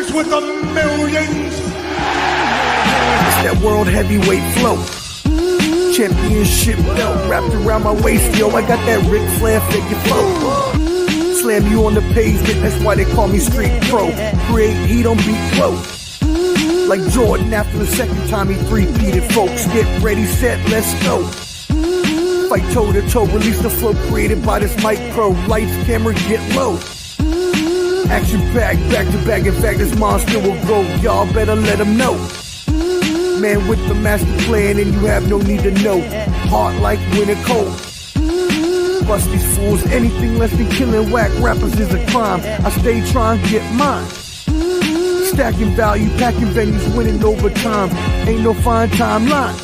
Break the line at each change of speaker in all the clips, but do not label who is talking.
Dance with the millions.
It's that world heavyweight flow. Championship belt wrapped around my waist, yo. I got that Ric Flair figure flow. Slam you on the pavement, that's why they call me Street Pro. Create heat on beat flow. Like Jordan after the second time he three-peated, folks. Get ready, set, let's go. Fight toe to toe, release the flow created by this mic pro. Lights, camera, get low. Action packed, back to back. In fact, this monster will go. Y'all better let him know. Man with the master plan, and you have no need to know. Heart like winter cold. Bust these fools, anything less than killing whack rappers is a crime. I stay trying to get mine. Stacking value, packing venues, winning over time. Ain't no fine timeline.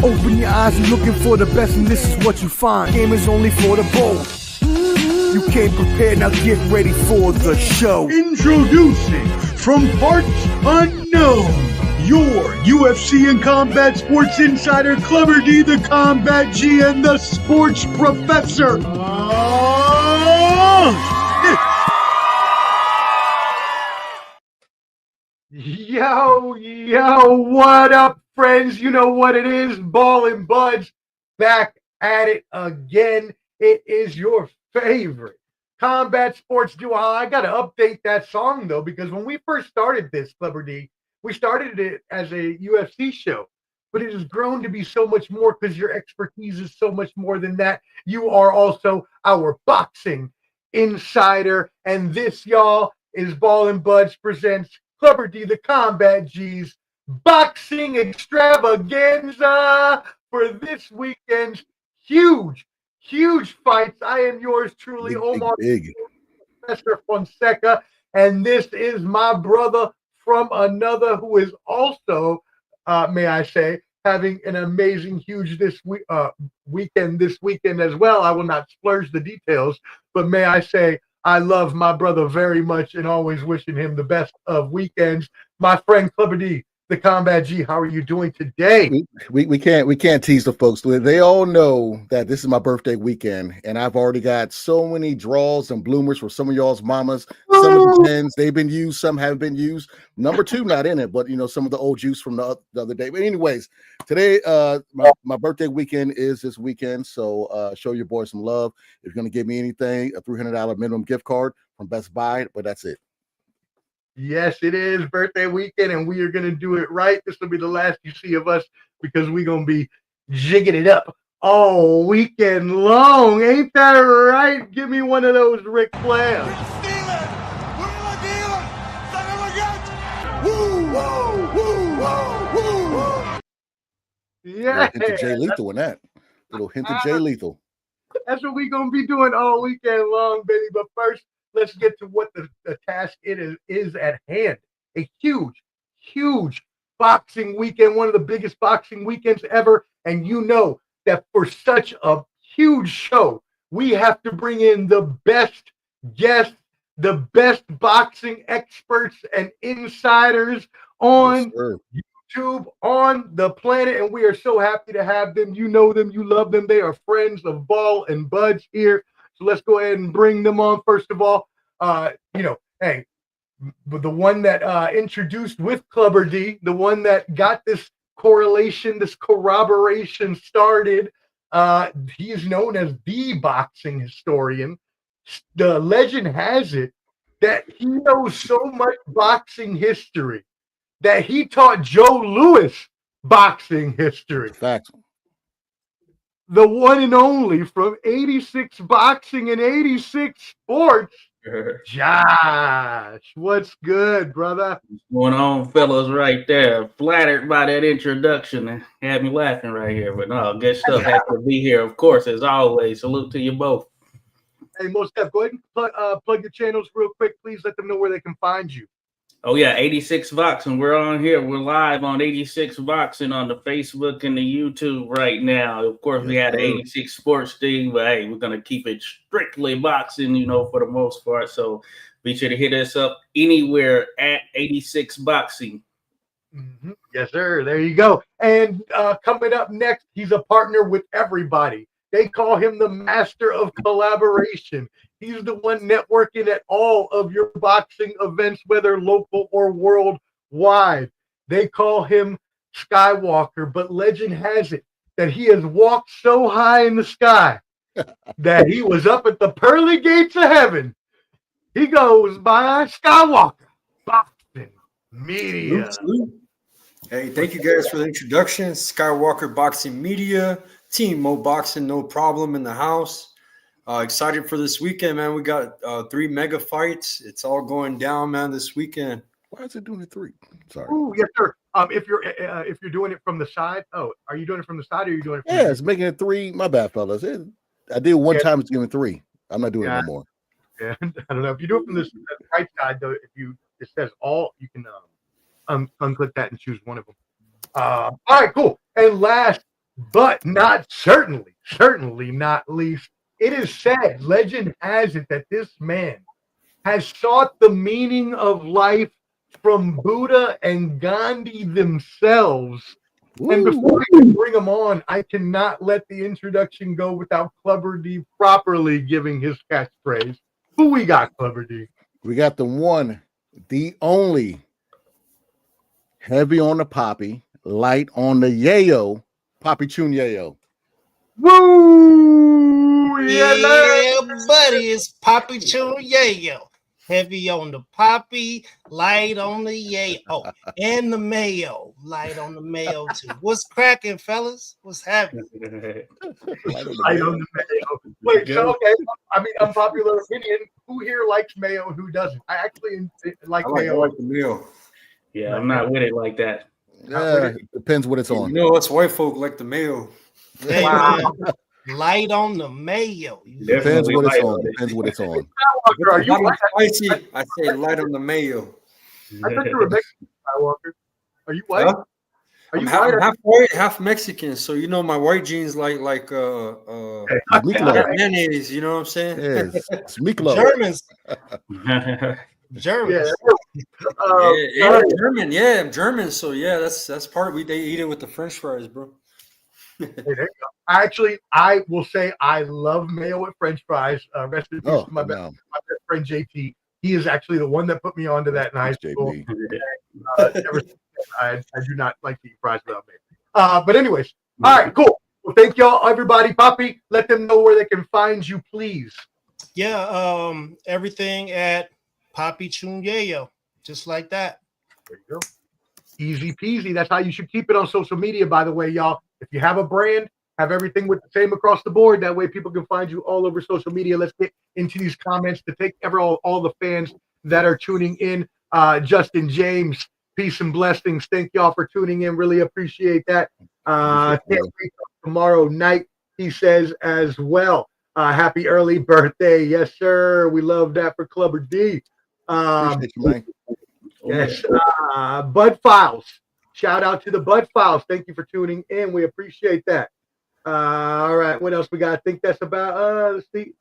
Open your eyes, you're looking for the best, and this is what you find. Game is only for the bold. You came prepared, now get ready for the show.
Introducing from parts unknown, your UFC and combat sports insider, Clubber D, the Combat G, and the Sports Professor. Yo, what up, friends? You know what it is. Ball and Buds back at it again. It is your favorite combat sports duo. I got to update that song, though, because when we first started this, Clubber D, we started it as a UFC show, but it has grown to be so much more because your expertise is so much more than that. You are also our boxing insider, and this, y'all, is Ball and Buds presents Clubber D, the Combat G's boxing extravaganza for this weekend's huge fights. I am yours truly, Omar Professor Fonseca, and this is my brother from another who is also, may I say, having an amazing, huge weekend this weekend as well. I will not splurge the details, but may I say, I love my brother very much and always wishing him the best of weekends. My friend Clubber D, the Combat G, how are you doing today?
We can't tease the folks. They all know that this is my birthday weekend, and I've already got so many draws and bloomers for some of y'all's mamas. Some of the 10s, they've been used, some have been used. Number 2 not in it, but you know, some of the old juice from the other day. But anyways, today my birthday weekend is this weekend, so show your boy some love. If you're gonna give me anything, a $300 minimum gift card from Best Buy, but that's it.
Yes, it is birthday weekend, and we are going to do it right. This will be the last you see of us because we're going to be jigging it up all weekend long. Ain't that right? Give me one of those Ric Flair.
Yeah. Hint of Jay Lethal in that. Little hint of Jay Lethal.
That's what we're going to be doing all weekend long, baby. But first, let's get to what the task is at hand. A huge boxing weekend, one of the biggest boxing weekends ever. And you know that for such a huge show, we have to bring in the best guests, the best boxing experts and insiders on YouTube, on the planet. And we are so happy to have them. You know them, you love them. They are friends of Ball and Buds here. So let's go ahead and bring them on. First of all, hey, the one that introduced with Clubber D, the one that got this correlation, this corroboration started. He is known as the boxing historian. The legend has it that he knows so much boxing history that he taught Joe Louis boxing history.
Facts.
The one and only from 86 Boxing and 86 Sports, Josh. What's good, brother?
What's going on, fellas, right there? Flattered by that introduction. Had me laughing right here, but no, good stuff. Happy to be here, of course, as always. Salute to you both.
Hey, Most Def, go ahead and plug your channels real quick. Please let them know where they can find you.
Oh, yeah, 86 Boxing. We're on here. We're live on 86 Boxing on the Facebook and the YouTube right now. Of course, we had the 86 Sports thing, but hey, we're going to keep it strictly boxing, you know, for the most part. So be sure to hit us up anywhere at 86 Boxing.
Mm-hmm. Yes, sir. There you go. And coming up next, he's a partner with everybody. They call him the master of collaboration. He's the one networking at all of your boxing events, whether local or worldwide. They call him Skywalker, but legend has it that he has walked so high in the sky that he was up at the pearly gates of heaven. He goes by Skywalker Boxing Media.
Hey, thank you guys for the introduction. Skywalker Boxing Media, Team Mo Boxing, no problem in the house. Excited for this weekend, man. We got 3 mega fights. It's all going down, man, this weekend.
Why is it doing it 3? Sorry.
Ooh, yes, sir. If you're doing it from the side, are you doing it from the side or are you doing it from
it's making it 3. My bad, fellas. I did one time, it's giving 3. I'm not doing it no more.
Yeah, I don't know. If you do it from the right side, though, it says all, you can unclick that and choose one of them. All right, cool. And last but not certainly not least, it is said, legend has it, that this man has sought the meaning of life from Buddha and Gandhi themselves. Woo. And before I can bring him on, I cannot let the introduction go without Clubber D properly giving his catchphrase. Who we got, Clubber D?
We got the one, the only, heavy on the poppy, light on the yayo, Papi Chunyayo.
Woo!
Yeah, buddy, it's Papi Chunyayo. Heavy on the poppy, light on the yayo, and the mayo, light on the mayo too. What's cracking, fellas? What's happening?
Light on the mayo. Wait, so okay. I mean, unpopular opinion. Who here likes mayo and who doesn't? I actually like mayo.
I like the mayo.
Yeah, I'm not with it like that.
It depends what it's on.
You know, us white folk like the mayo.
Hey, wow. Light on the mayo.
Depends what it's on. Depends what it's on.
Are you
spicy? I say light on the mayo.
I thought you were Mexican, Skywalker. Are you white? Huh? Are you
I'm half white, half Mexican. So you know my white genes like mayonnaise. You know what I'm saying?
Yes, it's meatloaf.
Germans. Germans.
Yeah, German. Yeah, I'm German. So yeah, that's part. They eat it with the French fries, bro.
Hey, there you go. Actually, I will say I love mayo with French fries. Rest in peace to my best friend JT. He is actually the one that put me onto that in high school. I do not like to eat fries without mayo. But anyways, all right, cool. Well, thank y'all, everybody. Poppy, let them know where they can find you, please.
Yeah, everything at Papi Chunyayo, just like that.
There you go. Easy peasy. That's how you should keep it on social media, by the way, y'all. If you have a brand, have everything with the same across the board. That way people can find you all over social media. Let's get into these comments to take all the fans that are tuning in. Justin James, peace and blessings. Thank y'all for tuning in. Really appreciate that. Can't wait tomorrow night, he says as well. Happy early birthday. Yes, sir. We love that for Clubber D.
Appreciate you, man.
Yes. Bud Files. Shout out to the Bud Files. Thank you for tuning in. We appreciate that. All right. What else we got? I think that's about let's see.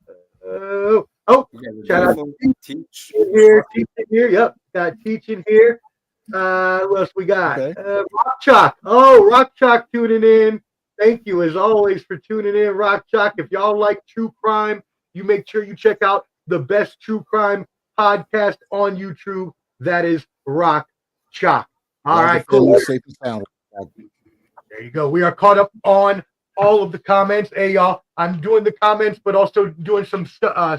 Shout out to Teach here. Teaching here. Yep. Got Teaching here. What else we got?
Okay.
Rock Chalk. Oh, Rock Chalk tuning in. Thank you as always for tuning in, Rock Chalk. If y'all like true crime, you make sure you check out the best true crime podcast on YouTube. That is Rock Chalk. All right, cool. There you go. We are caught up on all of the comments. Hey, y'all, I'm doing the comments, but also doing some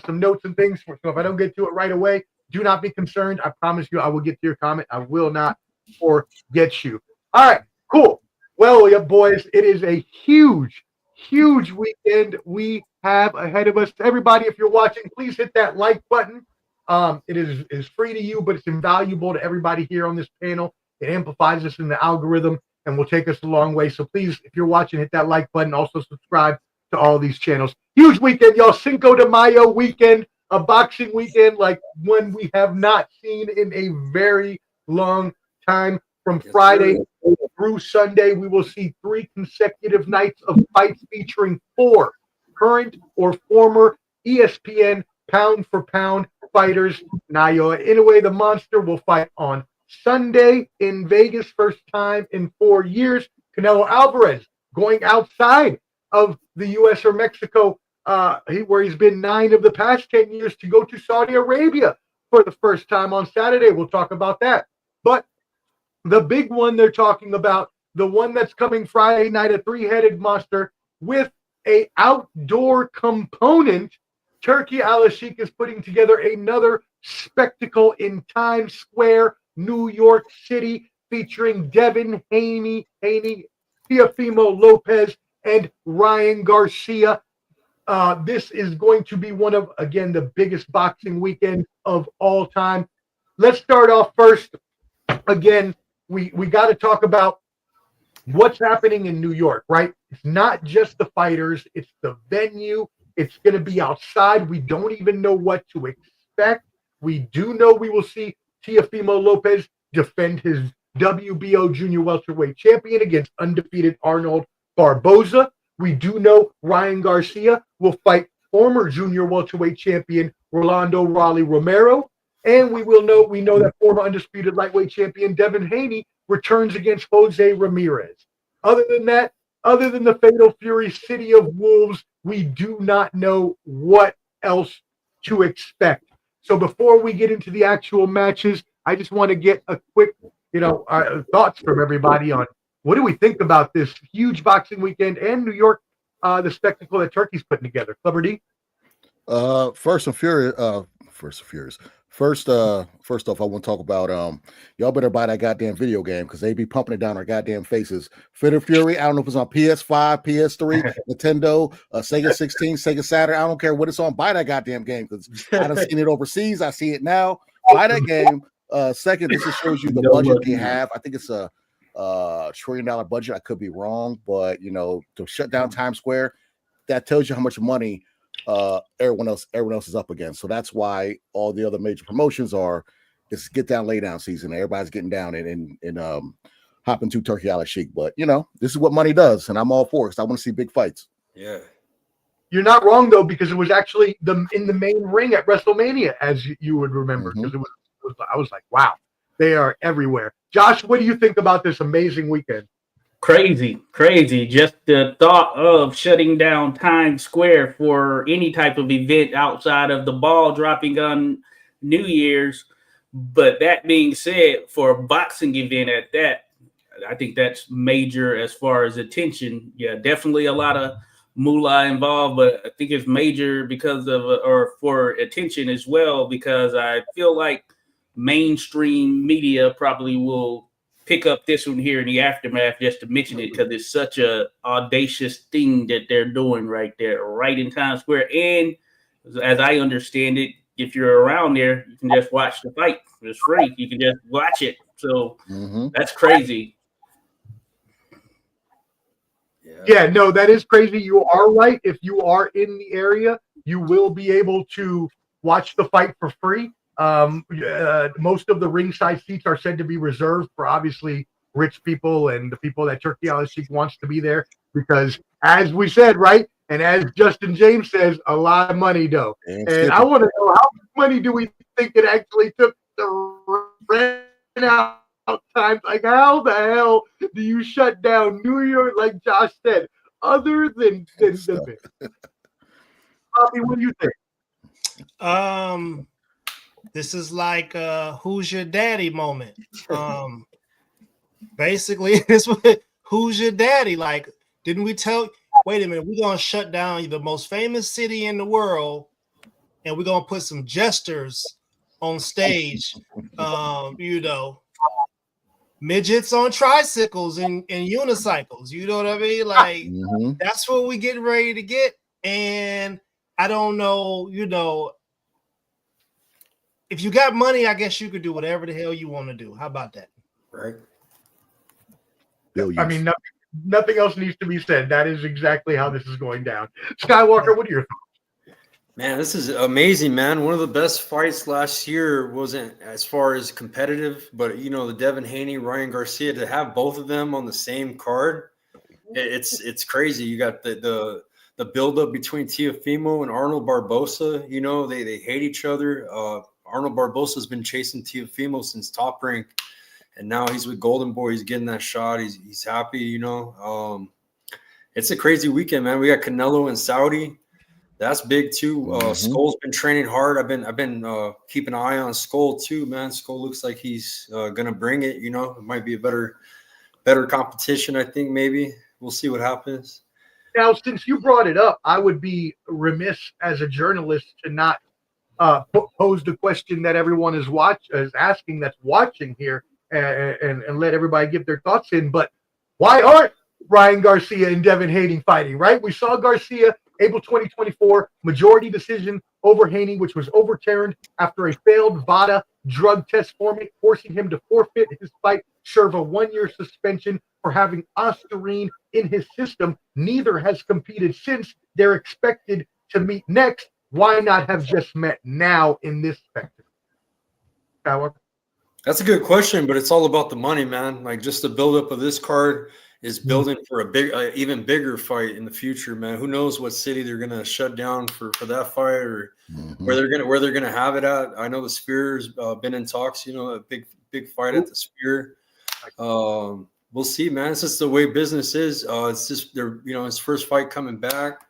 notes and things. So if I don't get to it right away, do not be concerned. I promise you I will get to your comment. I will not forget you. All right, cool. Well, yeah, boys, it is a huge weekend we have ahead of us. Everybody, if you're watching, please hit that like button. It is free to you, but it's invaluable to everybody here on this panel. It amplifies us in the algorithm and will take us a long way. So please, if you're watching, hit that like button. Also subscribe to all these channels. Huge weekend, y'all. Cinco de Mayo weekend, a boxing weekend like one we have not seen in a very long time. From Friday through Sunday, we will see 3 consecutive nights of fights featuring 4 current or former ESPN pound-for-pound fighters. Naoya Inoue, the monster, will fight on Sunday in Vegas, first time in 4 years. Canelo Alvarez going outside of the U.S. or Mexico where he's been 9 of the past 10 years, to go to Saudi Arabia for the first time on Saturday. We'll talk about that. But the big one they're talking about, the one that's coming Friday night, a 3-headed monster with a outdoor component. Turki Al-Sheikh is putting together another spectacle in Times Square, New York City, featuring Devin Haney, Teofimo Lopez, and Ryan Garcia. This is going to be one of, again, the biggest boxing weekend of all time. Let's start off first. Again, we got to talk about what's happening in New York, right? It's not just the fighters, it's the venue. It's going to be outside. We don't even know what to expect. We do know we will see Teofimo Lopez defend his WBO junior welterweight champion against undefeated Arnold Barboza. We do know Ryan Garcia will fight former junior welterweight champion Rolando Romero. And we know that former undisputed lightweight champion Devin Haney returns against Jose Ramirez. Other than that, other than the Fatal Fury City of Wolves, we do not know what else to expect. So before we get into the actual matches, I just want to get a quick, thoughts from everybody on what do we think about this huge boxing weekend and New York, the spectacle that Turkey's putting together. Clever D?
First off, I want to talk about y'all better buy that goddamn video game because they be pumping it down our goddamn faces. Fatal Fury, I don't know if it's on PS5, PS3, Nintendo, Sega 16, Sega Saturn. I don't care what it's on. Buy that goddamn game because I done seen it overseas. I see it now. Buy that game. Second, this just shows you the budget they have. I think it's a $1 trillion budget. I could be wrong, but to shut down Times Square, that tells you how much money everyone else is up against. So that's why all the other major promotions it's get down, lay down season. Everybody's getting down and hopping to Turki Al-Sheikh. But this is what money does, and I'm all for it because I want to see big fights.
Yeah.
You're not wrong though, because it was actually in the main ring at WrestleMania, as you would remember, because I was like, wow, they are everywhere. Josh, what do you think about this amazing weekend?
Crazy. Just the thought of shutting down Times Square for any type of event outside of the ball dropping on New Year's. But that being said, for a boxing event at that, I think that's major as far as attention. Yeah, definitely a lot of moolah involved, but I think it's major because of, or for attention as well, because I feel like mainstream media probably will pick up this one here in the aftermath just to mention it because it's such a audacious thing that they're doing right there, right in Times Square. And as I understand it, if you're around there, you can just watch the fight. It's free. You can just watch it. So that's crazy.
Yeah, no, that is crazy. You are right. If you are in the area, you will be able to watch the fight for free. Most of the ringside seats are said to be reserved for obviously rich people and the people that Turki Al-Sheikh wants to be there because, as we said, right, and as Justin James says, a lot of money, though. And I want to know, how much money do we think it actually took to rent out times? Like, how the hell do you shut down New York, like Josh said, other than the Bobby, what do you think?
This is like who's your daddy moment. Basically, this was who's your daddy? Like, didn't we tell? Wait a minute, we're gonna shut down the most famous city in the world, and we're gonna put some jesters on stage. Midgets on tricycles and unicycles. You know what I mean? Like that's what we getting ready to get. And I don't know, if you got money, I guess you could do whatever the hell you want to do. How about that?
Right.
Billions.
I mean, nothing else needs to be said. That is exactly how this is going down. Skywalker, what are your thoughts?
Man, this is amazing, man. One of the best fights last year wasn't as far as competitive, but the Devin Haney, Ryan Garcia, to have both of them on the same card, it's crazy. You got the buildup between Teofimo and Arnold Barboza. They hate each other. Arnold Barboza has been chasing Teofimo since Top Rank, and now he's with Golden Boy. He's getting that shot. He's happy. It's a crazy weekend, man. We got Canelo in Saudi. That's big too. Skull's been training hard. I've been keeping an eye on Scull too, man. Scull looks like he's gonna bring it. You know, it might be a better competition. I think maybe we'll see what happens.
Now, since you brought it up, I would be remiss as a journalist to not pose the question that everyone is asking that's watching here, and let everybody give their thoughts in. But why aren't Ryan Garcia and Devin Haney fighting? Right? We saw Garcia April 2024 majority decision over Haney, which was overturned after a failed VADA drug test forcing him to forfeit his fight, serve a 1-year suspension for having ostarine in his system. Neither has competed since. They're expected to meet next. Why not have just met now in this spectacle?
That's a good question, but it's all about the money, man. Like, just the buildup of this card is building for a big, even bigger fight in the future, man. Who knows what city they're gonna shut down for that fight, or where they're gonna have it at. I know the Spear's been in talks. You know, a big fight at the Spear. We'll see, man. It's just the way business is. It's just his first fight coming back.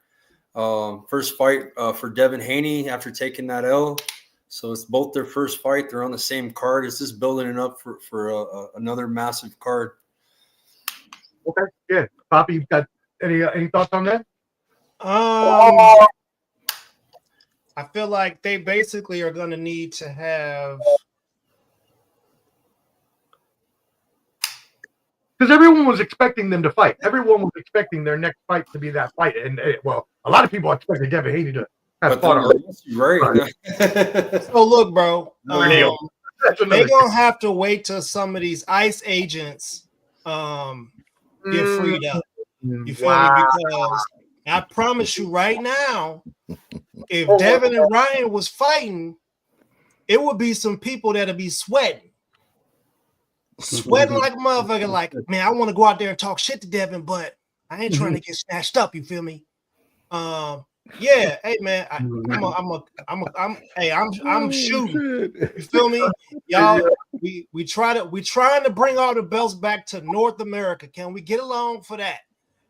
First fight for Devin Haney after taking that L. So it's both their first fight. They're on the same card. It's just building it up for another massive card.
Okay, yeah. Poppy, you got any thoughts on that?
I feel like they basically are going to need to have,
because everyone was expecting them to fight. Everyone was expecting their next fight to be that fight, and well, a lot of people expected Devin Haney to have fought already.
Right.
So look, bro, they're
That's
gonna have to wait till some of these ICE agents get freed up. You feel me? Because I promise you right now, if Devin and Ryan was fighting, it would be some people that'll be sweating like a motherfucker. Like, man, I want to go out there and talk shit to Devin, but I ain't trying to get snatched up. You feel me? Yeah. Hey, man, I'm shooting. You feel me, y'all? We trying to bring all the belts back to North America. Can we get along for that?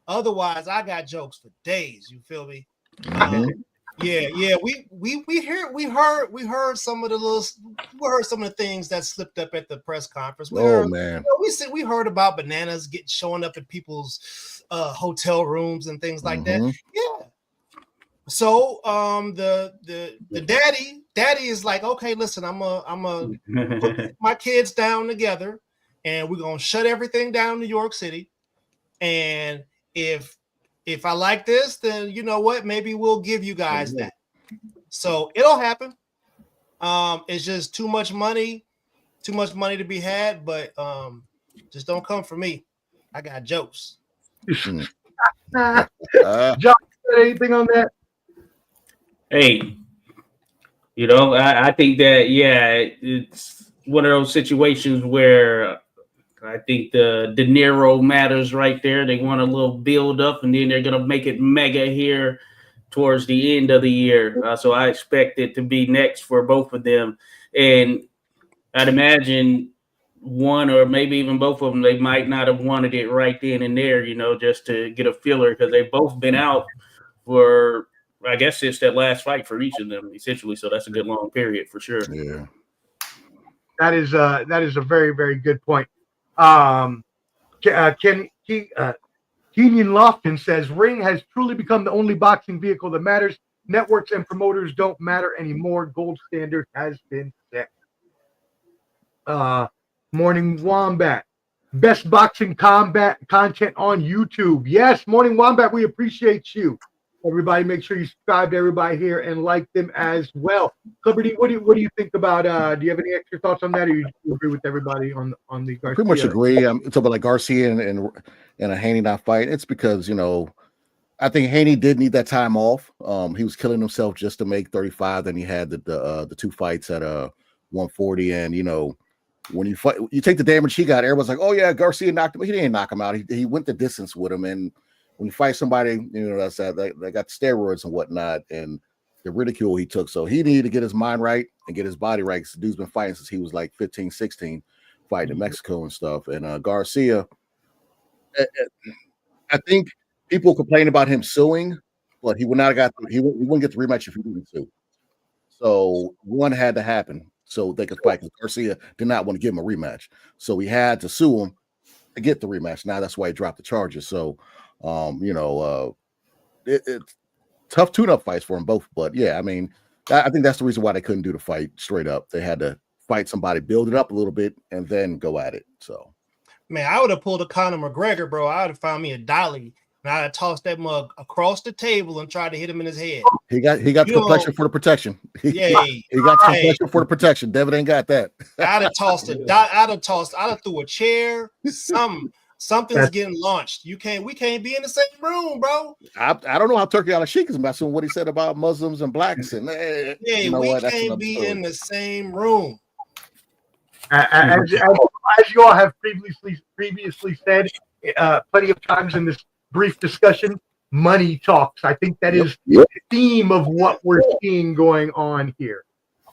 Otherwise, I got jokes for days. You feel me? Yeah. We heard some of the things that slipped up at the press conference. We heard about bananas showing up at people's hotel rooms and things like that. Yeah. So the daddy is like, okay, listen, I'm a put my kids down together, and we're gonna shut everything down in New York City. And if I like this, then you know what? Maybe we'll give you guys that. So it'll happen. It's just too much money to be had, but just don't come for me. I got jokes.
John, anything on that?
Hey, I think that, it's one of those situations where I think the De Niro matters right there. They want a little build up, and then they're going to make it mega here towards the end of the year. So I expect it to be next for both of them. And I'd imagine one or maybe even both of them, they might not have wanted it right then and there, just to get a filler, because they've both been out for, I guess, it's that last fight for each of them, essentially. So that's a good long period for sure.
Yeah,
that is a very, very good point. Kenyon Lofton says Ring has truly become the only boxing vehicle that matters. Networks and promoters don't matter anymore. Gold standard has been set. Morning Wombat, best boxing combat content on YouTube. Yes, Morning Wombat, we appreciate you. Everybody, make sure you subscribe to everybody here and like them as well. Liberty, what do you think about? Do you have any extra thoughts on that, or you agree with everybody on the Garcia?
Pretty much agree. I'm talking about like Garcia and a Haney not fight. It's because I think Haney did need that time off. He was killing himself just to make 35. Then he had the two fights at 140, and when you fight, you take the damage he got. Everyone's like, oh yeah, Garcia knocked him. He didn't knock him out. He went the distance with him, and when you fight somebody, that's they got steroids and whatnot, and the ridicule he took. So he needed to get his mind right and get his body right. Because the dude's been fighting since he was like 15, 16, fighting in Mexico and stuff. And Garcia, I think people complain about him suing, but he would not have got he wouldn't get the rematch if he didn't sue. So one had to happen so they could fight, because Garcia did not want to give him a rematch. So he had to sue him to get the rematch. Now that's why he dropped the charges. So it's tough tune-up fights for them both. But yeah, I mean, I think that's the reason why they couldn't do the fight straight up. They had to fight somebody, build it up a little bit, and then go at it. So
man, I would have pulled a Conor McGregor, bro. I would have found me a dolly. And I'd have tossed that mug across the table and tried to hit him in his head.
He got the complexion for the protection. He got the complexion for the protection. Devin ain't got that.
I'd have tossed I'd have threw a chair. Something's getting launched. We can't be in the same room, bro.
I don't know how Turkey al-Sheikh is messing with what he said about Muslims and blacks. And
we can't be in the same room.
As you all have previously said, plenty of times in this brief discussion, money talks. I think that is the theme of what we're seeing going on here.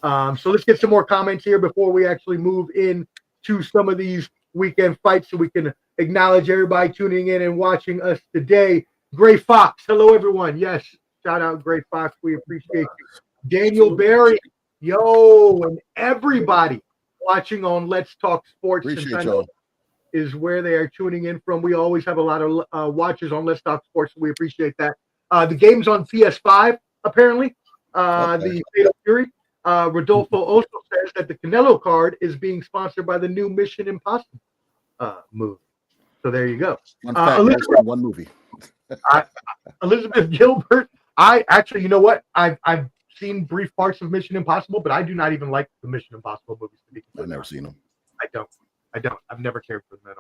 So let's get some more comments here before we actually move in to some of these weekend fights, so we can acknowledge everybody tuning in and watching us today. Gray Fox, hello everyone. Yes, shout out Gray Fox. We appreciate you. Daniel Barry, yo, and everybody watching on Let's Talk Sports.
Appreciate y'all.
Is where they are tuning in from. We always have a lot of watchers on Let's Talk Sports. So we appreciate that. The game's on PS5, apparently. The Fatal Fury. Rodolfo also says that the Canelo card is being sponsored by the new Mission Impossible movie. So there you go.
One movie.
Elizabeth Gilbert. I actually, you know what? I've seen brief parts of Mission Impossible, but I do not even like the Mission Impossible movies.
I've never seen them.
I don't. I've never cared for them at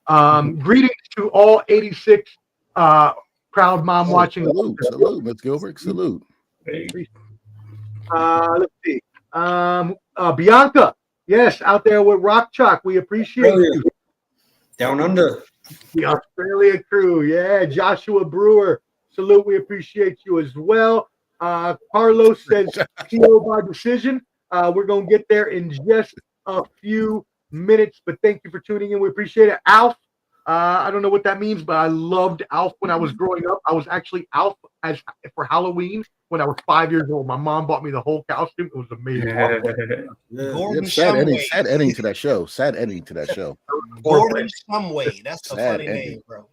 all. Greetings to all 86 proud mom watching.
Salute, Ms. Gilbert. Salute.
Let's see. Bianca, yes, out there with Rock Chalk. We appreciate you.
Down under.
The Australia crew. Yeah, Joshua Brewer. Salute. We appreciate you as well. Carlos says TO by decision. We're going to get there in just a few minutes, but thank you for tuning in. We appreciate it. Alf, I don't know what that means, but I loved Alf when I was growing up. I was actually Alf for Halloween when I was 5 years old. My mom bought me the whole costume. It was amazing.
Sad ending to that show.
Gordon Shumway. That's a funny name, bro.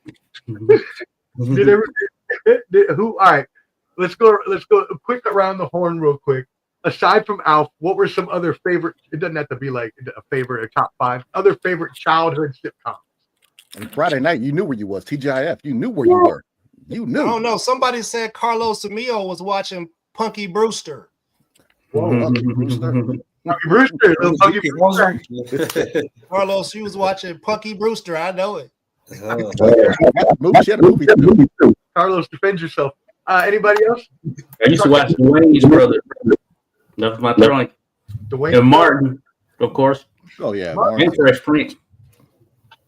All right, let's go a quick around the horn real quick. Aside from Alf, what were some other favorite? It doesn't have to be like a favorite or top five. Other favorite childhood sitcoms.
And Friday night, you knew where you was. TGIF, you knew where you were. You knew.
I don't know. Somebody said Carlos Amio was watching Punky Brewster.
Punky Brewster.
Punky Brewster.
Carlos, you was watching Punky Brewster. I know it.
She had a movie too.
Carlos, defend yourself. Anybody else?
I used to watch Dwayne's brother. That's my throwing.
Dwayne
and Martin, of course.
Oh yeah,
Martin. And Fresh Prince.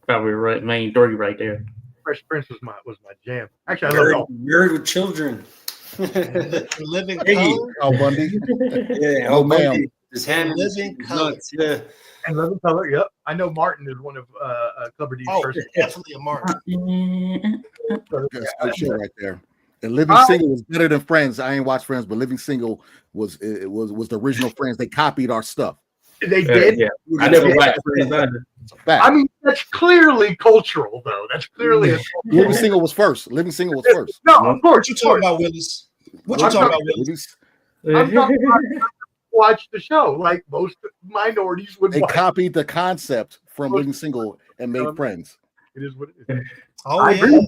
Probably right, main three right there.
Fresh Prince was my jam. Actually, I love it all.
Married with Children.
Living
Color. Al Bundy.
Yeah, Al Bundy. His hand
Living Color.
Yeah.
And Living Color. Yep. I know Martin is one of Clubber D's first.
Definitely a Martin.
That's good shit right there. And Living Single was better than Friends. I ain't watched Friends, but Living Single was the original Friends. They copied our stuff.
They did.
Yeah. I never watched Friends either.
I mean, that's clearly cultural, though. That's clearly
Living Single was first. Living Single was first.
No, of course.
What you talking about, Willis? What you talking about, Willis?
I'm talking about watch the show like most minorities would.
They copied the concept from Living Single and made Friends.
It is what it is.
Oh, I agree.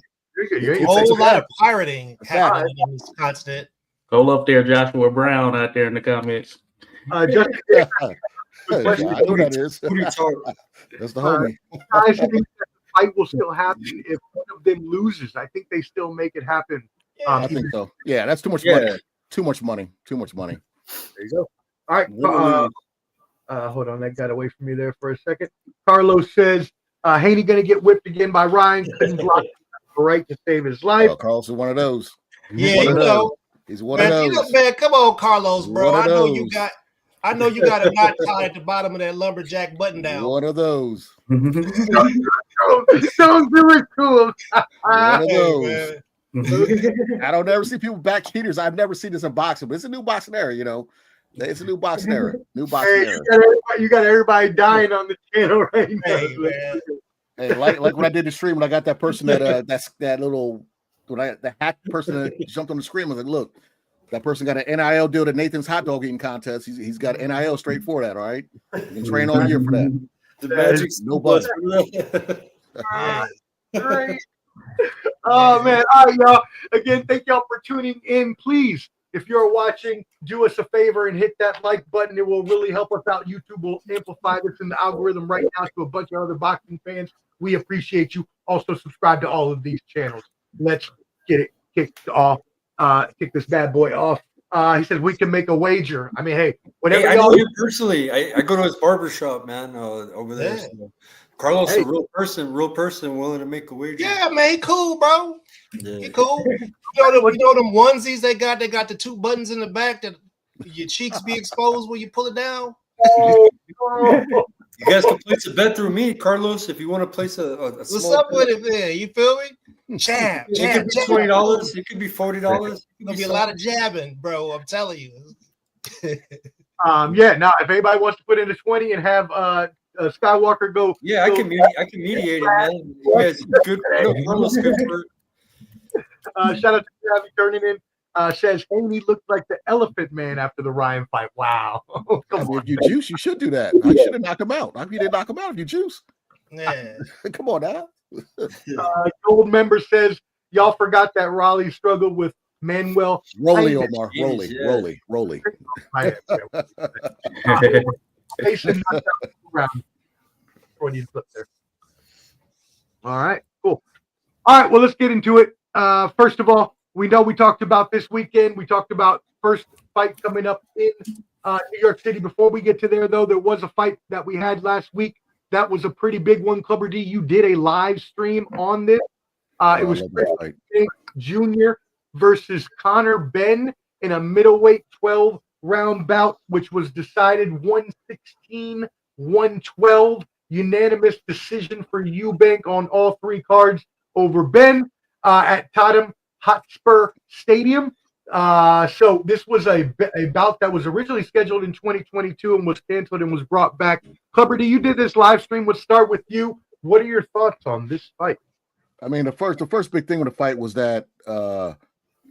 A whole lot of pirating happening in this continent.
Go up there, Joshua Brown, out there in the comments.
Just
I know that is. That's the homie.
I think that the fight will still happen if one of them loses. I think they still make it happen.
I think so. Yeah, that's too much money. Too much money. Too much money.
There you go. All right. Hold on. That got away from me there for a second. Carlos says Haney going to get whipped again by Ryan. Couldn't block the right to save his life.
Carlos is one of those.
Yeah, you know.
He's one of those.
Man, come on, Carlos, bro. I know you got a knot tied at the bottom of that lumberjack button down.
One of those.
Don't do it to him.
One of those. I don't ever see people back heaters. I've never seen this in boxing, but it's a new boxing era, you know. It's a new boxing era. New boxing era.
You got everybody dying on the channel right now.
Hey, man.
Hey, like when I did the stream, when I got that person that little the hack person that jumped on the screen, I was like, look, that person got an NIL deal to Nathan's hot dog eating contest. He's got an NIL straight for that, all right? You can train all year for that.
The magic
no buzz.
Great. Oh man. All right, y'all. Again, thank y'all for tuning in. Please, if you're watching, do us a favor and hit that like button. It will really help us out. YouTube will amplify this in the algorithm right now to a bunch of other boxing fans. We appreciate you. Also, subscribe to all of these channels. Let's get it kicked off. Kick this bad boy off. He says we can make a wager. I mean, hey, whatever.
I know him personally. I go to his barbershop, man, over there.
Yeah.
So. Carlos, a real person willing to make a wager.
Yeah, man, he cool, bro.
Yeah.
He cool. You know them onesies they got the 2 buttons in the back that your cheeks be exposed when you pull it down.
You guys can place a bet through me, Carlos, if you want to place a
What's
small
up
bet.
with it, man? You feel me? Jab.
It could be $20. It could be $40.
It's gonna be a lot of jabbing, bro. I'm telling you.
Yeah. Now, if anybody wants to put in a 20 and have Skywalker go.
Yeah, I can mediate it, man. You guys good. I know Carlos good for it.
Shout out to Gabby turning in. Says Haney looked like the Elephant Man after the Ryan fight. Wow. Come on.
If you juice, you should do that. I should have knocked him out. I mean, you didn't knock him out if you juice.
Yeah.
Come on now.
Gold member says y'all forgot that Raleigh struggled with Manuel.
Rolly,
Jaime.
Omar.
Jeez,
Rolly.
Mason knocked out round. Throw these clips there. All right, cool. All right, well, let's get into it. First of all, we know we talked about this weekend. We talked about first fight coming up in New York City. Before we get to there, though, there was a fight that we had last week. That was a pretty big one. Clubber D, you did a live stream on this. It was Jr. versus Conor Benn in a middleweight 12-round bout, which was decided 116-112. Unanimous decision for Eubank on all 3 cards over Ben at Tottenham Hotspur Stadium. So this was a bout that was originally scheduled in 2022 and was canceled and was brought back. Clubber D, you did this live stream. Let's start with you. What are your thoughts on this fight?
I mean, the first big thing with the fight was that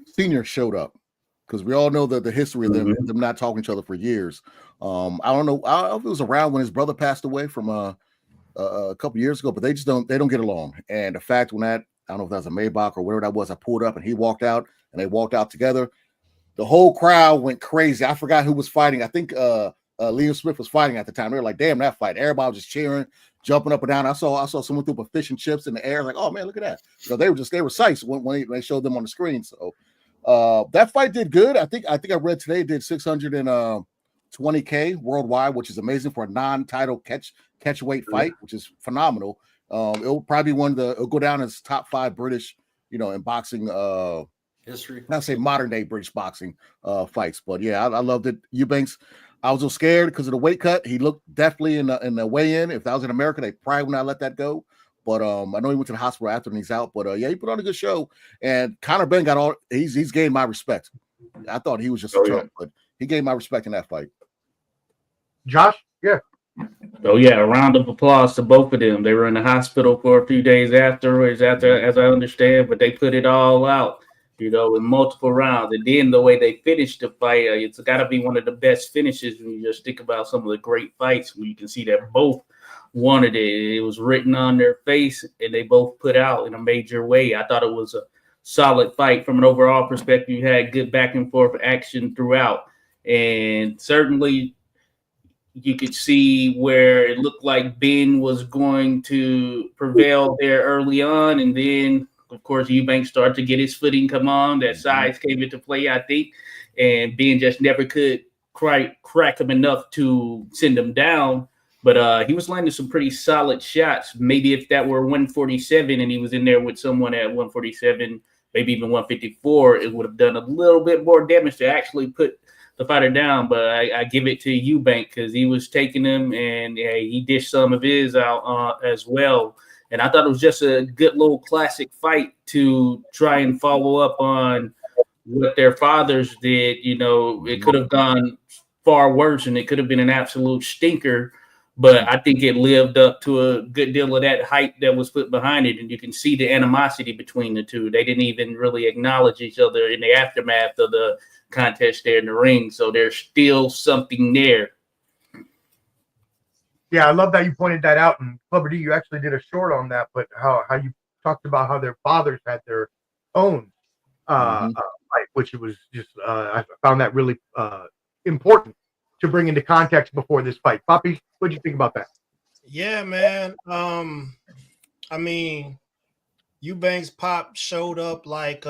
Senior showed up, because we all know the history of them not talking to each other for years. I don't know if it was around when his brother passed away from a couple years ago, but they don't get along. And the fact when that, I don't know if that was a Maybach or whatever that was, I pulled up and he walked out and they walked out together. The whole crowd went crazy. I forgot who was fighting. I think Liam Smith was fighting at the time. They were like, damn, that fight. Everybody was just cheering, jumping up and down. I saw someone threw up fish and chips in the air. Like, oh man, look at that. So they were psyched when they showed them on the screen. So that fight did good. I think I read today it did 620K worldwide, which is amazing for a non-title catchweight fight, which is phenomenal. It'll probably be it'll go down as top 5 British, in boxing
history.
Not say modern day British boxing fights, but yeah, I loved it. Eubanks, I was a little scared because of the weight cut. He looked definitely in the weigh-in. If that was in America, they probably would not let that go. But I know he went to the hospital after and he's out. But yeah, he put on a good show. And Conor Benn he's gained my respect. I thought he was just a chump, but he gained my respect in that fight.
Josh? Yeah.
Oh yeah, a round of applause to both of them. They were in the hospital for a few days afterwards, as I understand, but they put it all out, in multiple rounds. And then the way they finished the fight, it's got to be one of the best finishes when you just think about some of the great fights where you can see that both wanted it. It was written on their face, and they both put out in a major way. I thought it was a solid fight from an overall perspective. You had good back and forth action throughout, and certainly you could see where it looked like Ben was going to prevail there early on. And then, of course, Eubank started to get his footing come on. That size came into play, I think. And Ben just never could quite crack him enough to send him down. But he was landing some pretty solid shots. Maybe if that were 147 and he was in there with someone at 147, maybe even 154, it would have done a little bit more damage to actually put the fighter down. But I give it to Eubank because he was taking him and he dished some of his out as well. And I thought it was just a good little classic fight to try and follow up on what their fathers did. You know, it could have gone far worse and it could have been an absolute stinker. But I think it lived up to a good deal of that hype that was put behind it. And you can see the animosity between the two. They didn't even really acknowledge each other in the aftermath of the contest there in the ring. So there's still something there.
Yeah, I love that you pointed that out. And Clubber D, you actually did a short on that, but how you talked about how their fathers had their own fight, which it was just, I found that really important to bring into context before this fight. Poppy, what do you think about that?
Yeah, man. I mean, Eubanks Pop showed up like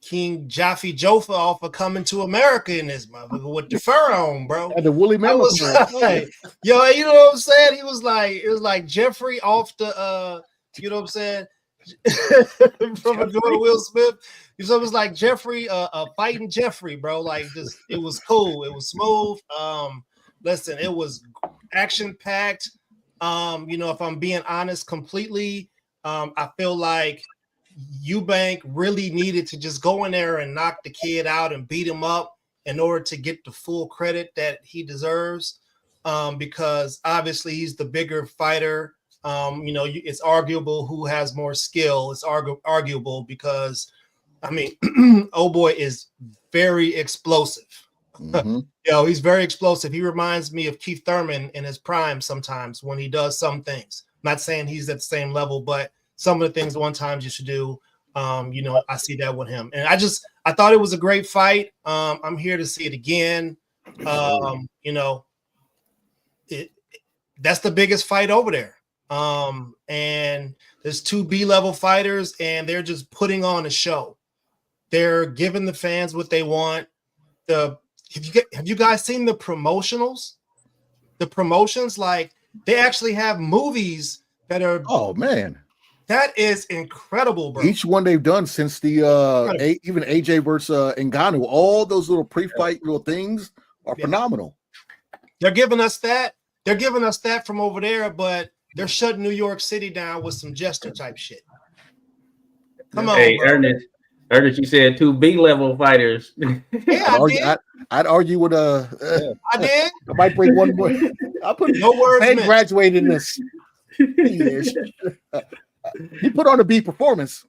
King Jaffe Joffa off of Coming to America in this motherfucker with the fur on, bro.
And the woolly mammoth.
Like, yo, you know what I'm saying? He was like, it was like Jeffrey off the you know what I'm saying? From a good Will Smith. So it was like Jeffrey fighting Jeffrey, bro. Like, just it was cool, it was smooth. Listen, it was action packed. You know, if I'm being honest, completely, I feel like Eubank really needed to just go in there and knock the kid out and beat him up in order to get the full credit that he deserves. Because obviously he's the bigger fighter. You know, it's arguable who has more skill. It's arguable because, I mean, oh boy is very explosive. You know, he's very explosive. He reminds me of Keith Thurman in his prime sometimes when he does some things. I'm not saying he's at the same level, but some of the things one time you should do, you know, I see that with him. And I thought it was a great fight. I'm here to see it again. You know, that's the biggest fight over there. And there's two B-level fighters, and they're just putting on a show. They're giving the fans what they want. Have you guys seen the promotionals? The promotions, like, they actually have movies that are. Oh
man,
that is incredible, bro.
Each one they've done since the even AJ versus Ngannou, all those little pre-fight little things are phenomenal.
They're giving us that. They're giving us that from over there, but they're shutting New York City down with some jester type shit. Come on,
hey,
bro.
Ernest, you said two B-level fighters.
Yeah,
I'd argue with
I did.
I might bring one more. I'll put
no words.
I graduated in this. He put on a B performance,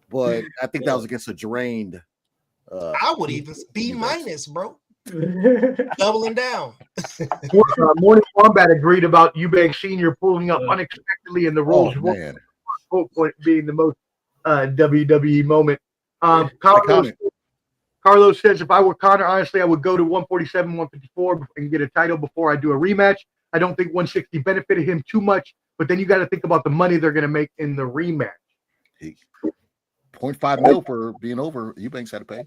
but I think that was against a drained.
I would even B minus, bro. Doubling down.
Morning Wombat agreed about Eubank Sr. pulling up unexpectedly in the Rolls Royce, being the most WWE moment. Carlos says, if I were Conor, honestly, I would go to 147, 154 and get a title before I do a rematch. I don't think 160 benefited him too much, but then you got to think about the money they're going to make in the rematch.
0.5 mil for being over. Eubanks had to pay.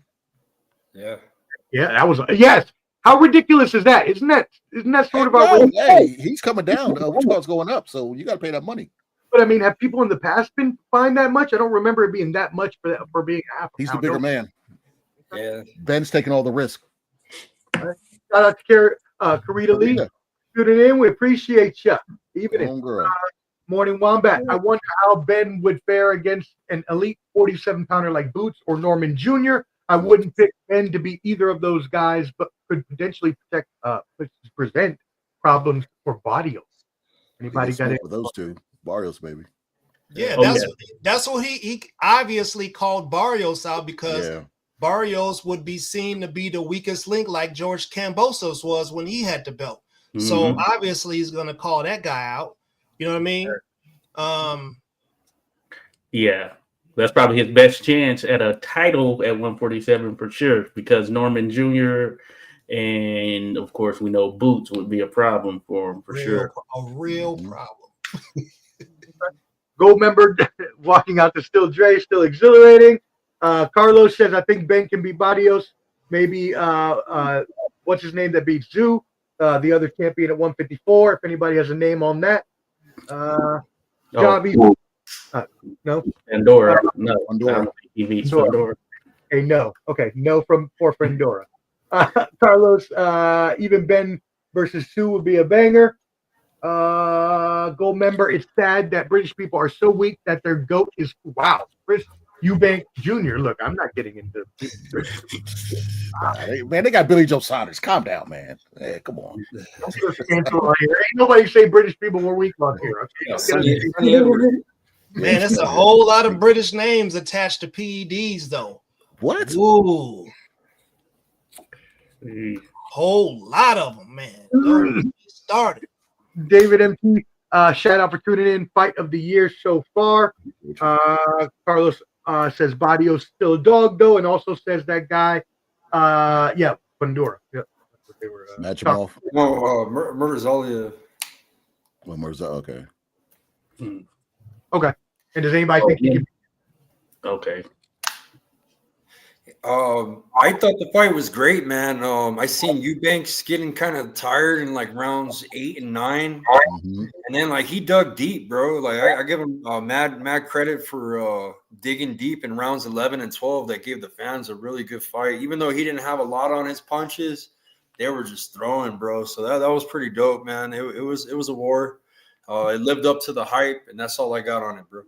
Yeah.
Yeah, that was yes. How ridiculous is that? Isn't that sort of our?
Hey, he's coming down. Which one's going up? So you got to pay that money.
But I mean, have people in the past been fined that much? I don't remember it being that much for being half.
He's the bigger man.
Yeah,
Ben's taking all the risk.
Shout out to Karita Lee. Tuning in, we appreciate you. Morning Wombat. I wonder how Ben would fare against an elite 47-pounder like Boots or Norman Jr. I wouldn't pick Ben to be either of those guys, but could potentially present problems for Barrios. Anybody got it?
For those two, Barrios, baby.
Yeah, that's what he obviously called Barrios out because Barrios would be seen to be the weakest link, like George Kambosos was when he had the belt. Mm-hmm. So obviously he's going to call that guy out. You know what I mean?
Yeah. That's probably his best chance at a title at 147 for sure, because Norman Jr. and, of course, we know Boots would be a problem for him for sure.
A real problem.
Gold member walking out to Still Dre, still exhilarating. Carlos says, I think Ben can beat Barrios. Maybe, what's his name that beats Zoo, the other champion at 154, if anybody has a name on that. Javi. No.
Pandora. No.
Pandora.
He beats Pandora.
Okay, no. Okay, no for Pandora. Carlos, even Ben versus Sue would be a banger. Gold member, it's sad that British people are so weak that their GOAT is wow. Chris Eubank Jr. Look, I'm not getting into
Man, they got Billy Joe Saunders. Calm down, man. Hey, come on.
Don't go cancel on here. Ain't nobody say British people were weak on here. Okay?
Man, that's a whole lot of British names attached to PEDs, though.
What?
Ooh. Whole lot of them, man. Don't get started.
David MT, shout out for tuning in. Fight of the year so far. Carlos says Badio's still a dog, though, and also says that guy, Pandora. Yep. That's what they were.
Match him off.
No, Murzalia.
Well, okay.
Okay. And does anybody think he can?
Okay.
I thought the fight was great, man. I seen Eubanks getting kind of tired in like rounds 8 and 9, and then like he dug deep, bro. Like I give him mad credit for digging deep in rounds 11 and 12. That gave the fans a really good fight, even though he didn't have a lot on his punches. They were just throwing, bro. So that was pretty dope, man. It was a war. It lived up to the hype, and that's all I got on it, bro.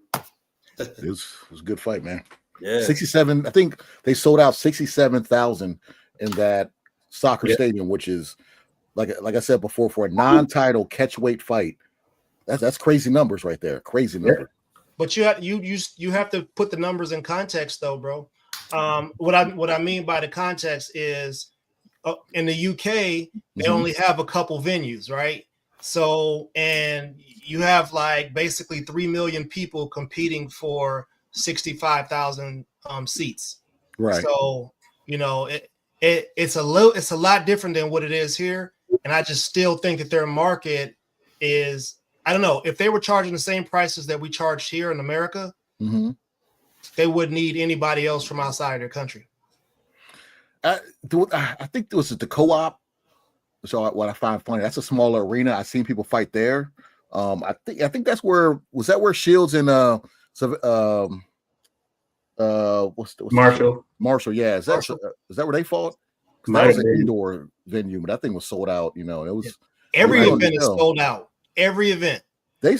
It was a good fight, man.
Yeah,
67. I think they sold out 67,000 in that soccer stadium, which is like I said before, for a non-title catchweight fight. That's crazy numbers right there. Crazy number.
But you have to put the numbers in context, though, bro. What I mean by the context is in the UK they only have a couple venues, right? So, and you have like basically 3 million people competing for 65,000 seats. Right. So, you know, it's a lot different than what it is here. And I just still think that their market is, I don't know, if they were charging the same prices that we charged here in America, they wouldn't need anybody else from outside their country.
I think there was the co-op. So what I find funny, that's a smaller arena. I've seen people fight there. I think that's where Shields and what's Marshall? Yeah, is that where they fought? That was an indoor venue, but that thing was sold out. You know, and it was
every event is sold out. Every event.
I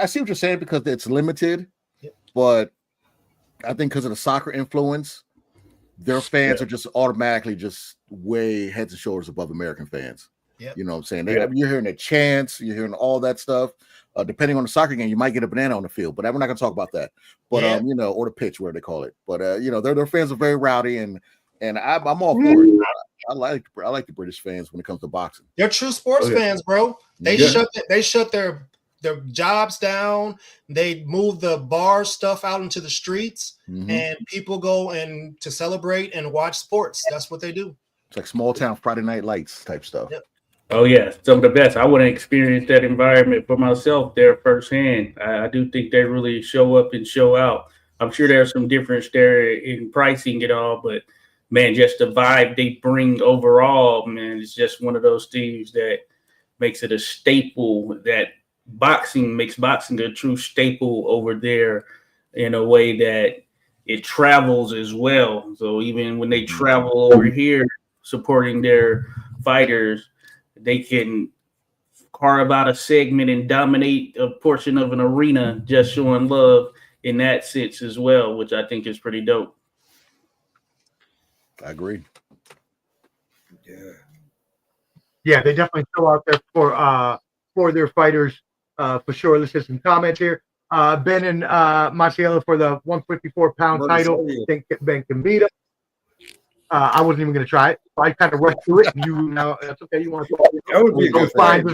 see what you're saying because it's limited, but I think because of the soccer influence, their fans are just automatically just way heads and shoulders above American fans. Yep. You know what I'm saying? You're hearing the chants, you're hearing all that stuff. Depending on the soccer game, you might get a banana on the field, but we're not going to talk about that. But or the pitch, where they call it. But their fans are very rowdy, and I'm all for it. I like the British fans when it comes to boxing.
They're true sports fans, bro. They shut their jobs down. They move the bar stuff out into the streets, and people go and to celebrate and watch sports. That's what they do.
It's like small town Friday Night Lights type stuff.
Yep.
Oh yeah, some of the best. I wouldn't experience that environment for myself there firsthand. I do think they really show up and show out. I'm sure there's some difference there in pricing it all, but man, just the vibe they bring overall, man, it's just one of those things that makes it a staple. That makes boxing a true staple over there in a way that it travels as well. So even when they travel over here supporting their fighters, they can carve out a segment and dominate a portion of an arena just showing love in that sense as well, which I think is pretty dope.
I agree.
Yeah, they definitely show out there for their fighters for sure. Let's get some comments here. Ben and Marcelo for the 154-pound title. I think Ben can beat him. I wasn't even going to try it. So I kind of rushed through it. That's okay. You want to
that would be a good fight.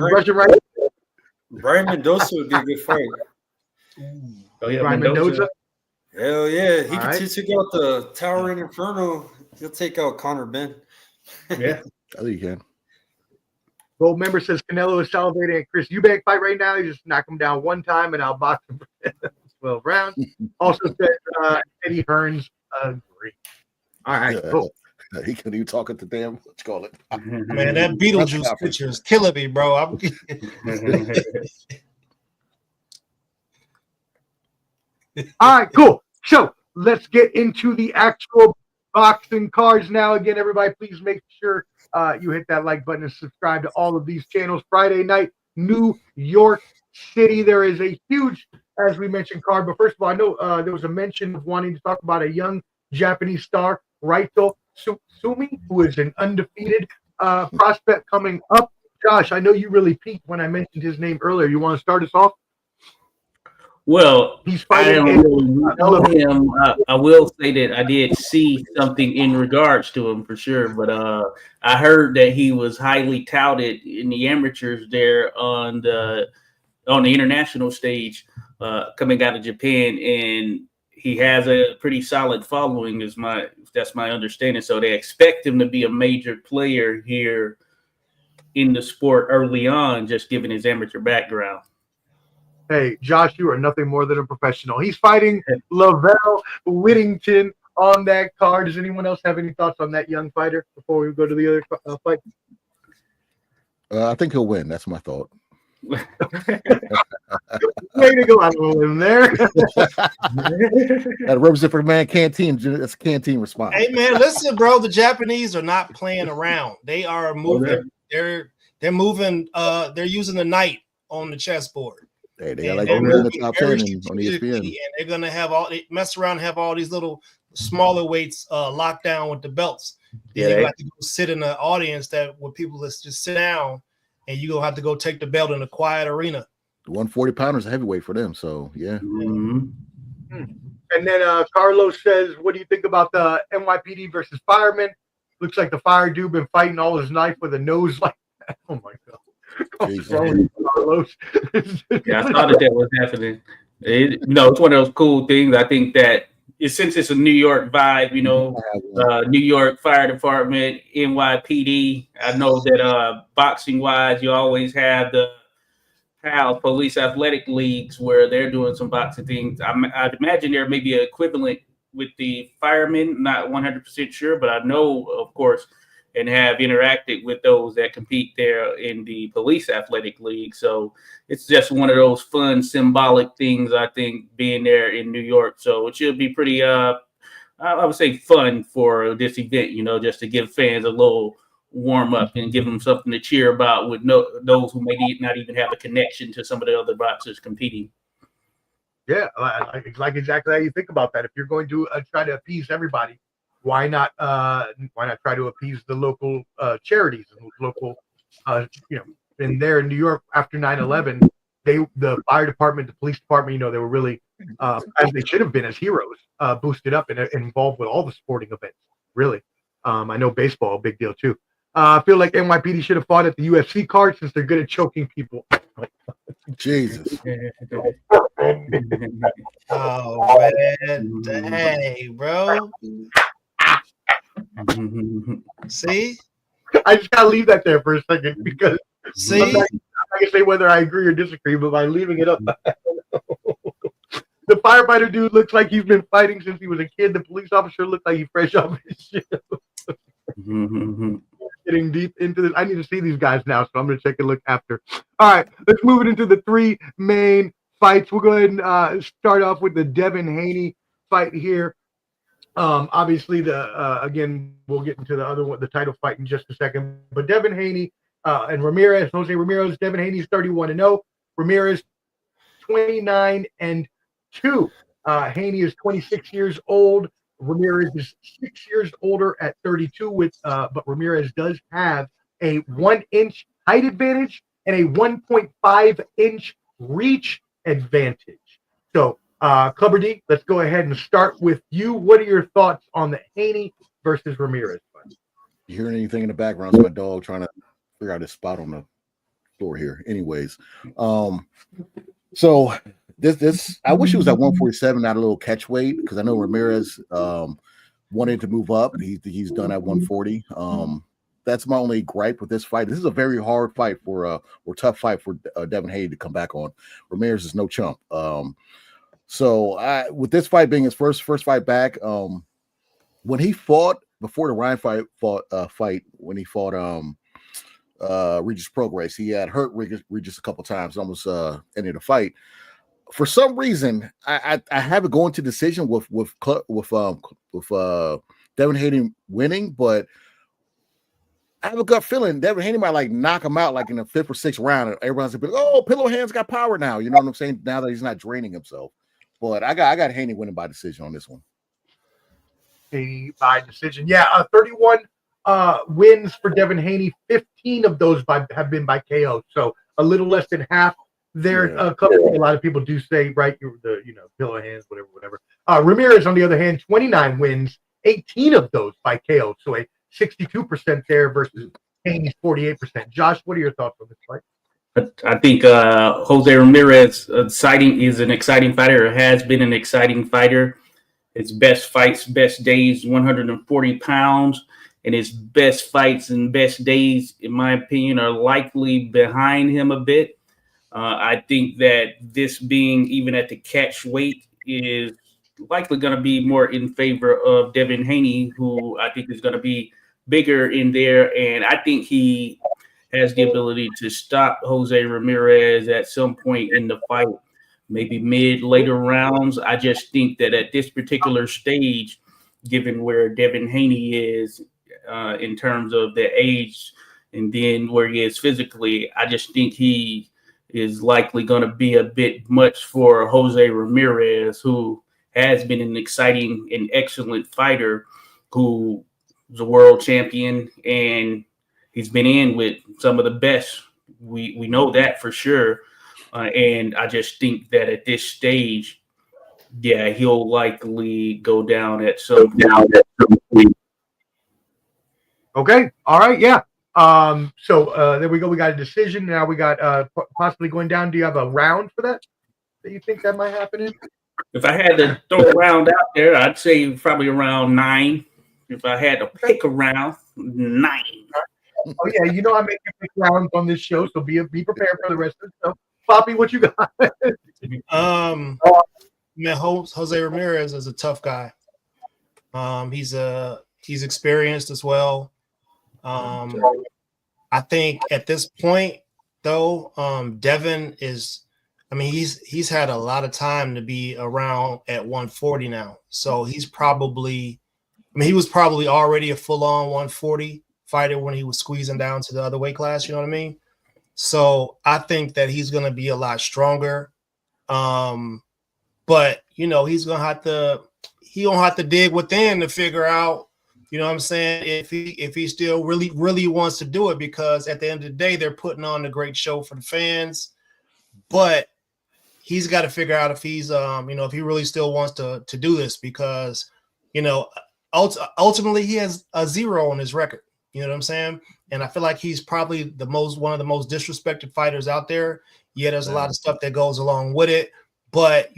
Brian Mendoza would be a good fight.
Oh yeah,
Brian Mendoza.
Hell yeah, he took out the Towering Inferno. He'll take out Conor Ben.
Yeah,
I think he can.
Gold member says Canelo is salivating at Chris Eubank fight right now. You just knock him down one time and I'll box him for 12 rounds. Also said Eddie Hearns agree. All right, cool.
He couldn't even talk at the damn, let's call it.
Man, that Beetlejuice picture is killing me, bro.
All right, cool. So let's get into the actual boxing cards now. Again, everybody, please make sure you hit that like button and subscribe to all of these channels. Friday night, New York City. There is a huge, as we mentioned, card. But first of all, I know there was a mention of wanting to talk about a young Japanese star, Raito Sumi, who is an undefeated prospect coming up. Josh, I know you really peaked when I mentioned his name earlier. You want to start us off?
Well,
He's
I
fighting.
don't really know him. I will say that I did see something in regards to him for sure, but I heard that he was highly touted in the amateurs there on the international stage coming out of Japan, and he has a pretty solid following. That's my understanding. So they expect him to be a major player here in the sport early on, just given his amateur background.
Hey, Josh, you are nothing more than a professional. He's fighting Lavelle Whittington on that card. Does anyone else have any thoughts on that young fighter before we go to the other fight?
I think he'll win. That's my thought.
Way to go out of a limb there.
That represent for man canteen. That's a canteen response.
Hey man, listen, bro. The Japanese are not playing around. They are moving. They're moving. They're using the knight on the chessboard.
Hey, they got like in the top 10 on ESPN.
And they're gonna have mess around and have all these little smaller weights locked down with the belts. Then you have to go sit in the audience with people that just sit down, and you're gonna have to go take the belt in a quiet arena.
The 140 pounders is heavyweight for them, so yeah.
Mm-hmm. And then Carlos says, what do you think about the NYPD versus firemen? Looks like the fire dude been fighting all his life with a nose like that. Oh my god. Carlos.
Yeah, I thought that was happening. It's one of those cool things. I think that since it's a New York vibe, New York Fire Department, NYPD. I know that boxing wise, you always have the PAL, Police Athletic Leagues, where they're doing some boxing things. I'd imagine there may be an equivalent with the firemen. Not 100% sure, but I know, of course, and have interacted with those that compete there in the Police Athletic League. So it's just one of those fun, symbolic things, I think, being there in New York. So it should be pretty, I would say, fun for this event, just to give fans a little warm up and give them something to cheer about with those who may not even have a connection to some of the other boxers competing.
Yeah, like exactly how you think about that. If you're going to try to appease everybody, why not try to appease the local charities and local, in there in New York after 9/11, the fire department, the police department, they were really, as they should have been as heroes, boosted up and involved with all the sporting events. Really, I know baseball, a big deal too. I feel like NYPD should have fought at the UFC card since they're good at choking people.
Jesus.
Oh man, hey, bro. See,
I just gotta leave that there for a second because
see,
I'm not gonna say whether I agree or disagree, but by leaving it up, the firefighter dude looks like he's been fighting since he was a kid. The police officer looks like he's fresh off his shit. Getting deep into this, I need to see these guys now, so I'm gonna take a look after. All right, let's move it into the three main fights. We'll go ahead and start off with the Devin Haney fight here. Obviously, again, we'll get into the other one, the title fight in just a second. But Devin Haney and Ramirez, Jose Ramirez, Devin Haney's 31-0, Ramirez 29-2. Haney is 26 years old. Ramirez is 6 years older at 32. But Ramirez does have a 1-inch height advantage and a 1.5-inch reach advantage. So, Clubber D, let's go ahead and start with you. What are your thoughts on the Haney versus Ramirez fight?
You hearing anything in the background? It's my dog trying to figure out his spot on the floor here. Anyways, so this I wish it was at 147, not a little catch weight, because I know Ramirez wanted to move up. He's done at 140. That's my only gripe with this fight. This is a very hard fight or tough fight for Devin Haney to come back on. Ramirez is no chump. So with this fight being his first fight back, when he fought before the Ryan fight, when he fought Regis Prograis, he had hurt Regis a couple times, almost ended the fight. For some reason, I have it going to decision with Devin Haney winning, but I have a gut feeling Devin Haney might like knock him out like in the 5th or 6th round. And everyone's like, oh, Pillow Hand's got power now. You know what I'm saying? Now that he's not draining himself. But I got Haney winning by decision on this one.
By decision. Yeah, 31 wins for Devin Haney. 15 of those have been by KO. So a little less than half. There, a lot of people do say, right, pillow hands, whatever. Ramirez, on the other hand, 29 wins, 18 of those by KO. So a 62% there versus Haney's 48%. Josh, what are your thoughts on this fight?
I think Jose Ramirez is an exciting fighter, or has been an exciting fighter. His best fights, best days, 140 pounds. And his best fights and best days, in my opinion, are likely behind him a bit. I think that this being even at the catch weight is likely going to be more in favor of Devin Haney, who I think is going to be bigger in there. And I think he has the ability to stop Jose Ramirez at some point in the fight, maybe later rounds. I just think that at this particular stage, given where Devin Haney is in terms of the age and then where he is physically, I just think he is likely going to be a bit much for Jose Ramirez, who has been an exciting and excellent fighter, who is a world champion, and he's been in with some of the best. We know that for sure. And I just think that at this stage, yeah, he'll likely go down at some point.
Okay. All right. Yeah. So there we go. We got a decision. Now we got possibly going down. Do you have a round for that you think that might happen in?
If I had to throw a round out there, I'd say probably around 9. If I had to pick a round, 9.
Oh yeah, I make you pick rounds on this show, so be prepared for the rest of the show. Poppy, what you got?
Man, Jose Ramirez is a tough guy. He's experienced as well. I think at this point, though, Devin is. I mean, he's had a lot of time to be around at 140 now, so he's probably. I mean, he was probably already a full-on 140 fighter when he was squeezing down to the other weight class. You know what I mean? So I think that he's going to be a lot stronger. But he's going to have to dig within to figure out, you know what I'm saying, if he still really wants to do it, because at the end of the day, they're putting on a great show for the fans. But he's got to figure out if he's if he really still wants to do this, because ultimately he has a 0 on his record. You know what I'm saying? And I feel like he's probably one of the most disrespected fighters out there. Yeah, there's a lot of stuff that goes along with it, but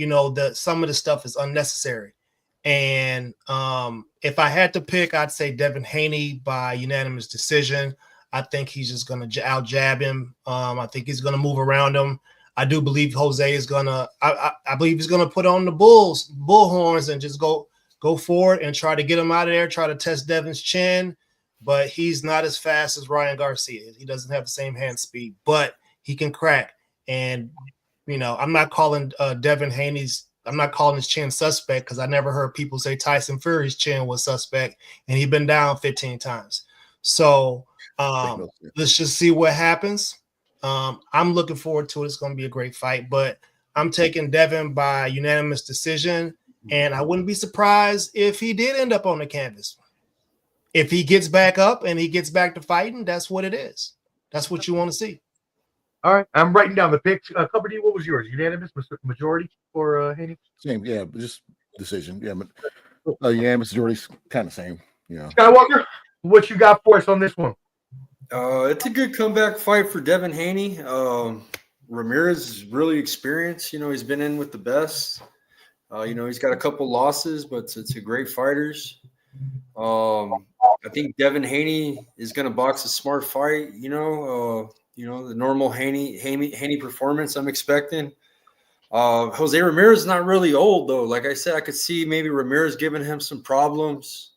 some of the stuff is unnecessary. And if I had to pick, I'd say Devin Haney by unanimous decision. I think he's just going to out jab him. I think he's going to move around him. I do believe Jose is going to. I believe he's going to put on the bull horns and just go forward and try to get him out of there. Try to test Devin's chin. But he's not as fast as Ryan Garcia. He doesn't have the same hand speed, but he can crack. And, I'm not calling Devin Haney's – I'm not calling his chin suspect, because I never heard people say Tyson Fury's chin was suspect, and he's been down 15 times. So let's just see what happens. I'm looking forward to it. It's going to be a great fight. But I'm taking Devin by unanimous decision, and I wouldn't be surprised if he did end up on the canvas. If he gets back up and he gets back to fighting, that's what it is. That's what you want to see.
All right. I'm writing down the picks. Cover D, what was yours? Unanimous majority for Haney?
Same, yeah, just decision. Yeah, but unanimous majority's kind of same. Yeah.
Skywalker, what you got for us on this one?
It's a good comeback fight for Devin Haney. Ramirez is really experienced. He's been in with the best. He's got a couple losses, but it's great fighters. I think Devin Haney is going to box a smart fight. The normal Haney performance I'm expecting. Jose Ramirez is not really old though. Like I said, I could see maybe Ramirez giving him some problems,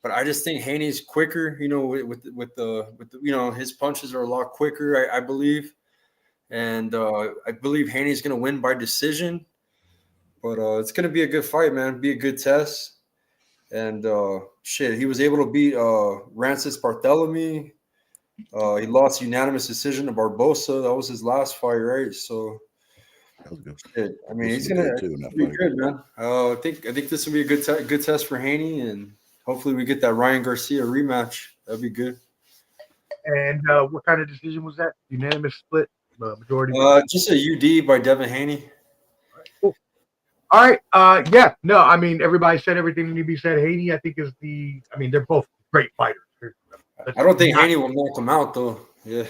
but I just think Haney's quicker. With the his punches are a lot quicker. I believe, and I believe Haney's going to win by decision. But it's going to be a good fight, man. Be a good test. And he was able to beat Rancis Barthélemy. He lost unanimous decision to Barboza. That was his last fight, right? So,
That was good.
shit. I mean, he's gonna be good, man. I think this will be a good test for Haney, and hopefully we get that Ryan Garcia rematch. That'd be good.
And what kind of decision was that? Unanimous split, majority.
Just a UD by Devin Haney.
Cool. All right. Yeah. No, I mean, everybody said everything that need to be said. Haney, I think, is they're both great fighters.
I don't think Haney will knock him out, though. Yeah.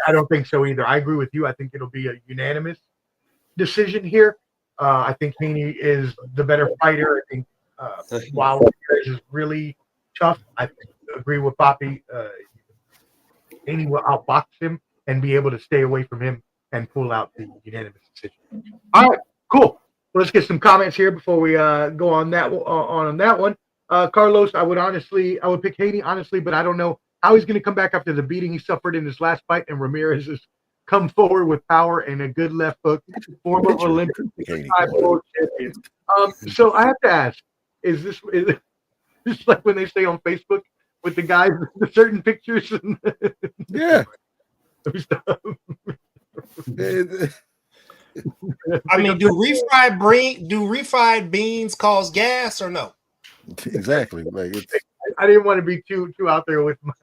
I don't think so either. I agree with you. I think it'll be a unanimous decision here. I think Haney is the better fighter. I think while Ramirez is really tough, I agree with Papi. Haney will outbox him and be able to stay away from him and pull out the unanimous decision. All right, cool. Well, let's get some comments here before we go on that one. Carlos, I would pick Haney, honestly, but I don't know how he's going to come back after the beating he suffered in his last fight, and Ramirez has come forward with power and a good left hook, former Olympic champion. So I have to ask, is this like when they say on Facebook with the guys with certain pictures?
Yeah.
I mean, do refried beans cause gas or no?
Exactly. Like
I didn't want to be too out there with my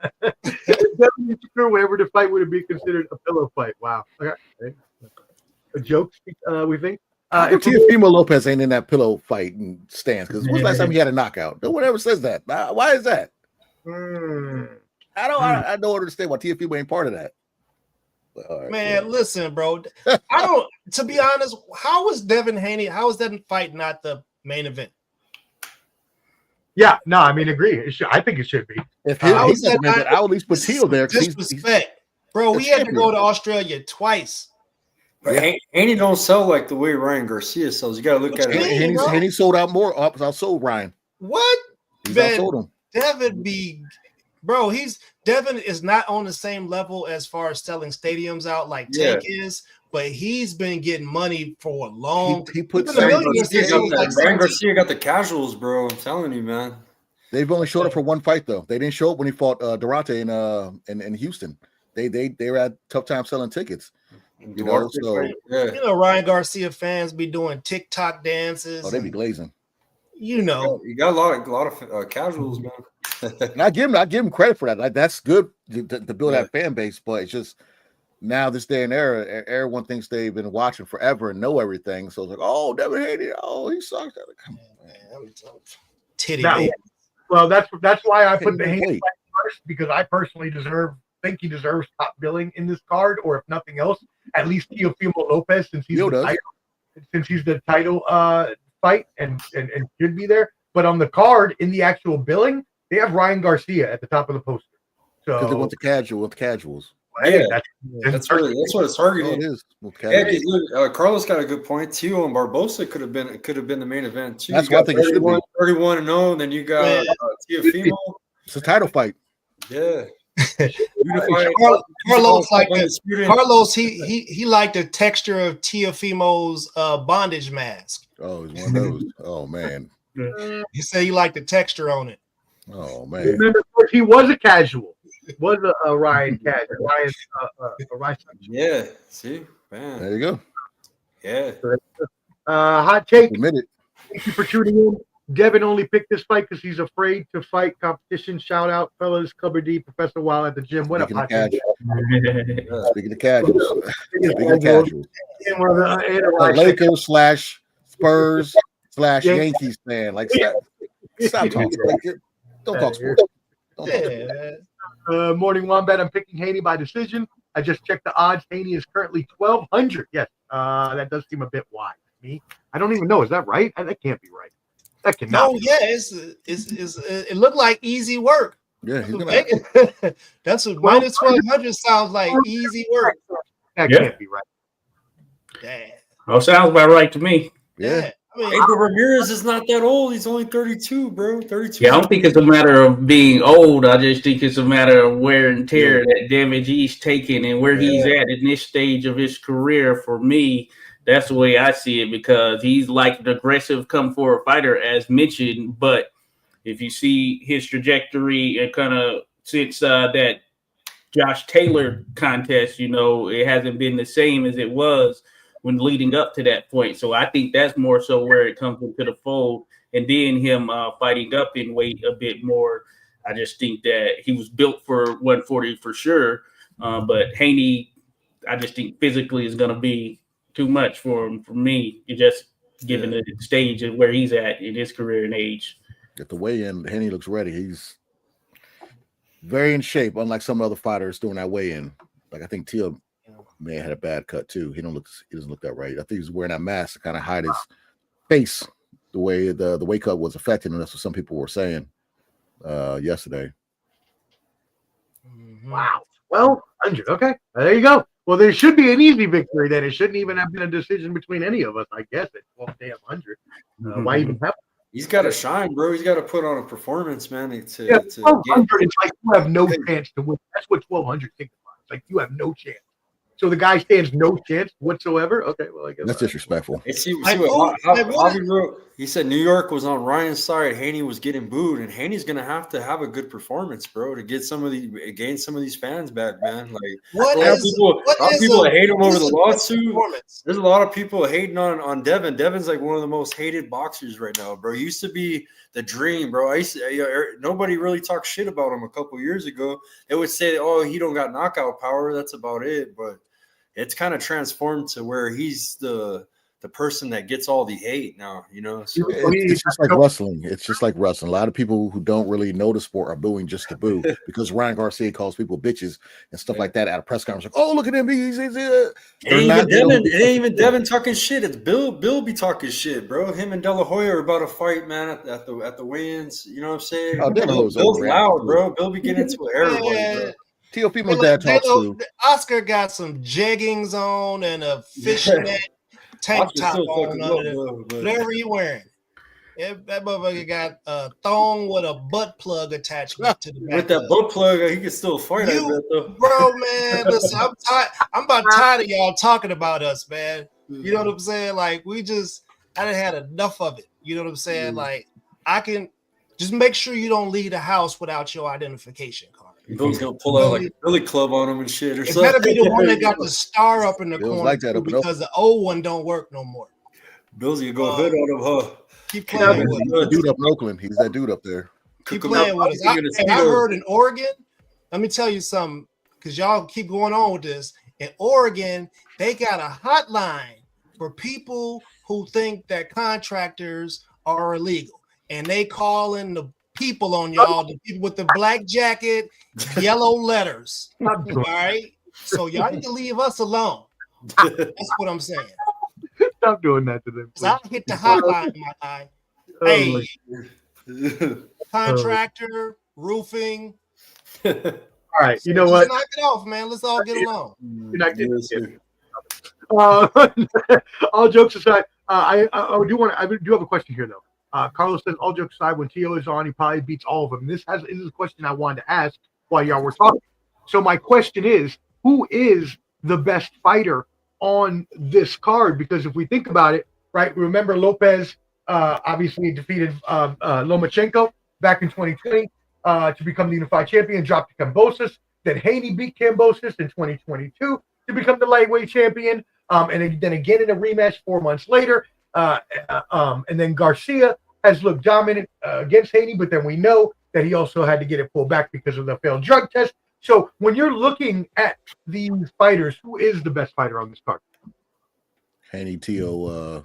whatever the fight would be considered a pillow fight. Wow. Okay. A joke, we think.
Teofimo Lopez ain't in that pillow fight and stance, because when's the last time he had a knockout? No one ever says that. Why is that? I don't understand why Teofimo ain't part of that. Right,
man, listen, bro. To be honest, how is Devin Haney? How is that fight not the main event?
Yeah, no, I mean, agree. I think it should be.
If I would at least put Teal there.
Disrespect, bro. We had to go to Australia twice.
But Haney don't sell like the way Ryan Garcia sells. You got to look at it.
Haney sold out more. Outsold Ryan.
What?
He's outsold him.
Devin is not on the same level as far as selling stadiums out like Tank is, but he's been getting money for a long.
He put
Ryan Garcia got the casuals, bro. I'm telling you, man.
They've only showed up for one fight though. They didn't show up when he fought Durante in Houston. They were at tough time selling tickets.
Ryan Garcia fans be doing TikTok dances.
Oh, they be glazing.
You got a lot of casuals, man.
And I give him credit for that. Like, that's good to build that fan base, but it's just now this day and era, everyone thinks they've been watching forever and know everything. So it's like, oh, Devin Haney, he sucks. Come on, man.
Titty.
Well, that's why I put the Haney fight first, because I personally think he deserves top billing in this card, or if nothing else, at least Teofimo Lopez, since he's the title fight and should be there. But on the card, in the actual billing, they have Ryan Garcia at the top of the poster. So
because they want the casuals.
Yeah, that's what it's targeting.
Oh, it is.
Carlos got a good point too. And Barboza could have been the main event too.
That's what I think it should be.
31-0, and then you got Teofimo.
It's a title fight.
Yeah.
Carlos, he liked the texture of Teofimo's bondage mask.
Oh, he's one of those. Oh man.
He said he liked the texture on it.
Oh man.
Remember, he was a casual. Was a Ryan casual. Ryan.
Yeah. See, man.
There you go.
Yeah.
Hot take.
Admit it.
Thank you for tuning in. Devin only picked this fight because he's afraid to fight competition. Shout out, fellas. Cover D, Professor Wild at the gym. What up, Hot take?
Speaking of casuals. Lakers / Spurs / Yankees fan. Like, stop talking. Don't talk sports.
Morning Wombat. I'm picking Haney by decision. I just checked the odds. Haney is currently 1,200. Yes, that does seem a bit wide to me. I don't even know. Is that right? That can't be right. That cannot.
No, yeah, it looked like easy work.
Yeah,
that's what minus 1,200 sounds like easy work.
That can't be right.
Damn.
Oh, sounds about right to me.
Yeah.
But Ramirez is not that old. He's only 32, bro. 32.
Yeah, I don't think it's a matter of being old. I just think it's a matter of wear and tear, that damage he's taking, and where he's at in this stage of his career. For me, that's the way I see it, because he's like an aggressive come-forward fighter, as mentioned, but if you see his trajectory and kind of since that Josh Taylor contest, it hasn't been the same as it was when leading up to that point. So I think that's more so where it comes into the fold. And then him fighting up in weight a bit more. I just think that he was built for 140 for sure. But Haney, I just think physically is going to be too much for him. For me, it just given the stage and where he's at in his career and age.
At the weigh-in, Haney looks ready. He's very in shape, unlike some other fighters doing that weigh-in. Like I think Teo may have had a bad cut too. He doesn't look that right. I think he's wearing that mask to kind of hide his face. The way the weight cut was affecting him. That's what some people were saying yesterday.
Wow. Well, 100. Okay. There you go. Well, there should be an easy victory then. It shouldn't even have been a decision between any of us, I guess. It's 100. Why even have
He's got to shine, bro. He's got to put on a performance, man.
1,200, it's like you have no chance to win. That's what 1,200 signifies. Like you have no chance. So the guy stands no chance whatsoever. Okay, well I guess
that's disrespectful.
See what Javi wrote. He said New York was on Ryan's side. Haney was getting booed, and Haney's gonna have to have a good performance, bro, to gain some of these fans back, man. Like a lot of people hate him over the lawsuit. There's a lot of people hating on Devin. Devin's like one of the most hated boxers right now, bro. He used to be the dream, bro. Nobody really talked shit about him a couple years ago. They would say, "Oh, he don't got knockout power." That's about it, but it's kind of transformed to where he's the person that gets all the hate now, So
it's just like wrestling. It's just like wrestling. A lot of people who don't really know the sport are booing just to boo because Ryan Garcia calls people bitches and stuff like that at a press conference. Like, oh, look at him.
Ain't even Devin talking shit. It's Bill be talking shit, bro. Him and De La Hoya are about to fight, man, at the weigh-ins. You know what I'm saying?
Oh,
Bill's loud, bro. Bill be getting into everybody, bro.
Teofimo dad talks too.
Oscar got some jeggings on and a fishnet tank top on under whatever he wearing. That motherfucker got a thong with a butt plug attachment to the back.
With that butt plug, he can still fight.
Bro, man, listen, I'm tired. I'm about tired of y'all talking about us, man. You know what I'm saying? Like I done had enough of it. You know what I'm saying? Like I can just make sure you don't leave the house without your identification card.
Bill's gonna pull out like a Billy Club on him and shit or
it
something.
It better be the one that got the star up in the corner
like that
because the old one don't work no more.
Bill's gonna go hood on him, huh?
Keep playing with
He's that dude up in Oakland. He's that dude up there.
Keep playing with us. I heard in Oregon, let me tell you something, because y'all keep going on with this. In Oregon, they got a hotline for people who think that contractors are illegal. And they call in the people on y'all, the people with the black jacket, yellow letters. All right. So y'all need to leave us alone. That's what I'm saying.
Stop doing that to them.
I hit the hotline, my guy. Hey, contractor, roofing.
All right. You know what?
Knock it off, man. Let's all get along.
You're not getting all jokes aside, I do have a question here though. Carlos says, all jokes aside, when Teo is on, he probably beats all of them. This is a question I wanted to ask while y'all were talking. So my question is, who is the best fighter on this card? Because if we think about it, right, remember Lopez obviously defeated Lomachenko back in 2020 to become the unified champion, dropped to Kambosos. Then Haney beat Kambosos in 2022 to become the lightweight champion. And then again in a rematch 4 months later. And then Garcia has looked dominant against Haney, but then we know that he also had to get it pulled back because of the failed drug test. So when you're looking at these fighters, who is the best fighter on this card?
Haney, Teo.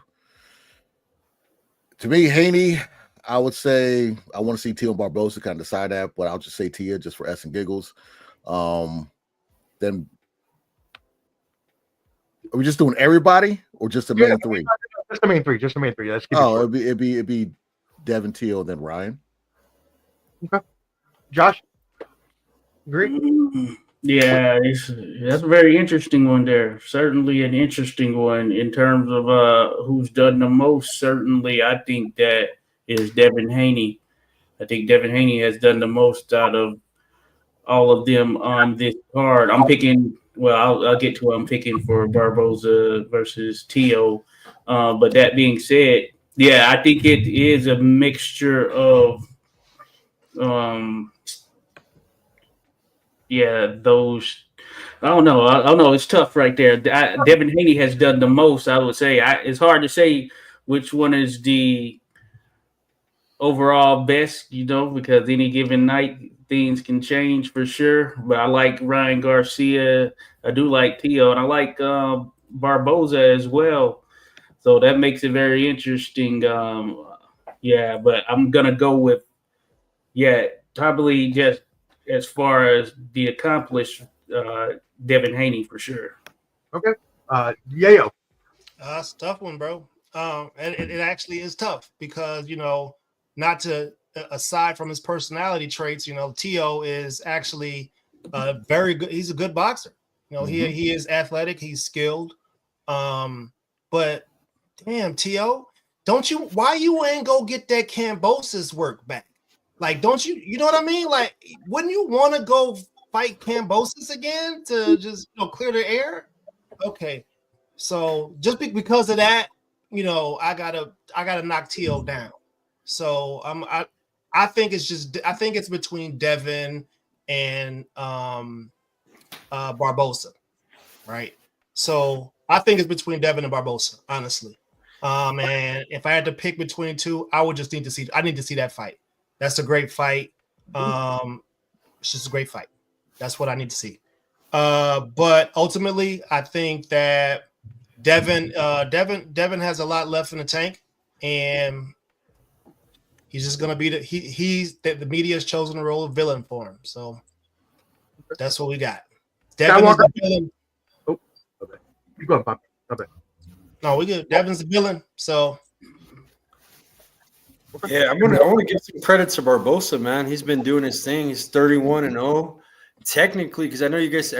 To me, Haney, I would say I want to see Teo Barboza kind of decide that, but I'll just say Teo just for S and giggles. Then are we just doing everybody or just the main three?
Just the main three. Let's keep
it'd be Devin, Teo, then Ryan.
Okay. Josh? Agree?
Yeah, that's a very interesting one there. Certainly an interesting one in terms of who's done the most. Certainly, I think that is Devin Haney. I think Devin Haney has done the most out of all of them on this card. I'm picking. Well, I'll get to what I'm picking for Barboza versus Teo. But that being said, yeah, I think it is a mixture of Yeah, those. I don't know. I don't know. It's tough right there. Devin Haney has done the most, I would say. It's hard to say which one is the overall best, because any given night things can change for sure. But I like Ryan Garcia. I do like Teo, and I like Barboza as well. So that makes it very interesting. Yeah, but I'm gonna go with probably just as far as the accomplished Devin Haney for sure.
Okay. Yayo.
It's a tough one, bro. And it actually is tough because, not to aside from his personality traits, Teo is actually very good. He's a good boxer. He is athletic. He's skilled. But damn, Teo, why you ain't go get that Kambosos work back? Like, don't you know what I mean? Like, wouldn't you want to go fight Kambosos again to just clear the air? Okay. So just because of that, I gotta knock Teo down. So I think it's between Devin and Barboza, right? So I think it's between Devin and Barboza, honestly. And if I had to pick between two, I need to see that fight. That's a great fight. It's just a great fight. That's what I need to see. But ultimately, I think that Devin has a lot left in the tank, and he's just gonna be the media has chosen the role of villain for him. So that's what we got. Devin is the villain.
Oh, okay. You go, Bob. Okay.
No, we good. Devin's the villain. So
yeah, I want to give some credit to Barboza, man. He's been doing his thing. He's 31-0. Technically, because I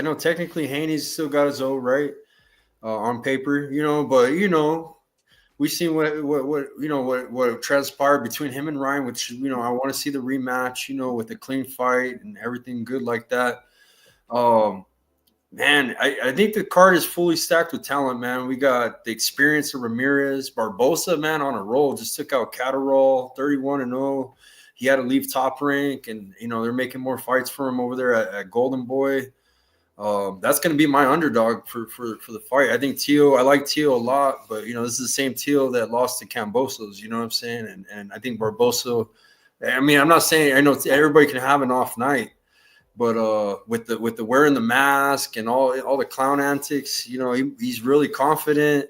know technically Haney's still got his O, right? On paper, but we've seen what transpired between him and Ryan, which I want to see the rematch, with a clean fight and everything good like that. Man, I think the card is fully stacked with talent, man. We got the experience of Ramirez, Barboza, man, on a roll. Just took out Catterall, 31-0. He had to leave Top Rank, and they're making more fights for him over there at Golden Boy. That's going to be my underdog for the fight. I think I like Teo a lot, but this is the same Teo that lost to Kambosos. You know what I'm saying? And I think Barboza. I mean, I'm not saying I know everybody can have an off night, but with the wearing the mask and all the clown antics, he's really confident.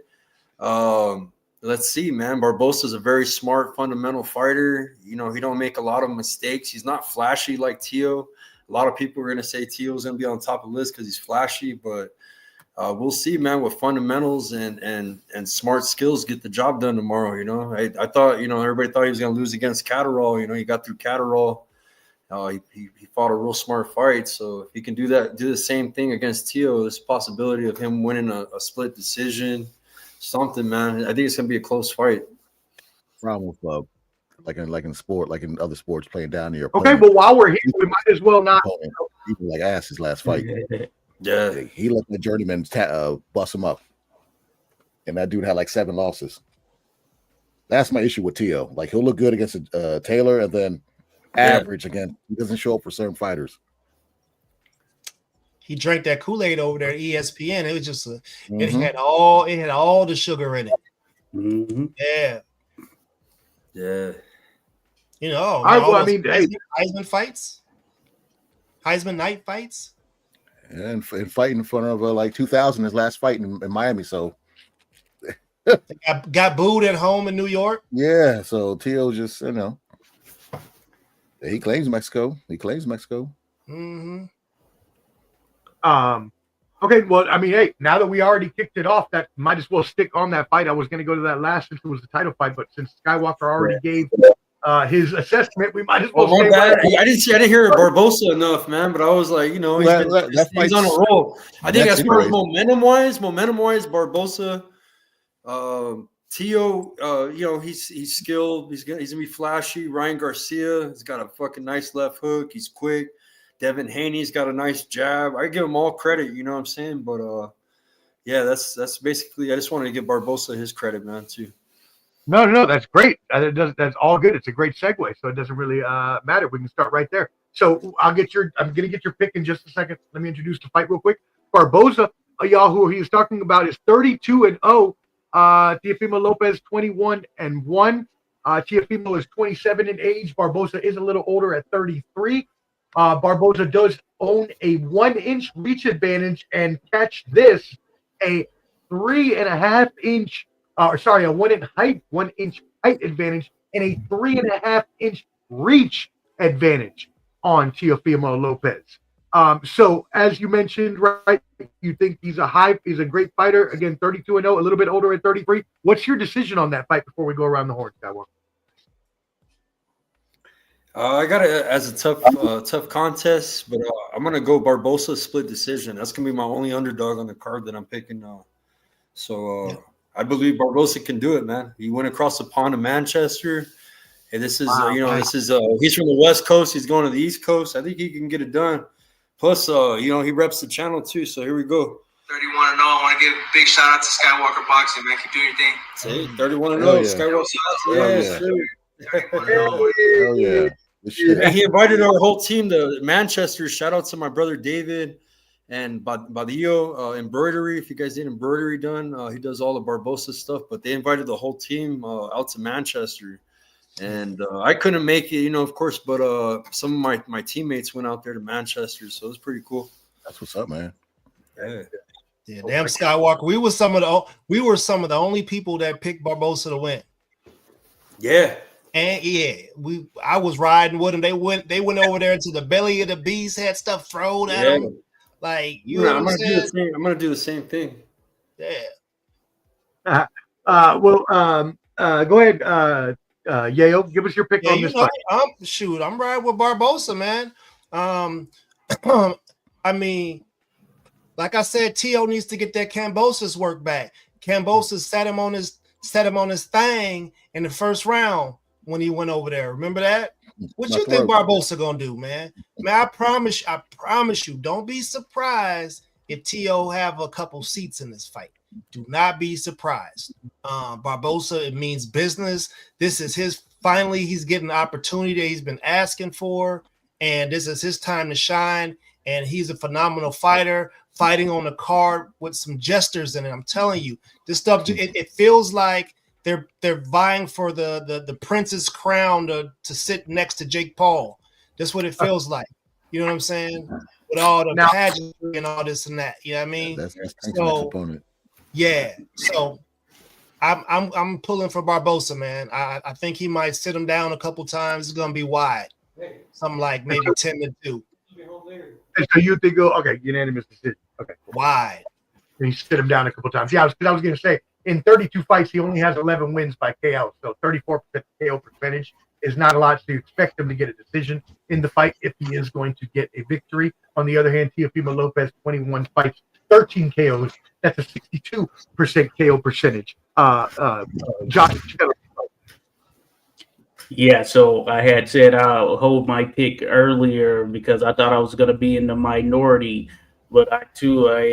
Let's see, man. Barboza's a very smart, fundamental fighter. He don't make a lot of mistakes. He's not flashy like Teo. A lot of people are going to say Teo's going to be on top of the list because he's flashy, but we'll see, man, with fundamentals and smart skills get the job done tomorrow. I thought, everybody thought he was going to lose against Catterall. He got through Catterall. He fought a real smart fight. So if he can do the same thing against Teo, there's a possibility of him winning a split decision, something, man. I think it's going to be a close fight.
Problem with like in sport, like in other sports, playing down here.
Okay, but while we're here, we might as well not.
He like ass his last fight.
Yeah,
he let the journeyman bust him up, and that dude had like 7 losses. That's my issue with Teo. Like he'll look good against Taylor, and then average again. He doesn't show up for certain fighters.
He drank that Kool-Aid over there at ESPN. It was just it had all the sugar in it.
Mm-hmm.
Yeah.
Yeah.
Heisman fights, Heisman night fights,
and fighting in front of like 2,000 his last fight in Miami. So
got booed at home in New York.
Yeah, so Teo just he claims Mexico.
Mm-hmm.
Okay, well, I mean, hey, now that we already kicked it off, that might as well stick on that fight. I was going to go to that last since it was the title fight, but since Skywalker already gave his assessment, we might as well.
I didn't hear Barboza enough, man. But I was like, he's on a roll. I think as far as momentum wise, Barboza, Teo, he's skilled. He's gonna be flashy. Ryan Garcia, he's got a fucking nice left hook. He's quick. Devin Haney's got a nice jab. I give him all credit, you know what I'm saying? But that's basically. I just wanted to give Barboza his credit, man, too.
No, that's great. That's all good. It's a great segue, so it doesn't really matter. We can start right there. So I'm gonna get your pick in just a second. Let me introduce the fight real quick. Barboza, y'all, who he is talking about, is 32-0. Teofimo Lopez 21-1. Teofimo is 27 in age. Barboza is a little older at 33. Barboza does own a 1-inch reach advantage, and catch this, a 3.5-inch. A 1-inch height advantage and a 3.5-inch reach advantage on Teofimo Lopez. So as you mentioned, right, you think he's a great fighter. Again, 32-0, a little bit older at 33. What's your decision on that fight before we go around the horn, Skywalker?
I got it as a tough contest, but I'm gonna go Barboza split decision. That's gonna be my only underdog on the card that I'm picking. I believe Barboza can do it, man. He went across the pond to Manchester, and this is he's from the West Coast. He's going to the East Coast. I think he can get it done. Plus, he reps the channel too. So here we go.
31-0. I want to give a big shout out to Skywalker Boxing, man. Keep doing your thing.
Say 31-0. Skywalker.
Hell yeah.
And he invited our whole team to Manchester. Shout out to my brother David and Badou embroidery. If you guys need embroidery done, he does all the Barboza stuff. But they invited the whole team out to Manchester, and I couldn't make it, of course. But some of my teammates went out there to Manchester, so it was pretty cool.
That's what's up, man.
Yeah, damn Skywalker. We were some of the only people that picked Barboza to win.
Yeah.
And I was riding with them. They went over there to the belly of the beast, had stuff thrown at them. Like,
I'm gonna do the same thing.
Yeah.
Go ahead, Yayo. Give us your pick on this fight.
I'm riding with Barboza, man. I mean, like I said, Tio needs to get that Kambosos work back. Kambosos set him on his thing in the first round when he went over there. Remember that? What you think Barboza gonna do, man? Man, I promise you, don't be surprised if Tio have a couple seats in this fight. Do not be surprised. Barboza, it means business. This is finally he's getting the opportunity that he's been asking for, and this is his time to shine. And he's a phenomenal fighter, fighting on the card with some jesters in it. I'm telling you, this stuff, it feels like they're vying for the prince's crown to sit next to Jake Paul. That's what it feels like. You know what I'm saying? With all the pageantry and all this and that. You know what I mean?
That's component.
Yeah. So I'm pulling for Barboza, man. I think he might sit him down a couple times. It's gonna be wide. Something like maybe 10-2.
And so you think, unanimous decision. Okay.
Wide.
And he sit him down a couple times. Yeah, I was going to say, in 32 fights, he only has 11 wins by KO. So 34% KO percentage is not a lot. So you expect him to get a decision in the fight if he is going to get a victory. On the other hand, Teofimo Lopez, 21 fights, 13 KOs. That's a 62% KO percentage. Josh,
yeah, so I had said I'll hold my pick earlier because I thought I was going to be in the minority, but I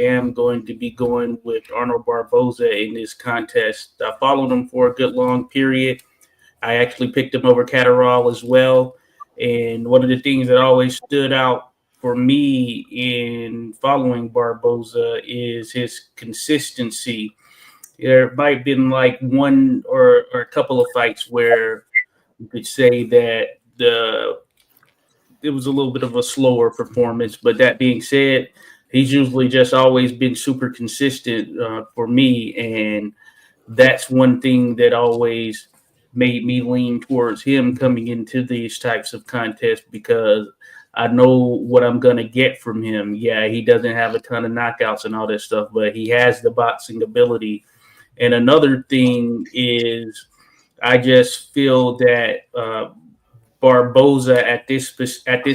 am going to be going with Arnold Barboza in this contest. I followed him for a good long period. I actually picked him over Catterall as well, and one of the things that always stood out for me in following Barboza is his consistency. There might have been like one or a couple of fights where you could say that it was a little bit of a slower performance, but that being said, he's usually just always been super consistent for me, and that's one thing that always made me lean towards him coming into these types of contests because I know what I'm going to get from him. Yeah, he doesn't have a ton of knockouts and all that stuff, but he has the boxing ability. And another thing is I just feel that Barboza at this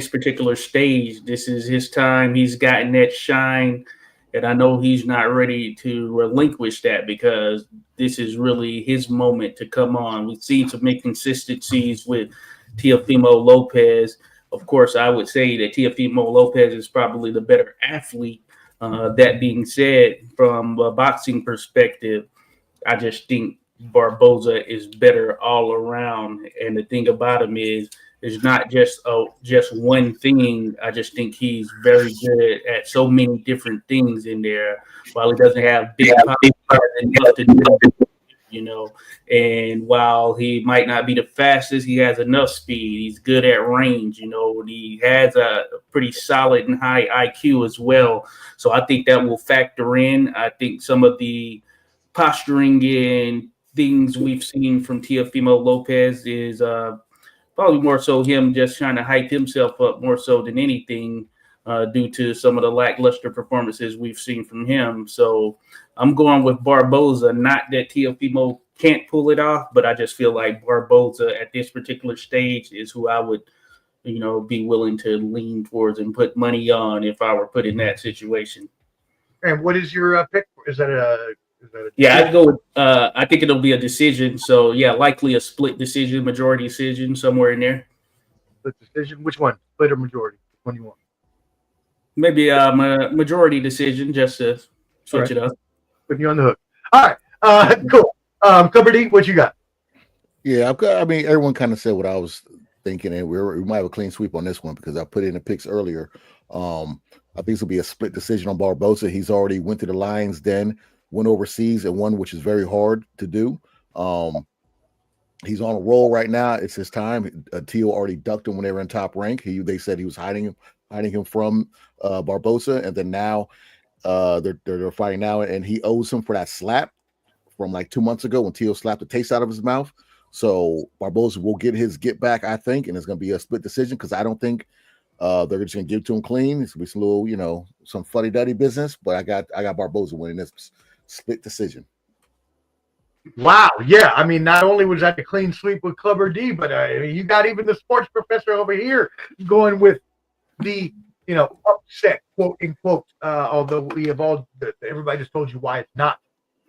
particular stage, this is his time. He's gotten that shine, and I know he's not ready to relinquish that because this is really his moment to come on. We've seen some inconsistencies with Teofimo Lopez. Of course, I would say that Teofimo Lopez is probably the better athlete. That being said, from a boxing perspective, I just think Barboza is better all around. And the thing about him is not just one thing. I just think he's very good at so many different things in there. While he doesn't have big power enough to do, and while he might not be the fastest, he has enough speed. He's good at range, he has a pretty solid and high IQ as well. So I think that will factor in. I think some of the posturing and things we've seen from Teofimo Lopez is probably more so him just trying to hype himself up more so than anything, due to some of the lackluster performances we've seen from him. So I'm going with Barboza. Not that Teofimo can't pull it off, but I just feel like Barboza at this particular stage is who I would, be willing to lean towards and put money on if I were put in that situation.
And what is your pick? Is that a
yeah, I'd go with, I think it'll be a decision. So, yeah, likely a split decision, majority decision, somewhere in there.
Split decision? Which one? Split or majority? Which one do you want?
Maybe a majority decision, just to switch it up.
Putting you on the hook. All right. Cool. Cover D, what you got?
Yeah, everyone kind of said what I was thinking, and we might have a clean sweep on this one because I put in the picks earlier. I think this will be a split decision on Barboza. He's already went to the Lions Den, went overseas, and won, which is very hard to do. He's on a roll right now. It's his time. Teo already ducked him when they were in Top Rank. They said he was hiding him from Barboza, and then now they're fighting now, and he owes him for that slap from like 2 months ago when Teo slapped the taste out of his mouth. So Barboza will get his get back, I think, and it's going to be a split decision because I don't think they're just going to give it to him clean. It's going to be some little, some fuddy-duddy business, but I got Barboza winning this split decision.
Wow. Yeah. I mean, not only was that a clean sweep with Clubber D, but you got even the sports professor over here going with the, upset, quote unquote, although we have everybody just told you why it's not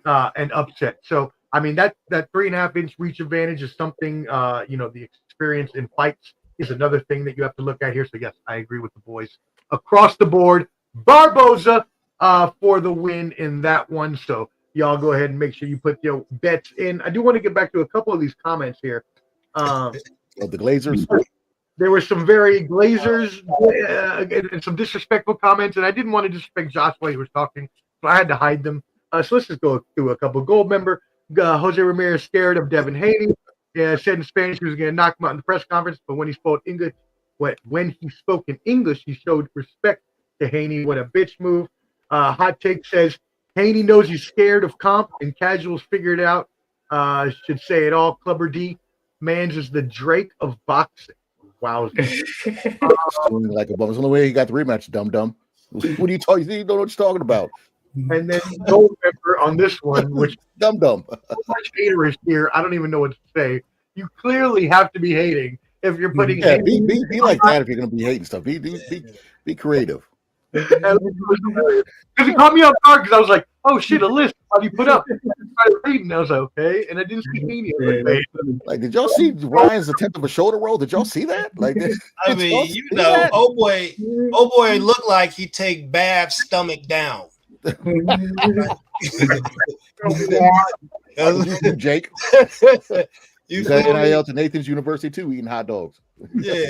an upset. So, I mean, that 3.5-inch reach advantage is something, the experience in fights is another thing that you have to look at here. So, yes, I agree with the boys across the board. Barboza for the win in that one. So, y'all go ahead and make sure you put your bets in. I do want to get back to a couple of these comments here.
The Glazers.
There were some very Glazers and some disrespectful comments, and I didn't want to disrespect Josh while he was talking, so I had to hide them. So let's just go through a couple. Gold member, Jose Ramirez scared of Devin Haney. Said in Spanish he was going to knock him out in the press conference, but when he spoke English, he showed respect to Haney. What a bitch move. Hot Take says Haney knows he's scared of comp, and casuals figured it out. Should say it all. Clubber D, Mans is the Drake of boxing. Wow.
Like a bum. It's the only way he got the rematch, dum-dum. What are you talking? You don't know what you're talking about.
And then no member on this one, which
dum-dum.
So much hater is here. I don't even know what to say. You clearly have to be hating if you're putting.
Yeah, be like that if you're going to be hating stuff. Be creative.
Because it caught me off guard because I was like, "Oh shit, a list. How do you put up?" I started reading. I was like, "Okay," and I didn't see Haney.
Like, did y'all see Ryan's attempt of a shoulder roll? Did y'all see that? Like,
I mean, oh boy, looked like he take Bab's stomach down.
Jake. You got NIL to Nathan's University too, eating hot dogs.
Yeah.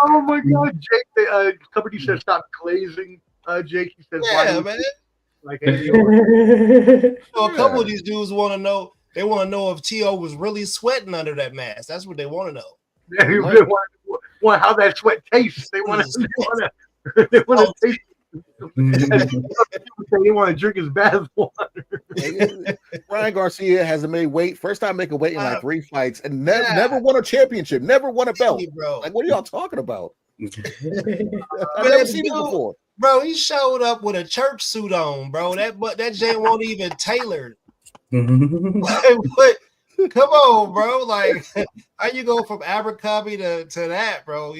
Oh my God, Jake. Clubber D said stop glazing. Jake, he says,
yeah, man.
Like,
a couple of these dudes want to know. They want to know if T.O. was really sweating under that mask. That's what they want to know.
Yeah, they want how that sweat tastes. They want to taste. They want to drink his bath water.
Ryan Garcia hasn't made weight. First time making weight in like 3 fights, and never won a championship. Never won a belt.
Bro.
Like, what are y'all talking about? I've never seen it before.
Bro, he showed up with a church suit on, bro. That J won't even tailored. What? Come on, bro. Like, how you go from Abercrombie to that, bro?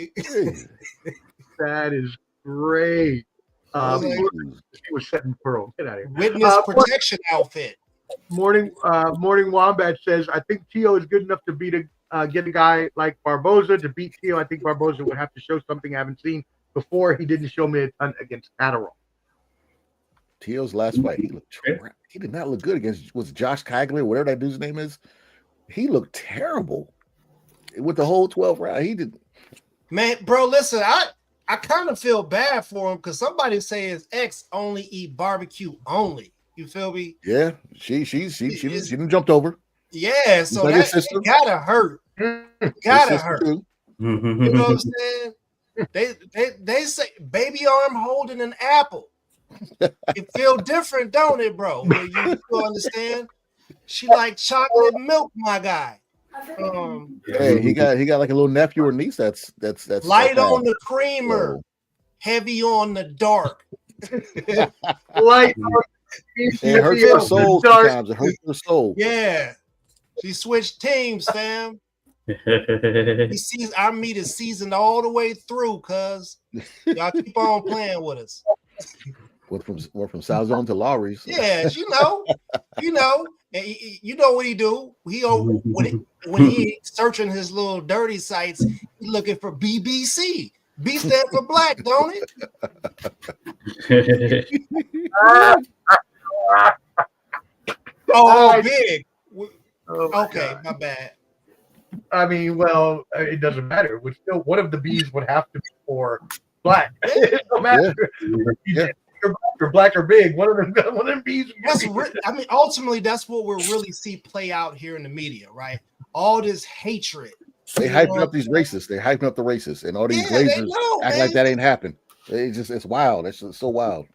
That is great. He was setting pearl. Get out of here.
Witness protection outfit.
Morning Wombat says, I think Tio is good enough to get a guy like Barboza. To beat Tio, I think Barboza would have to show something I haven't seen before. He didn't show me a ton against Catterall.
Tio's last fight, he did not look good against, was Josh Cagley or whatever that dude's name is. he looked terrible with the whole 12 round. He did.
Man, bro, listen, I kind of feel bad for him because somebody say his ex only eat barbecue only. You feel me?
Yeah, she done jumped over.
Yeah, so
like
that it gotta hurt. Gotta hurt.
Too.
You know what I'm saying? They say baby arm holding an apple. It feel different, don't it, bro? You understand? She like chocolate milk, my guy.
Hey, he got like a little nephew or niece that's
light on the creamer, heavy on the dark.
Light on
it hurts her soul sometimes. It hurts her soul.
Yeah. She switched teams, fam. Our meat is seasoned all the way through, cuz y'all keep on playing with us.
We're from South Zone to Lowry's.
Yeah, you know what he do. When he searching his little dirty sites, he looking for BBC. B stand for black, don't it? Oh, big. Okay, my bad.
I mean, well, it doesn't matter. Would still one of the B's would have to be for black. It don't matter.
Yeah.
Or black or big. One of them B's.
Ultimately, that's what we really see play out here in the media, right? All this hatred.
They hyping up these racists. They hyping up the racists, and all these Glazers act like that ain't happened. It's wild. It's just so wild.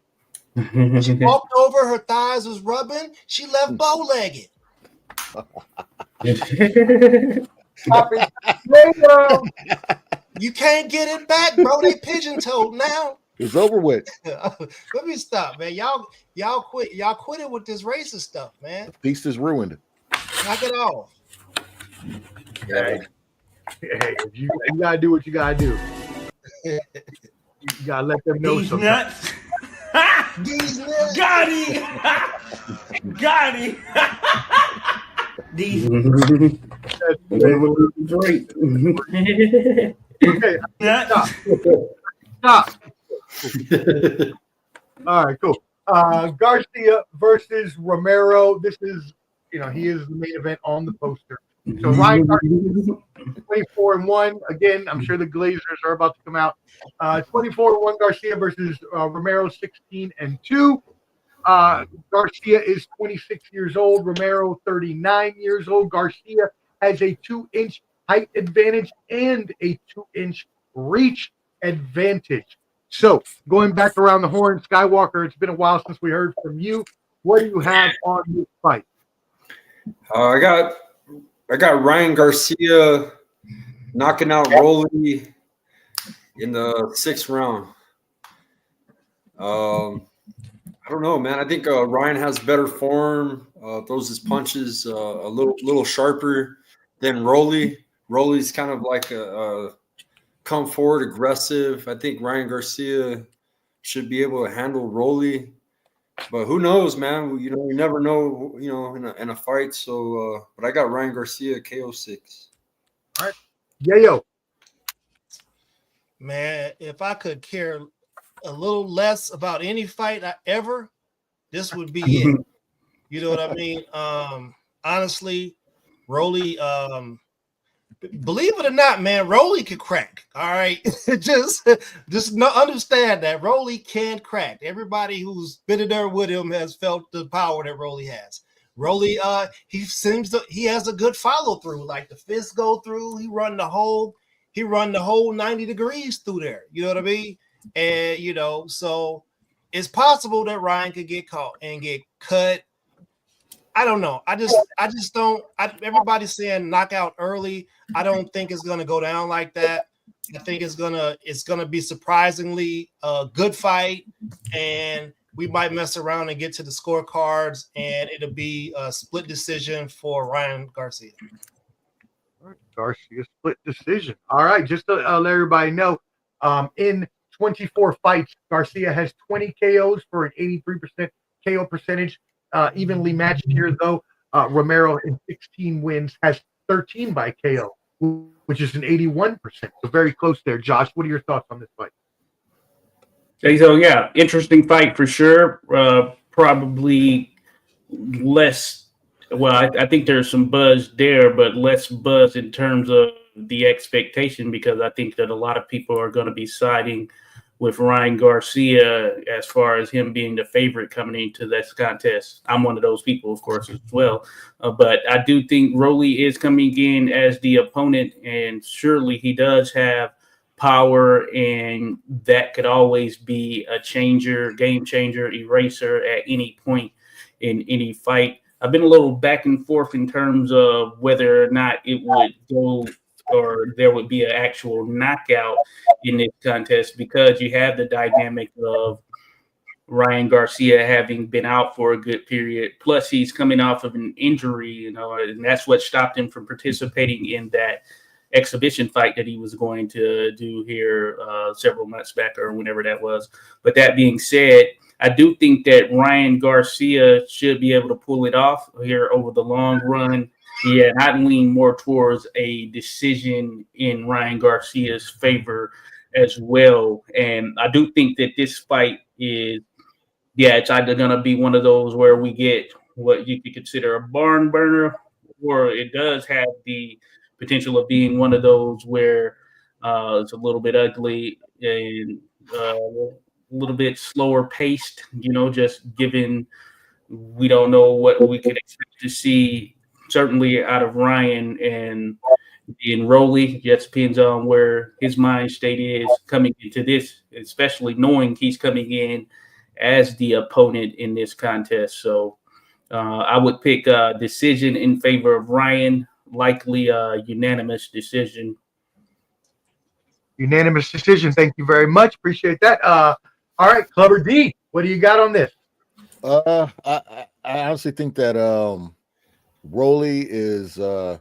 She walked over, her thighs was rubbing. She left bow-legged. You can't get it back, bro. They pigeon-toed now.
It's over with.
Let me stop, man. Y'all quit it with this racist stuff, man.
The feast is ruined.
Knock it off.
Hey, you gotta do what you gotta do. You gotta let them know something.
Nuts.
These nuts.
Got him. Got him. These
Great.
Okay,
nuts.
stop. All right, cool. Garcia versus Romero. This is, he is the main event on the poster. So Ryan Garcia, 24-1. Again, I'm sure the Glazers are about to come out. 24-1 Garcia versus Romero, 16-2. Garcia is 26 years old. Romero, 39 years old. Garcia has a 2-inch height advantage and a 2-inch reach advantage. So going back around the horn, Skywalker, it's been a while since we heard from you. What do you have on this fight?
I got Ryan Garcia knocking out Rolly in the 6th round. I don't know, man. I think Ryan has better form, throws his punches a little sharper than Rolly. Rolly's kind of like a come forward, aggressive. I think Ryan Garcia should be able to handle Rolly. But who knows, man? You never know, in a fight. So, but I got Ryan Garcia KO 6.
All right. Yayo.
Man, if I could care a little less about any fight ever, this would be it. You know what I mean? Honestly, Rolly, believe it or not, man, Rolly can crack. All right. just understand that Rolly can crack. Everybody who's been in there with him has felt the power that Rolly has. Rolly, he has a good follow through. Like the fists go through, he run the whole 90 degrees through there. You know what I mean? And so it's possible that Ryan could get caught and get cut. I don't know. I just don't. Everybody's saying knockout early. I don't think it's gonna go down like that. I think it's gonna be surprisingly a good fight, and we might mess around and get to the scorecards, and it'll be a split decision for Ryan Garcia.
All right, Garcia split decision. All right, just to let everybody know, in 24 fights, Garcia has 20 KOs for an 83% KO percentage. Evenly matched here, though. Romero in 16 wins has 13 by KO, which is an 81%. So very close there. Josh, what are your thoughts on this fight?
Okay, so interesting fight for sure. Probably less Well, I think there's some buzz there, but less buzz in terms of the expectation, because I think that a lot of people are going to be siding with Ryan Garcia as far as him being the favorite coming into this contest. I'm one of those people, of course, as well. But I do think Rolly is coming in as the opponent, and surely he does have power, and that could always be a changer, game changer, eraser at any point in any fight. I've been a little back and forth in terms of whether or not it would go or there would be an actual knockout in this contest, because you have the dynamic of Ryan Garcia having been out for a good period. Plus, he's coming off of an injury, and that's what stopped him from participating in that exhibition fight that he was going to do here several months back or whenever that was. But that being said, I do think that Ryan Garcia should be able to pull it off here over the long run. Yeah, I'd lean more towards a decision in Ryan Garcia's favor as well. And I do think that this fight is, it's either going to be one of those where we get what you could consider a barn burner, or it does have the potential of being one of those where it's a little bit ugly and a little bit slower paced, just given we don't know what we could expect to see, certainly out of Ryan, and in Rolly. Just depends on where his mind state is coming into this, especially knowing he's coming in as the opponent in this contest. So I would pick a decision in favor of Ryan, likely a unanimous decision.
Unanimous decision. Thank you very much. Appreciate that. All right, Clubber D, what do you got on this?
I honestly think that Rolly is I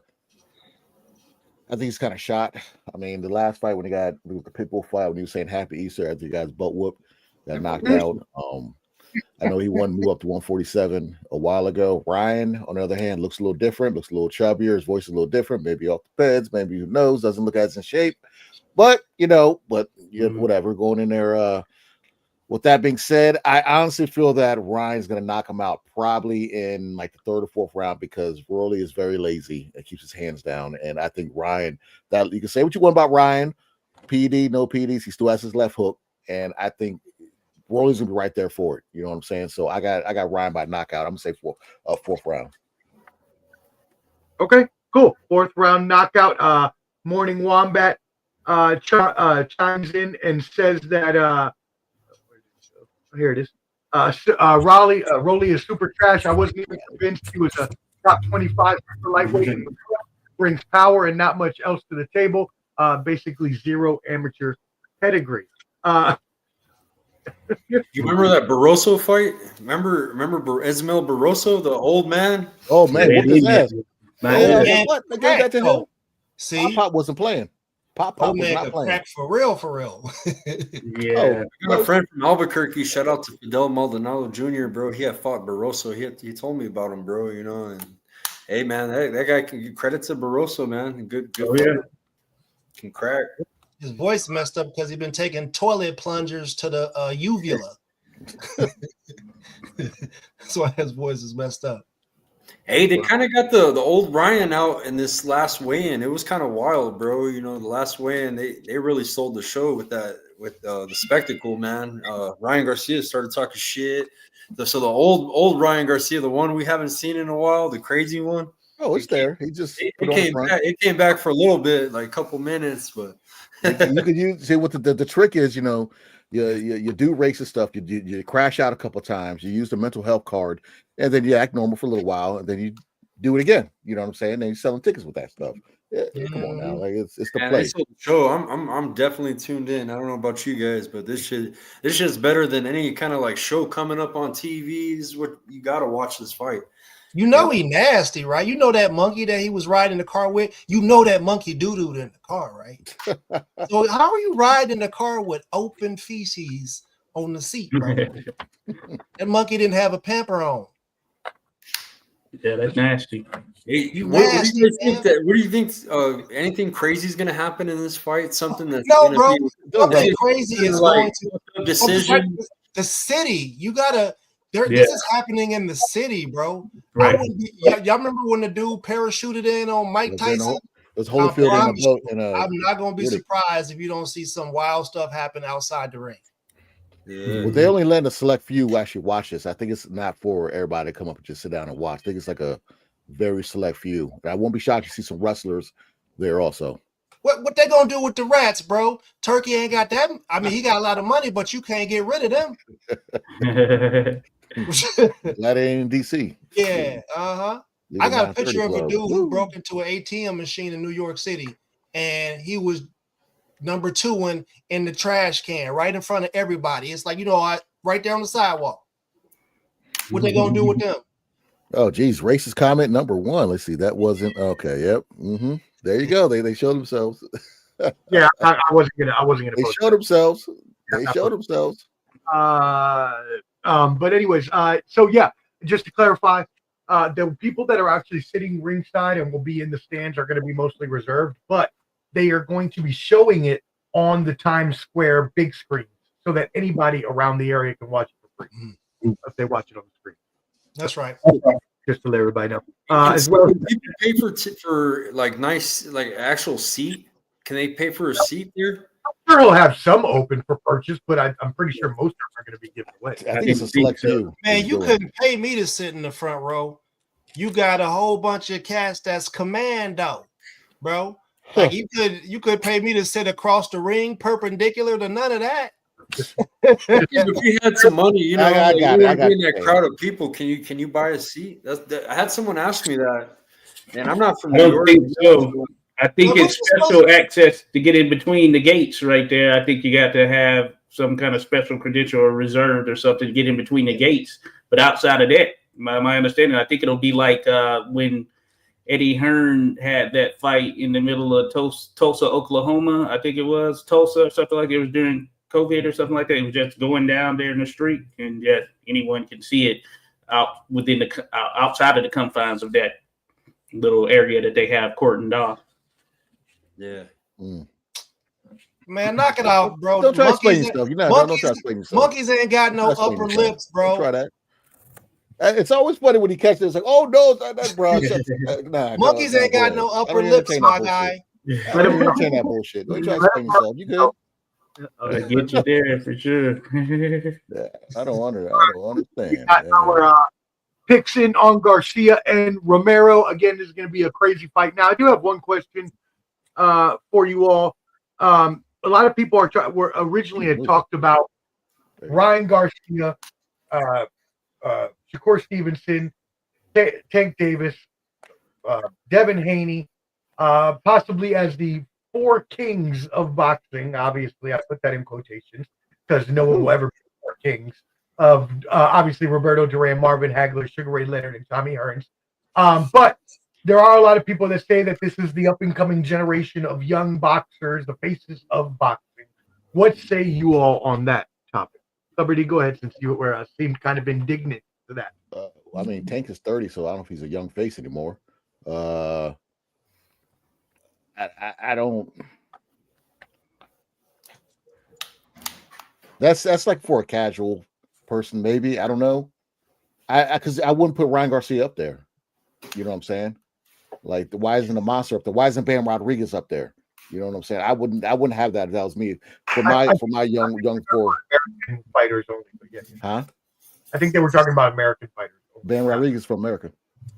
think he's kind of shot. I mean, the last fight when he got the Pitbull fight, when he was saying Happy Easter after he got his butt whooped, got knocked out. I know he won, move up to 147 a while ago. Ryan, on the other hand, looks a little different, looks a little chubbier. His voice is a little different, maybe off the beds, maybe who knows, doesn't look as in shape. But, whatever, going in there. With that being said, I honestly feel that Ryan's going to knock him out probably in like the third or fourth round, because Rolly is very lazy and keeps his hands down. And I think Ryan, that you can say what you want about Ryan, PD, no PDs, he still has his left hook. And I think Rolly's going to be right there for it. You know what I'm saying? So I got Ryan by knockout. I'm going to say fourth round.
Okay, cool. Fourth round knockout. Morning Wombat chimes in and says that here it is. Rolly is super trash. I wasn't even convinced he was a top 25 for lightweight. Brings power and not much else to the table. Basically zero amateur pedigree.
You remember that Barroso fight? Remember Ismael Barroso, the old man?
Oh man, what is that?
What?
They gave that to him.
See,
Pop wasn't playing. Pop was not playing.
Crack for real.
Yeah.
I got a friend from Albuquerque. Shout out to Fidel Maldonado Jr., bro. He had fought Barroso. He told me about him, bro. And hey, man, that guy can give credit to Barroso, man. Good.
Oh, yeah.
Can crack.
His voice messed up because he's been taking toilet plungers to the uvula. That's why his voice is messed up.
Hey, they kind of got the old Ryan out in this last weigh-in. It was kind of wild, bro. The last weigh-in, they really sold the show with the spectacle, man. Ryan Garcia started talking shit. So the old Ryan Garcia, the one we haven't seen in a while, the crazy one.
Oh, it's there. He just
it came back for a little bit, like a couple minutes, but
you could use. See what the trick is. You do racist stuff. You crash out a couple times. You use the mental health card, and then you act normal for a little while, and then you do it again. You know what I'm saying? And you're selling tickets with that stuff. Yeah, come on now, like it's the play.
Show. I'm definitely tuned in. I don't know about you guys, but this shit's better than any kind of like show coming up on TV. This is what you got to watch this fight.
He nasty, right? You know that monkey that he was riding the car with? That monkey doo-dooed in the car, right? So how are you riding the car with open feces on the seat, bro? That monkey didn't have a pamper on.
Yeah, that's nasty.
Hey, what do you think? Anything crazy is going to happen in this fight? Something that's
nothing crazy is going to
decision.
The city, you gotta This is happening in the city, bro.
Right.
Y'all remember when the dude parachuted in on Mike Tyson?
It was Holyfield on a boat.
I'm not going to be surprised if you don't see some wild stuff happen outside the ring.
Yeah.
Well, they only let a select few actually watch this. I think it's not for everybody to come up and just sit down and watch. I think it's like a very select few. I won't be shocked to see some wrestlers there also.
What they gonna do with the rats, bro? Turkey ain't got that. I mean, he got a lot of money, but you can't get rid of them.
That ain't in DC.
Yeah, I got a picture of a dude who broke into an ATM machine in New York City, and he was number 2 in the trash can right in front of everybody. It's like, right there on the sidewalk. What they gonna do with them?
Oh, geez, racist comment number 1. Let's see. That wasn't okay. Yep. Mm-hmm. There you go. They showed themselves.
Yeah, I wasn't gonna.
They showed themselves. They showed themselves.
But anyways, so yeah, just to clarify, the people that are actually sitting ringside and will be in the stands are going to be mostly reserved, but they are going to be showing it on the Times Square big screen so that anybody around the area can watch it for free if they watch it on the screen.
That's right.
Just to let everybody know. As well,
Can people pay for like nice, like actual seat? Can they pay for a seat here?
I'm sure he'll have some open for purchase, but I'm pretty sure most of them are going to be given away.
I think it's a select few.
Man, you couldn't pay me to sit in the front row. You got a whole bunch of cats that's commando, bro. Like you could pay me to sit across the ring perpendicular to none of that.
If you had some money,
I got
in that crowd of people, can you buy a seat? I had someone ask me that, and I'm not from New York.
Think so. I think it's special access to get in between the gates right there. I think you got to have some kind of special credential or reserved or something to get in between the gates. But outside of that, my understanding, I think it'll be like when Eddie Hearn had that fight in the middle of Tulsa, Oklahoma. I think it was Tulsa or something like that. It was during COVID or something like that. It was just going down there in the street, and yet anyone can see it out within the outside of the confines of that little area that they have cordoned off.
Yeah.
Man, knock it out, bro.
Don't try to explain yourself. Don't try to explain yourself.
Monkeys ain't got no upper lips, bro.
Don't try that. It's always funny when he catches it. It's like, oh no, that's bro.
Monkeys ain't got no upper lips, my guy.
I don't entertain that bullshit. Don't try to explain yourself. You good?
I get you there for sure.
Yeah, I don't understand.
Our picks in on Garcia and Romero. Again, this is going to be a crazy fight. Now, I do have one question for you all. A lot of people were originally had talked about Ryan Garcia, Shakur Stevenson, Tank Davis, Devin Haney, possibly as the 4 kings of boxing. Obviously, I put that in quotations because no one will ever be 4 kings of obviously Roberto Duran, Marvin Hagler, Sugar Ray Leonard, and Tommy Hearns. But there are a lot of people that say that this is the up-and-coming generation of young boxers, the faces of boxing. What say you all on that topic? Somebody, go ahead, since you seemed kind of indignant to that.
I mean, Tank is 30, so I don't know if he's a young face anymore. I don't. That's like for a casual person, maybe. I don't know. Because I wouldn't put Ryan Garcia up there. You know what I'm saying? Like, why isn't the monster up there? Why isn't Bam Rodriguez up there? You know what I'm saying? I wouldn't have that if that was me. For my young 4
American fighters only. Yeah.
Huh?
I think they were talking about American fighters.
Bam Rodriguez from America.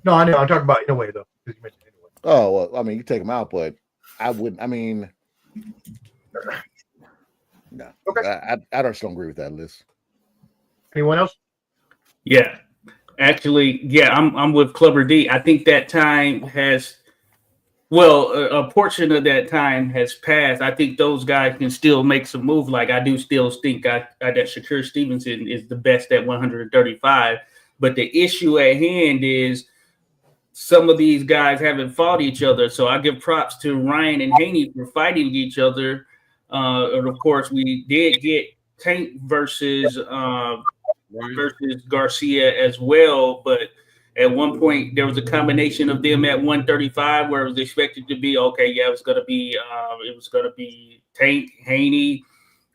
No, I know. I'm talking about Inoue though, because you mentioned Inoue.
Oh, well, I mean, you take him out, but I wouldn't. I mean, no. Okay. I just don't agree with that list.
Anyone else?
Yeah. Actually, yeah, I'm with Clubber D. I think that time has, a portion of that time has passed. I think those guys can still make some move. Like, I do still think that Shakur Stevenson is the best at 135. But the issue at hand is some of these guys haven't fought each other. So I give props to Ryan and Haney for fighting each other. And of course, we did get Tank versus Garcia as well, but at one point there was a combination of them at 135 where it was expected to be it was going to be Tank, Haney,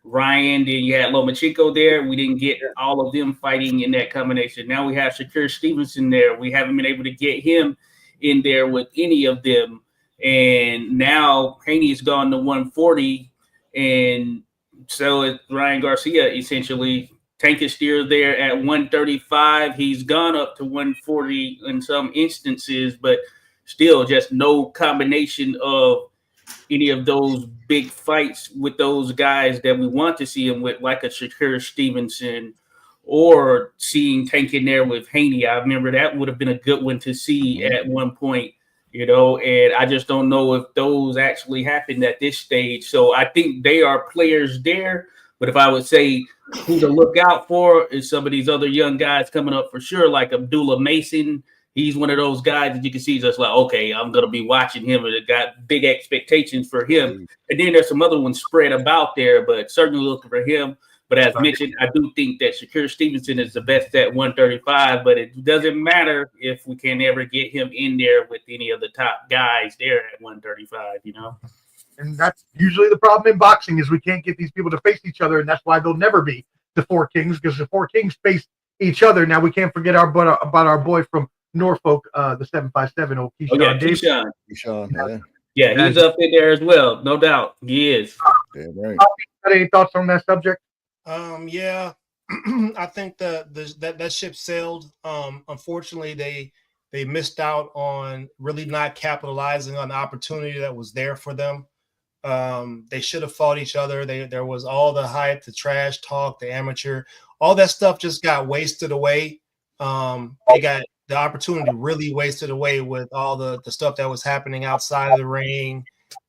Ryan, then you had Lomachenko there. We didn't get all of them fighting in that combination. Now we have Shakur Stevenson there. We haven't been able to get him in there with any of them. And now Haney's gone to 140, and so is Ryan Garcia, essentially. Tank is still there at 135. He's gone up to 140 in some instances, but still just no combination of any of those big fights with those guys that we want to see him with, like a Shakur Stevenson, or seeing Tank in there with Haney. I remember that would have been a good one to see at one point, and I just don't know if those actually happened at this stage. So I think they are players there, but if I would say who to look out for is some of these other young guys coming up for sure, like Abdullah Mason. He's one of those guys that you can see just like, okay, I'm going to be watching him, and I got big expectations for him. And then there's some other ones spread about there, but certainly looking for him. But as mentioned, I do think that Shakur Stevenson is the best at 135, but it doesn't matter if we can ever get him in there with any of the top guys there at 135,
And that's usually the problem in boxing is we can't get these people to face each other, and that's why they'll never be the four kings, because the four kings face each other. Now we can't forget about our boy from Norfolk, the 757,
Keyshawn. Yeah, he's up in there as well, no doubt. He is.
Yeah, right.
Any thoughts on that subject?
Yeah, I think that ship sailed. Unfortunately, they missed out on really not capitalizing on the opportunity that was there for them. They should have fought each other. There was all the hype, the trash talk, the amateur, all that stuff just got wasted away. They got the opportunity really wasted away with all the stuff that was happening outside of the ring.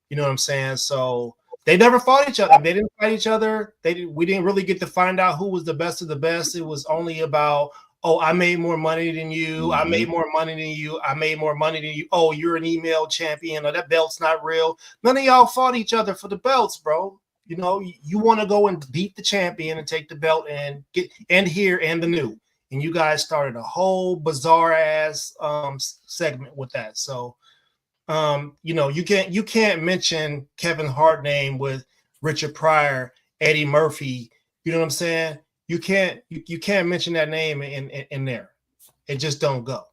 You know what I'm saying? So they never fought each other. They didn't fight each other. We didn't really get to find out who was the best of the best. It was only about, oh, I made more money than you. I made more money than you. I made more money than you. Oh, you're an email champion. Or that belt's not real. None of y'all fought each other for the belts, bro. You want to go and beat the champion and take the belt and get here and the new. And you guys started a whole bizarre ass segment with that. So, you can't mention Kevin Hart name with Richard Pryor, Eddie Murphy. You know what I'm saying? You can't mention that name in there. It just don't go.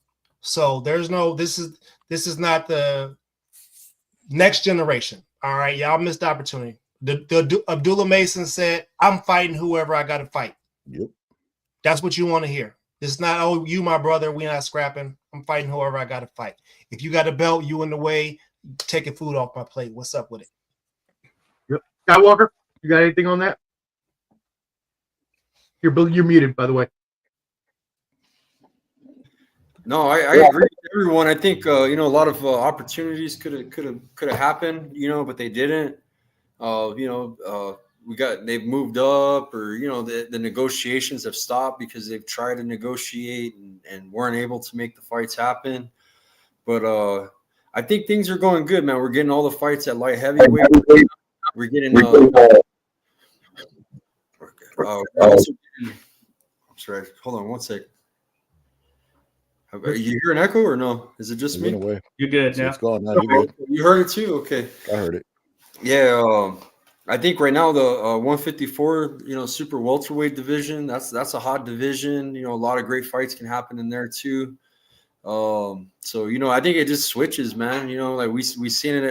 So there's no. This is not the next generation. All right, y'all missed the opportunity. The Abdullah Mason said, "I'm fighting whoever I got to fight."
Yep.
That's what you want to hear. It's not, oh, you my brother, we not scrapping. I'm fighting whoever I got to fight. If you got a belt, you in the way, taking food off my plate. What's up with it?
Yep. Skywalker, you got anything on that? You're muted, by the way.
No, I agree with everyone. I think a lot of opportunities could have happened, but they didn't. They've moved up, or the negotiations have stopped because they've tried to negotiate and weren't able to make the fights happen. But I think things are going good, man. We're getting all the fights at light heavyweight. We're getting sorry, hold on one sec. You hear an echo or no? Is it just me?
You're good now.
It's gone now. You're good.
You heard it too? Okay.
I heard it.
Yeah, I think right now the 154, super welterweight division, that's a hot division. A lot of great fights can happen in there too. So I think it just switches, man. Like we seen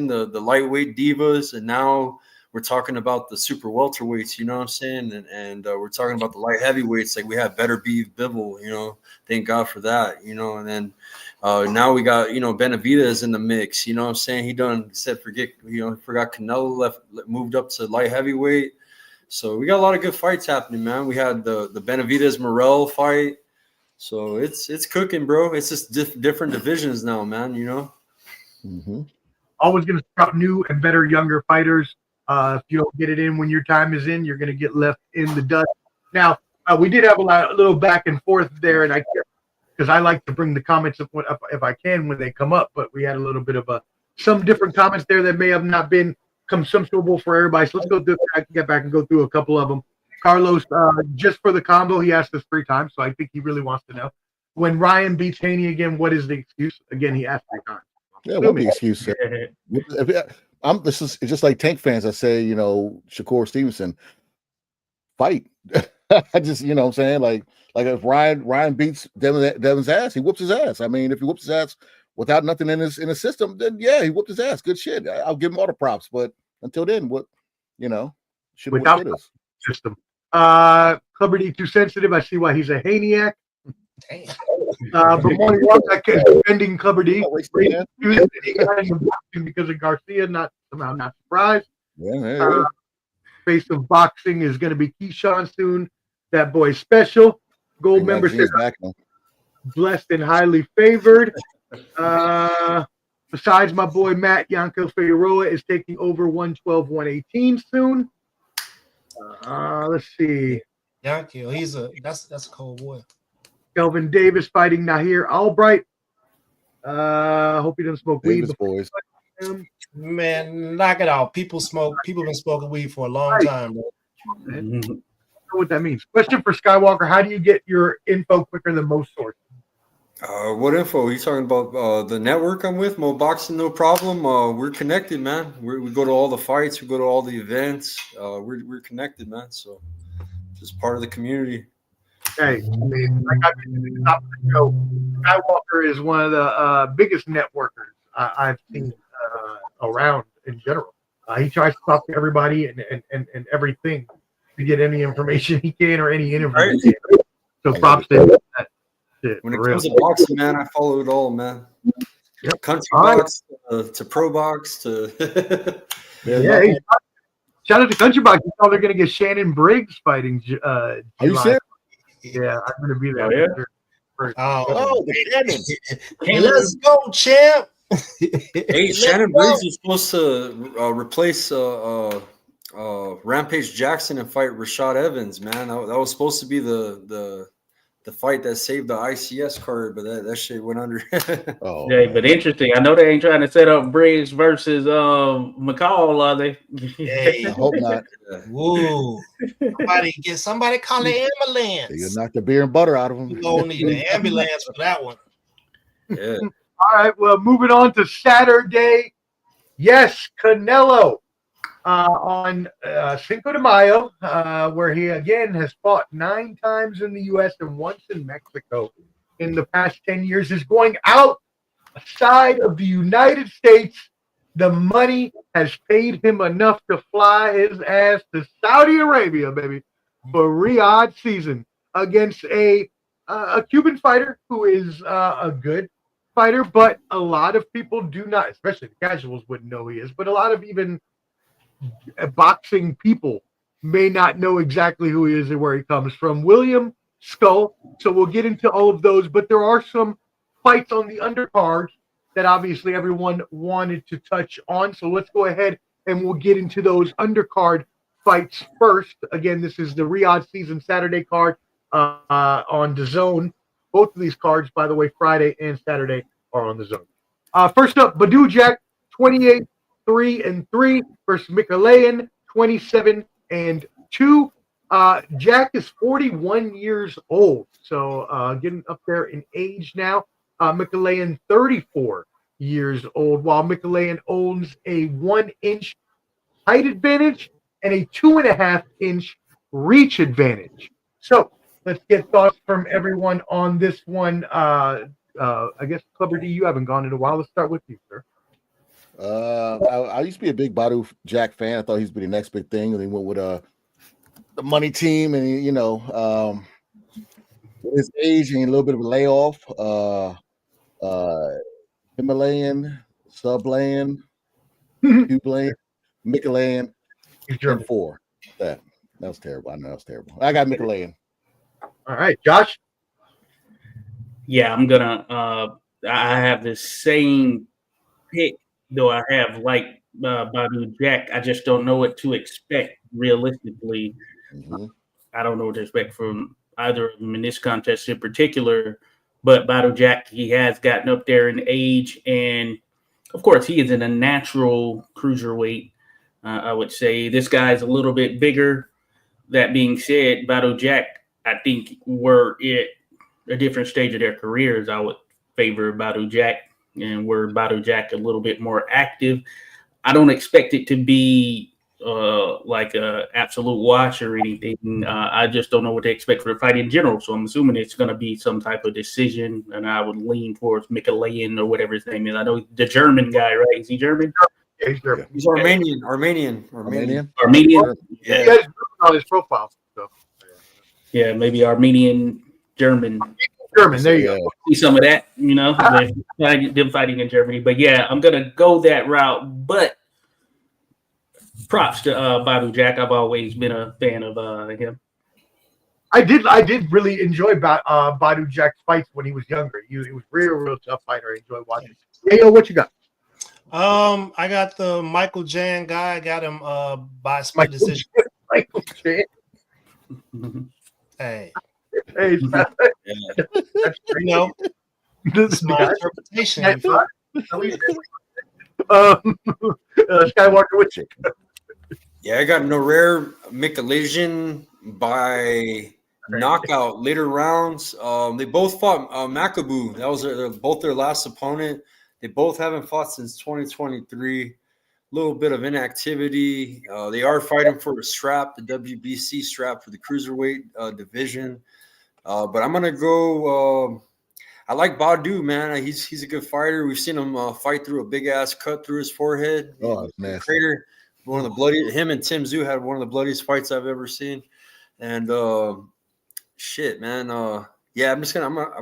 the lightweight divas, and now we're talking about the super welterweights. You know what I'm saying? And we're talking about the light heavyweights. Like we have Better Beef Bivol. Thank God for that. And then now we got Benavidez in the mix. You know what I'm saying? He forgot Canelo moved up to light heavyweight. So we got a lot of good fights happening, man. We had the Benavidez Morel fight. So it's cooking, bro. It's just different divisions now, man.
Mm-hmm.
Always going to scout new and better younger fighters. If you don't get it in when your time is in, you're going to get left in the dust. Now, we did have a little back and forth there, and because I like to bring the comments up if I can when they come up, but we had a little bit of some different comments there that may have not been consumable for everybody. So let's go through. I can get back and go through a couple of them. Carlos, just for the combo, he asked us 3 times, so I think he really wants to know. When Ryan beats Haney again, what is the excuse? Again, he asked 3 times.
Yeah, what the excuse? This is just like Tank fans. I say, Shakur Stevenson. fight. I just, you know what I'm saying? Like if Ryan beats Devin's ass, he whoops his ass. I mean, if he whoops his ass without nothing in his system, then yeah, he whooped his ass. Good shit. I'll give him all the props. But until then, what, you know, should
Without system. Clubber D too sensitive. I see why he's a Haney-ac. But Morning Walk is defending Clubber D because of Garcia. Not surprised.
Yeah,
Face of boxing is going to be Keyshawn soon. That boy special. Gold member says blessed and highly favored. Besides, my boy Matt Yanko Figueroa is taking over 112, 118 soon. Let's see.
Yanko, that's a cold boy.
Kelvin Davis fighting Nahir Albright. Hope he doesn't smoke weed.
Boys.
Man, knock it out. People been smoking weed for a long time, bro.
I don't know what that means. Question for Skywalker: how do you get your info quicker than most sources?
What info? Are you talking about the network I'm with? Mo Boxing, no problem. We're connected, man. We go to all the fights. We go to all the events. We're connected, man. So just part of the community.
Hey, I mean, like I mentioned at the top of the show, Skywalker is one of the biggest networkers I've seen around in general. He tries to talk to everybody and everything to get any information he can or any interview he can. So props to him.
When it comes to boxing, man, I follow it all, man.
Yep.
Country box to pro box to
hey, shout out to Country Box. You know they're going to get Shannon Briggs fighting.
Are you serious?
Yeah, I'm going to be there.
Hey, let's go, champ.
Hey, Shannon Briggs is supposed to replace Rampage Jackson and fight Rashad Evans, man. That was supposed to be the fight that saved the ICS card, but that shit went under.
Yeah, but interesting. I know they ain't trying to set up Briggs versus McCall, are they?
Hey,
I hope not.
Woo! Somebody call the ambulance.
You knock the beer and butter out of them.
You don't need an ambulance for that one.
Yeah.
All right, well, moving on to Saturday. Yes, Canelo on Cinco de Mayo, where he again has fought 9 times in the U.S. and once in Mexico in the past 10 years, is going outside of the United States. The money has paid him enough to fly his ass to Saudi Arabia, baby, for Riyadh season against a Cuban fighter who is a good fighter, but a lot of people do not, especially the casuals, wouldn't know who he is, but a lot of even boxing people may not know exactly who he is and where he comes from. William Scull. So we'll get into all of those, but there are some fights on the undercard that obviously everyone wanted to touch on. So let's go ahead and we'll get into those undercard fights first. Again, this is the Riyadh season Saturday card on DAZN. Both of these cards, by the way, Friday and Saturday are on DAZN. First up, Badou Jack, 28-3-3 versus Mikaeljan, 27-2. Jack is 41 years old, so getting up there in age now. Mikaeljan, 34 years old, while Mikaeljan owns a 1-inch height advantage and a 2.5-inch reach advantage. So let's get thoughts from everyone on this one. I guess, Clubber D, you haven't gone in a while. Let's start with you, sir.
I used to be a big Badou Jack fan. I thought he'd be the next big thing, and he went with the money team, and with his age and a little bit of a layoff. Himalayan, Subland, Cubland, Mikaeljan, and 4. That was terrible. I know that was terrible. I got Mikaeljan.
All right, Josh.
Yeah, I'm gonna. I have the same pick, though I have like Badou Jack. I just don't know what to expect realistically.
Mm-hmm.
I don't know what to expect from either of them in this contest in particular. But Badou Jack, he has gotten up there in age, and of course, he is in a natural cruiserweight. I would say this guy's a little bit bigger. That being said, Badou Jack, I think, were at a different stage of their careers. I would favor Badou Jack, and were Badou Jack a little bit more active. I don't expect it to be like a absolute watch or anything. I just don't know what to expect for the fight in general. So I'm assuming it's going to be some type of decision, and I would lean towards Mikaeljan or whatever his name is. I know the German guy, right? Is he German?
Yeah, he's German.
He's Armenian.
Armenian.
Yeah. He has on his profile. So.
Yeah, maybe Armenian German.
German. There you go.
See some of that, you know, them fighting in Germany. But yeah, I'm gonna go that route. But props to Badou Jack. I've always been a fan of him.
I did really enjoy Badou Jack's fights when he was younger. He was real tough fighter. I enjoy watching. Hey, yo, what you got?
I got the Michael Jan guy. I got him by split decision.
Michael Jan.
Hey,
you
know, this is my interpretation.
Skywalker, what you?
Yeah, I got Norair Mikaeljan by knockout later rounds. They both fought Makabu. That was both their last opponent. They both haven't fought since 2023. A little bit of inactivity. They are fighting for the strap, the WBC strap for the cruiserweight division. But I'm gonna go. I like Badou, man. He's a good fighter. We've seen him fight through a big ass cut through his forehead.
Oh, man.
Crater. One of the bloody. Him and Tim Tszyu had one of the bloodiest fights I've ever seen. And shit, man. Yeah, I'm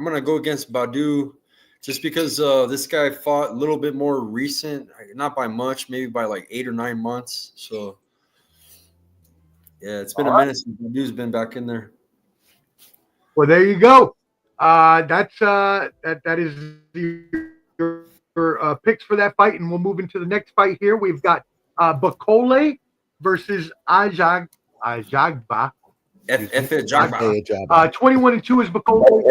gonna go against Badou. Just because this guy fought a little bit more recent, not by much, maybe by like 8 or 9 months. So, yeah, it's been a minute since Badou's been back in there.
Well, there you go. That is your picks for that fight, and we'll move into the next fight here. We've got Bakole versus Ajagba.
Jagba.
21-2 is Bakole.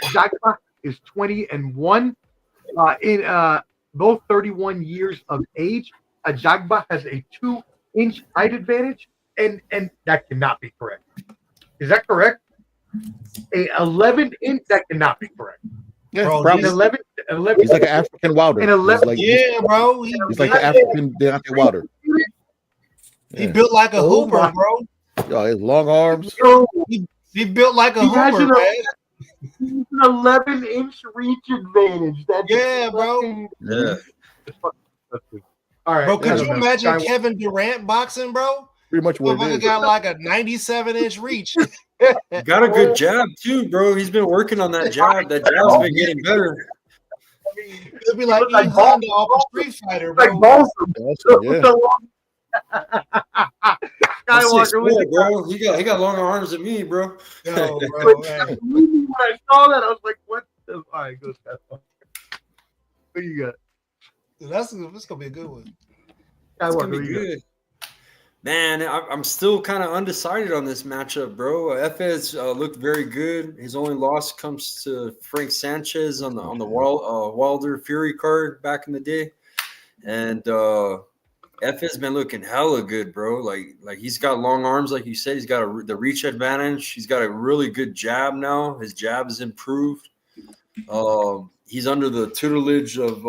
Ajagba is 20-1. In both 31 years of age. Ajagba has a 2-inch height advantage, and that cannot be correct. Is that correct? A 11-inch, that cannot be correct.
Yeah,
Bro,
probably.
11.
He's like an African Wilder.
An 11.
Like,
yeah, bro.
He's like the African Deontay Wilder.
He built like a hooper, bro.
Yo, his long arms.
He built like a
He has
hooper, man.
an 11-inch reach advantage. That's
bro.
Yeah.
All right,
Bro, could you imagine
Skywalker.
Kevin Durant boxing, bro?
Pretty much what it
Motherfucker
is.
got like a 97-inch reach.
Got a good jab too, bro. He's been working on that jab. That jab's been getting better.
It'd be like
Like
E Honda off a Street Fighter, bro.
Like Balsam.
Yeah.
I'm 6'4",
Skywalker,
bro. He got longer arms than me, bro.
Yo, bro, man.
when I saw that, I was like, "What?" The? All right, go Skywalker. What you got?
Dude, that's gonna be a good one.
It's
Skywalker,
gonna be
what you got?
good. Man, I'm still kind of undecided on this matchup, bro. Efes looked very good. His only loss comes to Frank Sanchez on the Wilder Fury card back in the day, and Efes been looking hella good, bro. Like he's got long arms, like you said. He's got the reach advantage. He's got a really good jab now. His jab is improved. He's under the tutelage of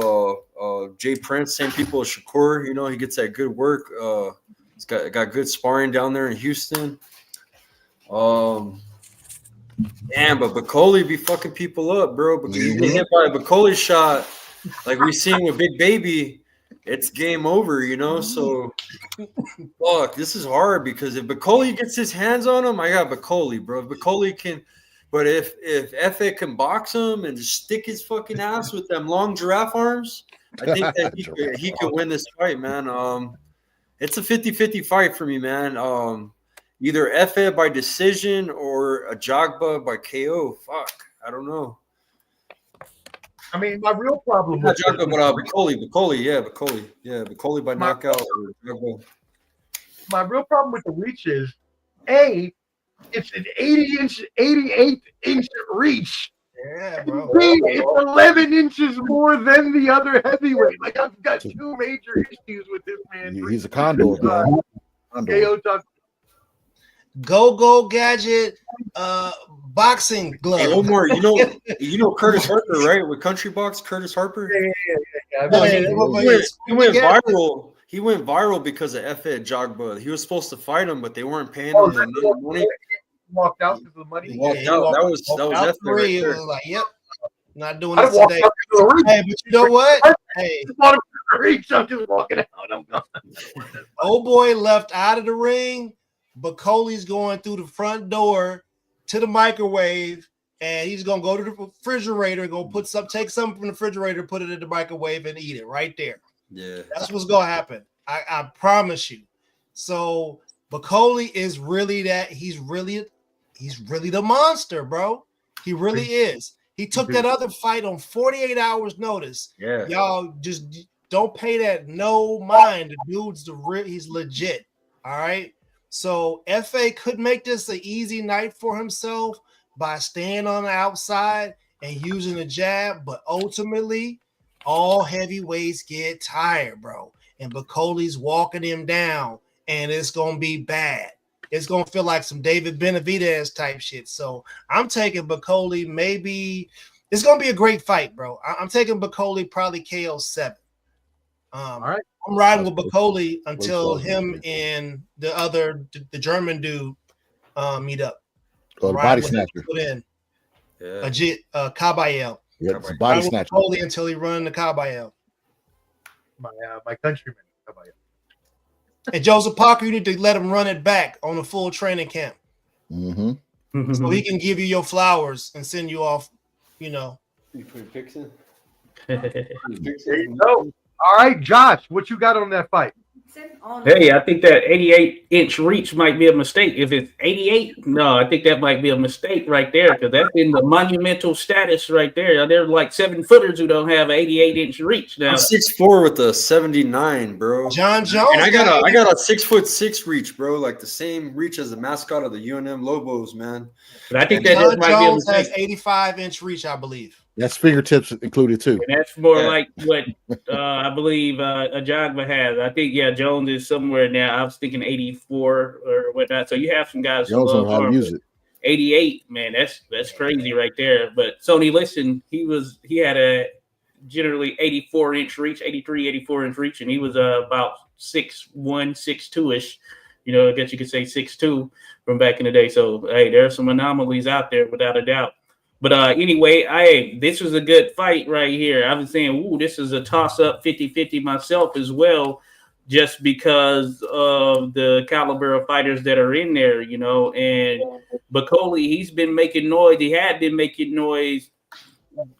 Jay Prince, same people as Shakur. You know, he gets that good work. He's got good sparring down there in Houston. Damn, but Bakole be fucking people up, bro. Because you get hit by a Bakole shot, like we seen with Big Baby, it's game over, you know? So, fuck, this is hard because if Bakole gets his hands on him, I got Bakole, bro. If Bakole can, but if Efe can box him and just stick his fucking ass with them long giraffe arms, I think that he could win this fight, man. It's a 50-50 fight for me, man. Either Efe by decision or a Ajagba by KO. Fuck, I don't know.
I mean, my real problem
Not
with
Ajagba, but Bakole by knockout.
my real problem with the reach is, it's an 88-inch reach.
Yeah, bro.
It's 11 inches more than the other heavyweight. Like, I've got two major issues with this man.
He's a condor, man.
KO talk.
Go Gadget boxing glove.
Hey, Omar, you know Curtis Harper, right? With Country Box, Curtis Harper.
Yeah.
He went viral. he went viral because of Efe Ajagba. He was supposed to fight him, but they weren't paying
Oh,
him the money.
walked out because of the money.
He walked out. That was
out
Efe right
It
there.
was like, yep, not doing
I
this
walked
today.
out to the ring.
Hey, but you know what? Hey,
I'm just walking out. I'm gone.
old boy left out of the ring. Bacoli's going through the front door to the microwave, and he's gonna go to the refrigerator, go take something from the refrigerator, put it in the microwave, and eat it right there.
Yeah,
That's what's gonna happen. I promise you. So Bacoli is really that. He's really the monster, bro. He really is. He took that other fight on 48 hours notice.
yeah.
Y'all just don't pay that no mind. The dude's he's legit. All right. So FA could make this an easy night for himself by staying on the outside and using the jab, but ultimately all heavyweights get tired, bro. And Bacoli's walking him down, and it's gonna be bad. It's gonna feel like some David Benavidez type shit. So I'm taking Bacoli. Maybe it's gonna be a great fight, bro. I'm taking Bacoli probably KO 7.
All right.
I'm riding with Bacoli until him and the German dude meet up.
Oh, the body snatcher.
Put in
Yeah.
Kabayel.
Yeah, it's a body snatcher.
Bacoli until he run the Kabayel.
My countryman. How about you?
And Joseph Parker, you need to let him run it back on a full training camp.
Mm-hmm.
So he can give you your flowers and send you off, you know.
You put pics in?
There you go. All right, Josh, what you got on that fight?
Hey, I think that 88-inch reach might be a mistake. If it's 88, no, I think that might be a mistake right there because that's in the monumental status right there. There's like 7-footers who don't have an 88-inch reach now.
I'm 6'4" with a 79, bro.
John Jones.
And I got a 6'6" reach, bro. Like the same reach as the mascot of the UNM Lobos, man.
But I think that
John
just might be a
Jones has
mistake.
85-inch reach, I believe.
That's fingertips included too.
And that's more like what I believe Ajagba has. I think, Jones is somewhere now. I was thinking 84 or whatnot. So you have some guys.
Jones knows how to use it.
88, man, that's crazy right there. But Sonny Liston, he had a generally 84-inch reach, 83, 84-inch reach, and he was about 6'1", 6'2"-ish. You know, I guess you could say 6'2" from back in the day. So hey, there are some anomalies out there without a doubt. But anyway, this was a good fight right here. I was saying, ooh, this is a toss-up 50-50 myself as well, just because of the caliber of fighters that are in there, you know. And Bacoli, he's been making noise. He had been making noise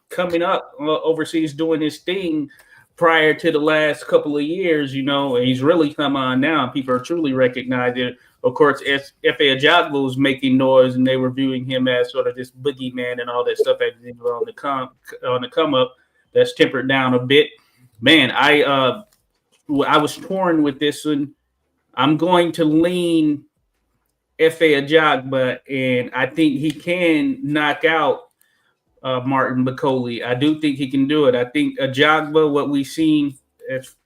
coming up overseas doing his thing prior to the last couple of years, you know, and he's really come on now. People are truly recognizing it. Of course, Efe Ajagba was making noise, and they were viewing him as sort of this boogeyman and all that stuff as he was on the come up. That's tempered down a bit. Man, I was torn with this one. I'm going to lean Efe Ajagba, and I think he can knock out Martin Bacoli. I do think he can do it. I think Ajagba, what we've seen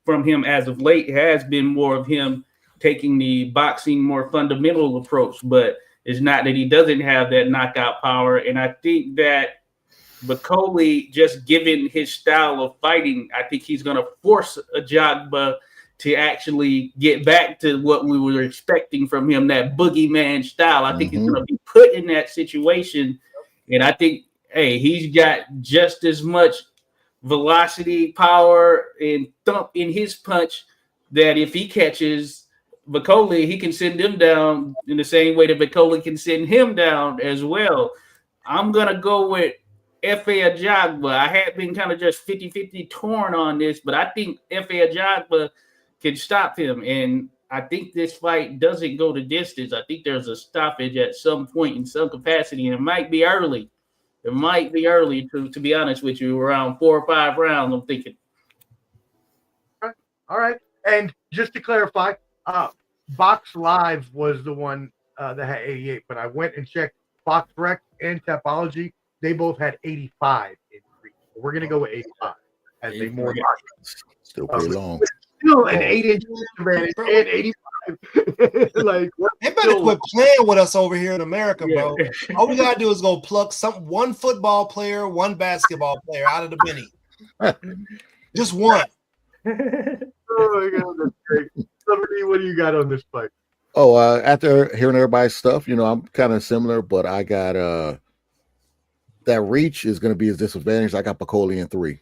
from him as of late, has been more of him taking the boxing more fundamental approach, but it's not that he doesn't have that knockout power. And I think that Bacoli, just given his style of fighting, I think he's going to force Ajagba to actually get back to what we were expecting from him, that boogeyman style. I think he's going to be put in that situation. And I think, hey, he's got just as much velocity, power, and thump in his punch that if he catches Bacoli, he can send him down in the same way that Bacoli can send him down as well. I'm going to go with Efe Ajagba. I had been kind of just 50-50 torn on this, but I think Efe Ajagba can stop him. And I think this fight doesn't go the distance. I think there's a stoppage at some point in some capacity, and it might be early. It might be early, to be honest with you, around 4 or 5 rounds, I'm thinking.
All right. And just to clarify, Box Live was the one that had 88, but I went and checked Box Rec and Tapology. They both had 85 in reach. So we're going to go with 85 as a more
still pretty long.
Still an 8-inch advantage and 85. Like,
they better quit playing with us over here in America, bro. All we gotta do is go pluck one football player, one basketball player out of the many. Just one.
Oh my God, that's great. Somebody, what do you got on this fight?
Oh, after hearing everybody's stuff, I'm kind of similar, but I got that reach is going to be his disadvantage. I got Piccoli in 3.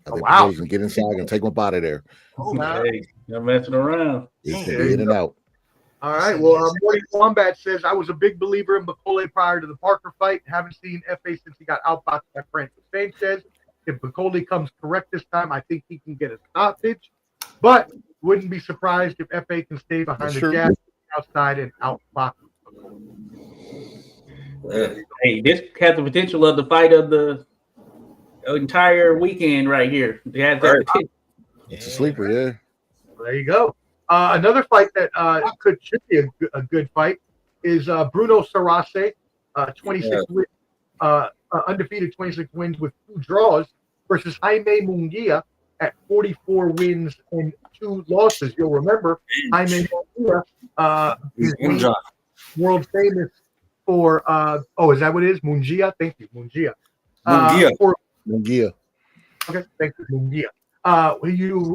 I think
wow.
Piccoli's going to get inside and take him up out of there.
Oh,
Hey, you're messing around.
He's going to be in and out.
All right. Well, Morty Wombat says, I was a big believer in Piccoli prior to the Parker fight. Haven't seen FA since he got outboxed by Francis Sanchez. If Piccoli comes correct this time, I think he can get a stoppage. But wouldn't be surprised if FA can stay behind the jab outside and outbox Piccoli.
Hey, this has the potential of the fight of the entire weekend right here. It has that potential.
It's a sleeper, yeah.
There you go. Another fight that should be a good fight is Bruno Surace, 26 wins, undefeated 26 wins with 2 draws versus Jaime Munguia at 44 wins and 2 losses. You'll remember Jaime Munguia is world famous for is that what it is? Munguia? Thank you, Munguia.
Munguia.
Okay, thank you, Munguia.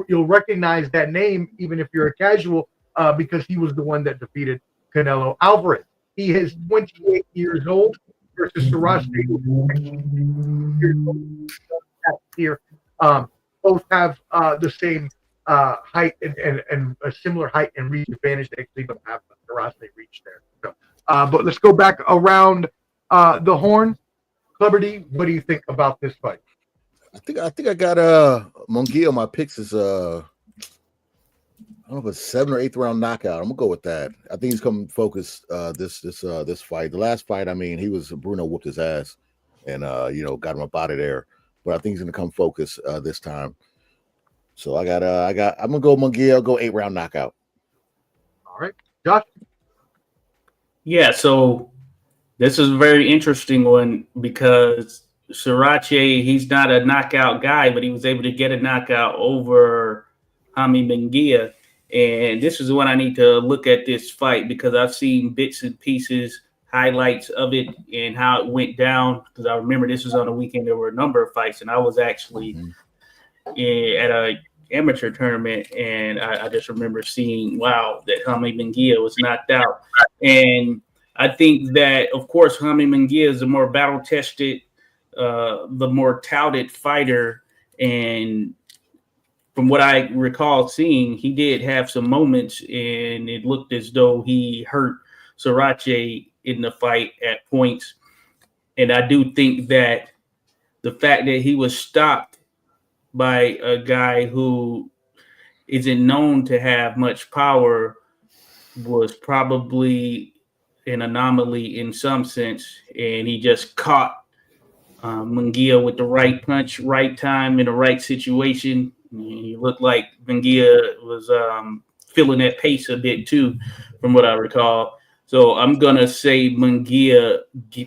You'll recognize that name even if you're a casual because he was the one that defeated Canelo Alvarez. He is 28 years old versus Surace. Here, both have the same height and a similar height and reach advantage. They actually don't have Surace reach there. So, but let's go back around the horn. Cleberty, what do you think about this fight?
I think I got Munguia on my picks is I don't know if it's 7th or 8th round knockout. I'm gonna go with that. I think he's coming focused this fight. The last fight, I mean, Bruno whooped his ass and got him up out of there. But I think he's gonna come focus this time. So I'm gonna go Munguia. I'll go 8th round knockout.
All right, Josh.
Yeah, so this is a very interesting one because Surace, he's not a knockout guy, but he was able to get a knockout over Jaime Munguia. And this is when I need to look at this fight because I've seen bits and pieces, highlights of it and how it went down. Because I remember this was on a weekend. There were a number of fights, and I was actually at a amateur tournament, and I just remember seeing, wow, that Jaime Munguia was knocked out. And I think that, of course, Jaime Munguia is a more battle-tested, the more touted fighter, and from what I recall seeing, he did have some moments, and it looked as though he hurt Surace in the fight at points. And I do think that the fact that he was stopped by a guy who isn't known to have much power was probably an anomaly in some sense, and he just caught Munguia with the right punch, right time, in the right situation. He looked like Munguia was feeling that pace a bit too, from what I recall. So I'm going to say Munguia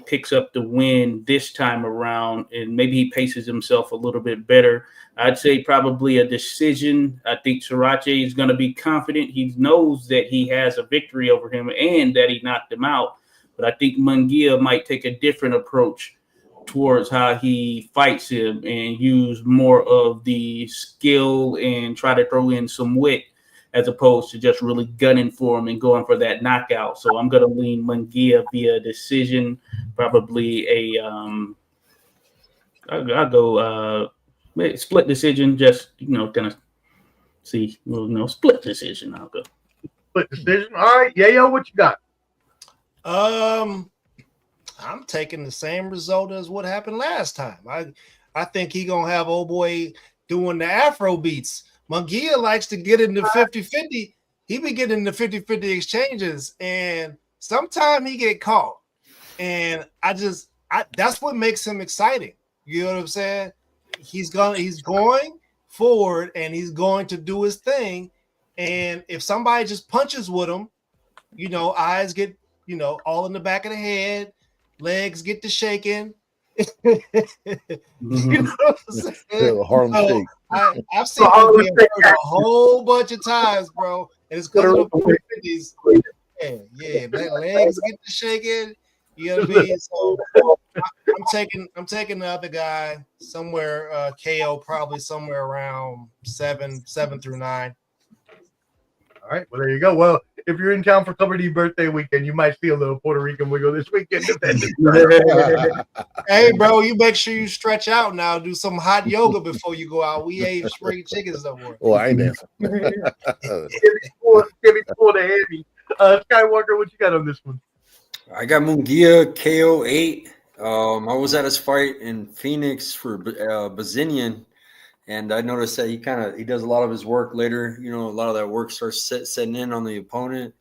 picks up the win this time around, and maybe he paces himself a little bit better. I'd say probably a decision. I think Surace is going to be confident. He knows that he has a victory over him and that he knocked him out. But I think Munguia might take a different approach towards how he fights him and use more of the skill and try to throw in some wit as opposed to just really gunning for him and going for that knockout. So I'm going to lean Munguia via decision, probably I'll go split decision, just, kind of see, split decision. I'll go.
Split decision. All right, Yayo, what you got?
I'm taking the same result as what happened last time. I think he gonna have old boy doing the Afro beats. Munguia likes to get into 50-50. He be getting into 50-50 exchanges, and sometimes he get caught. And that's what makes him exciting. You know what I'm saying? He's going forward, and he's going to do his thing. And if somebody just punches with him, eyes get, all in the back of the head, legs get to shaking. You know what I'm saying?
Harlem Shake.
I've seen him get hurt a whole bunch of times, bro. And it's because of the 50s. Yeah, legs get to shaking. You know what I mean? So I'm taking the other guy somewhere. KO probably somewhere around 7 through 9.
All right. Well, there you go. Well, if you're in town for Company birthday weekend, you might see a little Puerto Rican wiggle this weekend.
Hey, bro, you make sure you stretch out now. Do some hot yoga before you go out. We ain't spring chickens no more.
Oh, I ain't dancing.
Give me pull the Haney. Skywalker, what you got on this one?
I got Munguia KO 8. I was at his fight in Phoenix for Bazinian, and I noticed that he does a lot of his work later. You know, a lot of that work starts setting in on the opponent.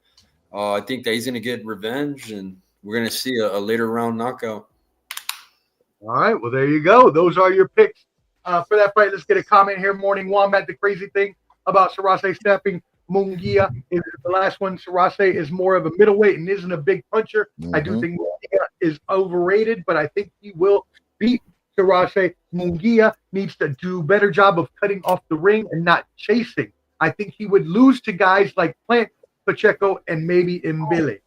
I think that he's going to get revenge, and we're going to see a later round knockout.
All right. Well, there you go. Those are your picks for that fight. Let's get a comment here. Morning Wombat. The crazy thing about Surace snapping Munguia is the last one. Surace is more of a middleweight and isn't a big puncher. I do think Munguia is overrated, but I think he will beat Surace. Munguia needs to do a better job of cutting off the ring and not chasing. I think he would lose to guys like Plant, Pacheco, and maybe Mbili.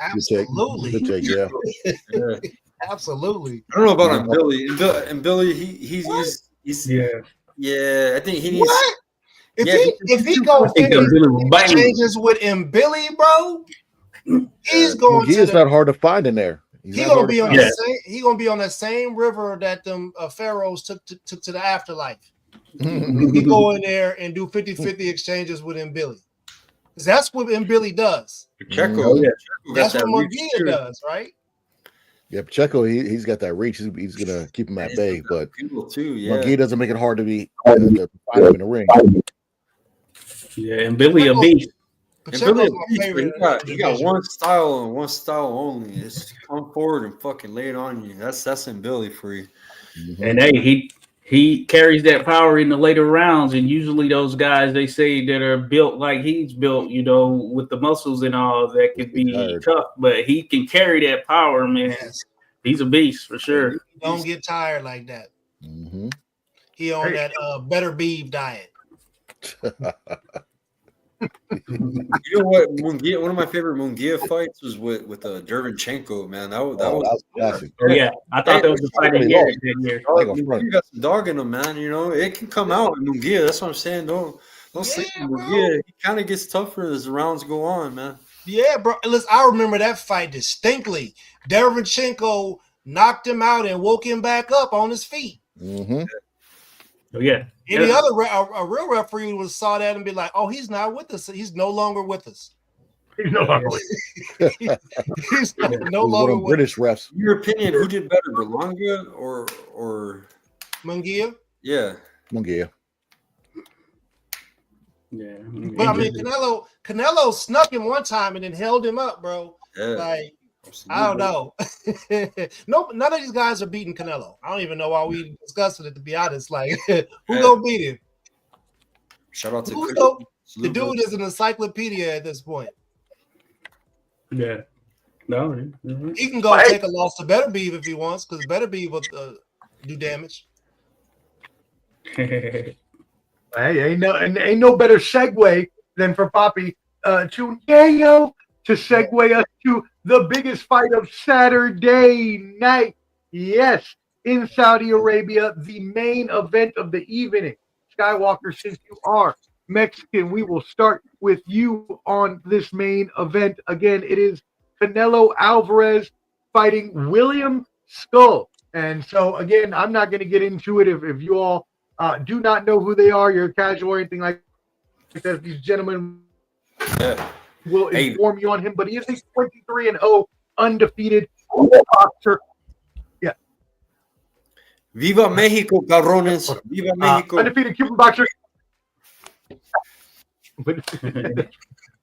Absolutely.
Good take, yeah.
Absolutely.
I don't know about Mbili. He's I think he needs.
What? If he goes exchanges with Mbili, bro, he's going to.
He's not hard to find in there.
He's gonna be on He gonna be on the same river that them pharaohs took to the afterlife. He go in there and do 50-50 exchanges with Mbili. That's what Mbili does.
Pacheco,
that's what Munguia does, right?
Yeah, Pacheco, he's got that reach. He's gonna keep him at bay, but
Munguia
doesn't make it hard to find him in the ring.
Yeah, and Billy a beast.
Pacheco's my favorite. He got one style and one style only. It's come forward and fucking lay it on you. That's in Billy for you.
And hey, he carries that power in the later rounds, and usually those guys they say that are built like he's built, you know, with the muscles and all that can be tough, but he can carry that power, man.
Yes.
He's a beast for sure.
He don't get tired like that. He on that better beef diet.
You know what? Munguia, one of my favorite Munguia fights was with Dervinchenko, man. That was
classic.
Oh, yeah, I thought that was the fight of the year.
You got some dog in him, man. You know, it can come out in Munguia. That's what I'm saying. Don't sleep on Munguia. He kind of gets tougher as the rounds go on, man.
Yeah, bro. Listen, I remember that fight distinctly. Dervinchenko knocked him out and woke him back up on his feet.
Oh, yeah.
Any other a real referee would have saw that and be like, "Oh, he's not with us. He's no longer with us.
He's no longer with us.
He's no longer with
British refs."
In your opinion, who did better, Berlanga or
Munguia?
Yeah,
Munguia.
Yeah,
but I mean, Canelo snuck him one time and then held him up, bro.
Yeah.
Like, I don't know. No, none of these guys are beating Canelo. I don't even know why we discussing it, to be honest. Like, who gonna beat him?
Shout out to
the dude is an encyclopedia at this point.
Yeah. No.
He can go take a loss to Better Beef if he wants, because Better Beef will do damage.
Hey, ain't no better segue than for Poppy to segue us to the biggest fight of Saturday night. Yes, in Saudi Arabia, the main event of the evening. Skywalker, since you are Mexican, we will start with you on this main event. Again, it is Canelo Alvarez fighting William Scull. And so, again, I'm not going to get into it if you all do not know who they are, you're casual or anything like that. These gentlemen will inform you on him, but he is a 23-0 undefeated boxer. Yeah.
Viva Mexico, cabrones. Viva Mexico.
Undefeated Cuban boxer.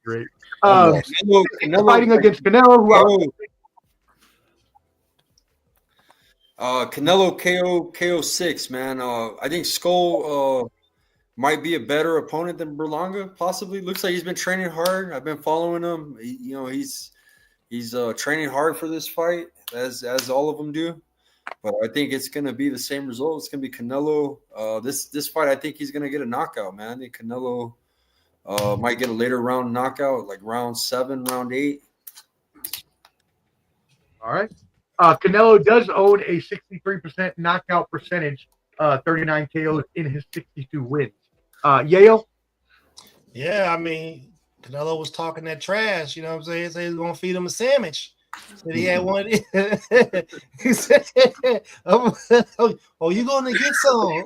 Great. Canelo fighting against Canelo.
Canelo KO 6, man. I think Scull might be a better opponent than Berlanga, possibly. Looks like he's been training hard. I've been following him. He's training hard for this fight, as all of them do. But I think it's going to be the same result. It's going to be Canelo. This fight, I think he's going to get a knockout, man. I think Canelo might get a later round knockout, like round 7, round 8.
All right. Canelo does own a 63% knockout percentage, 39 KOs in his 62 wins. Yayo?
Yeah, I mean, Canelo was talking that trash. You know what I'm saying? Say he's gonna feed him a sandwich. Said he had one. He said, "Oh, you gonna get some?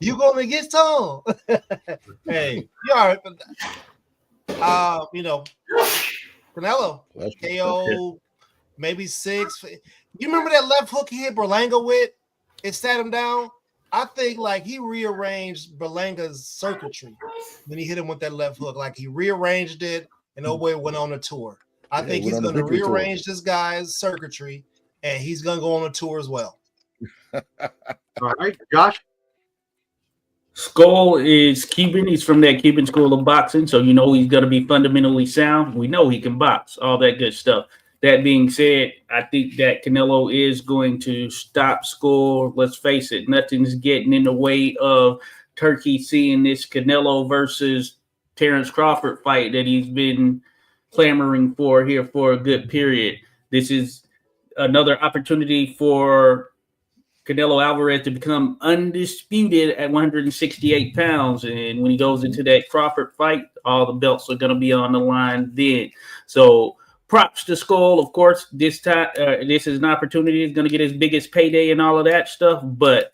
You gonna get some? Hey, you all right? You know, Canelo KO maybe 6. You remember that left hook he hit Berlanga with? It sat him down. I think like he rearranged Berlanga's circuitry when he hit him with that left hook. Like he rearranged it, and Inoue went on a tour. I think he's going to rearrange this guy's circuitry, and he's going to go on a tour as well.
All right, Josh?
Scull is Cuban. He's from that Cuban school of boxing, so you know he's going to be fundamentally sound. We know he can box, all that good stuff. That being said, I think that Canelo is going to stop Scull. Let's face it, nothing's getting in the way of Turkey seeing this Canelo versus Terrence Crawford fight that he's been clamoring for here for a good period. This is another opportunity for Canelo Alvarez to become undisputed at 168 pounds. And when he goes into that Crawford fight, all the belts are going to be on the line then. So props to Scull. Of course, this time, this is an opportunity. He's going to get his biggest payday and all of that stuff, but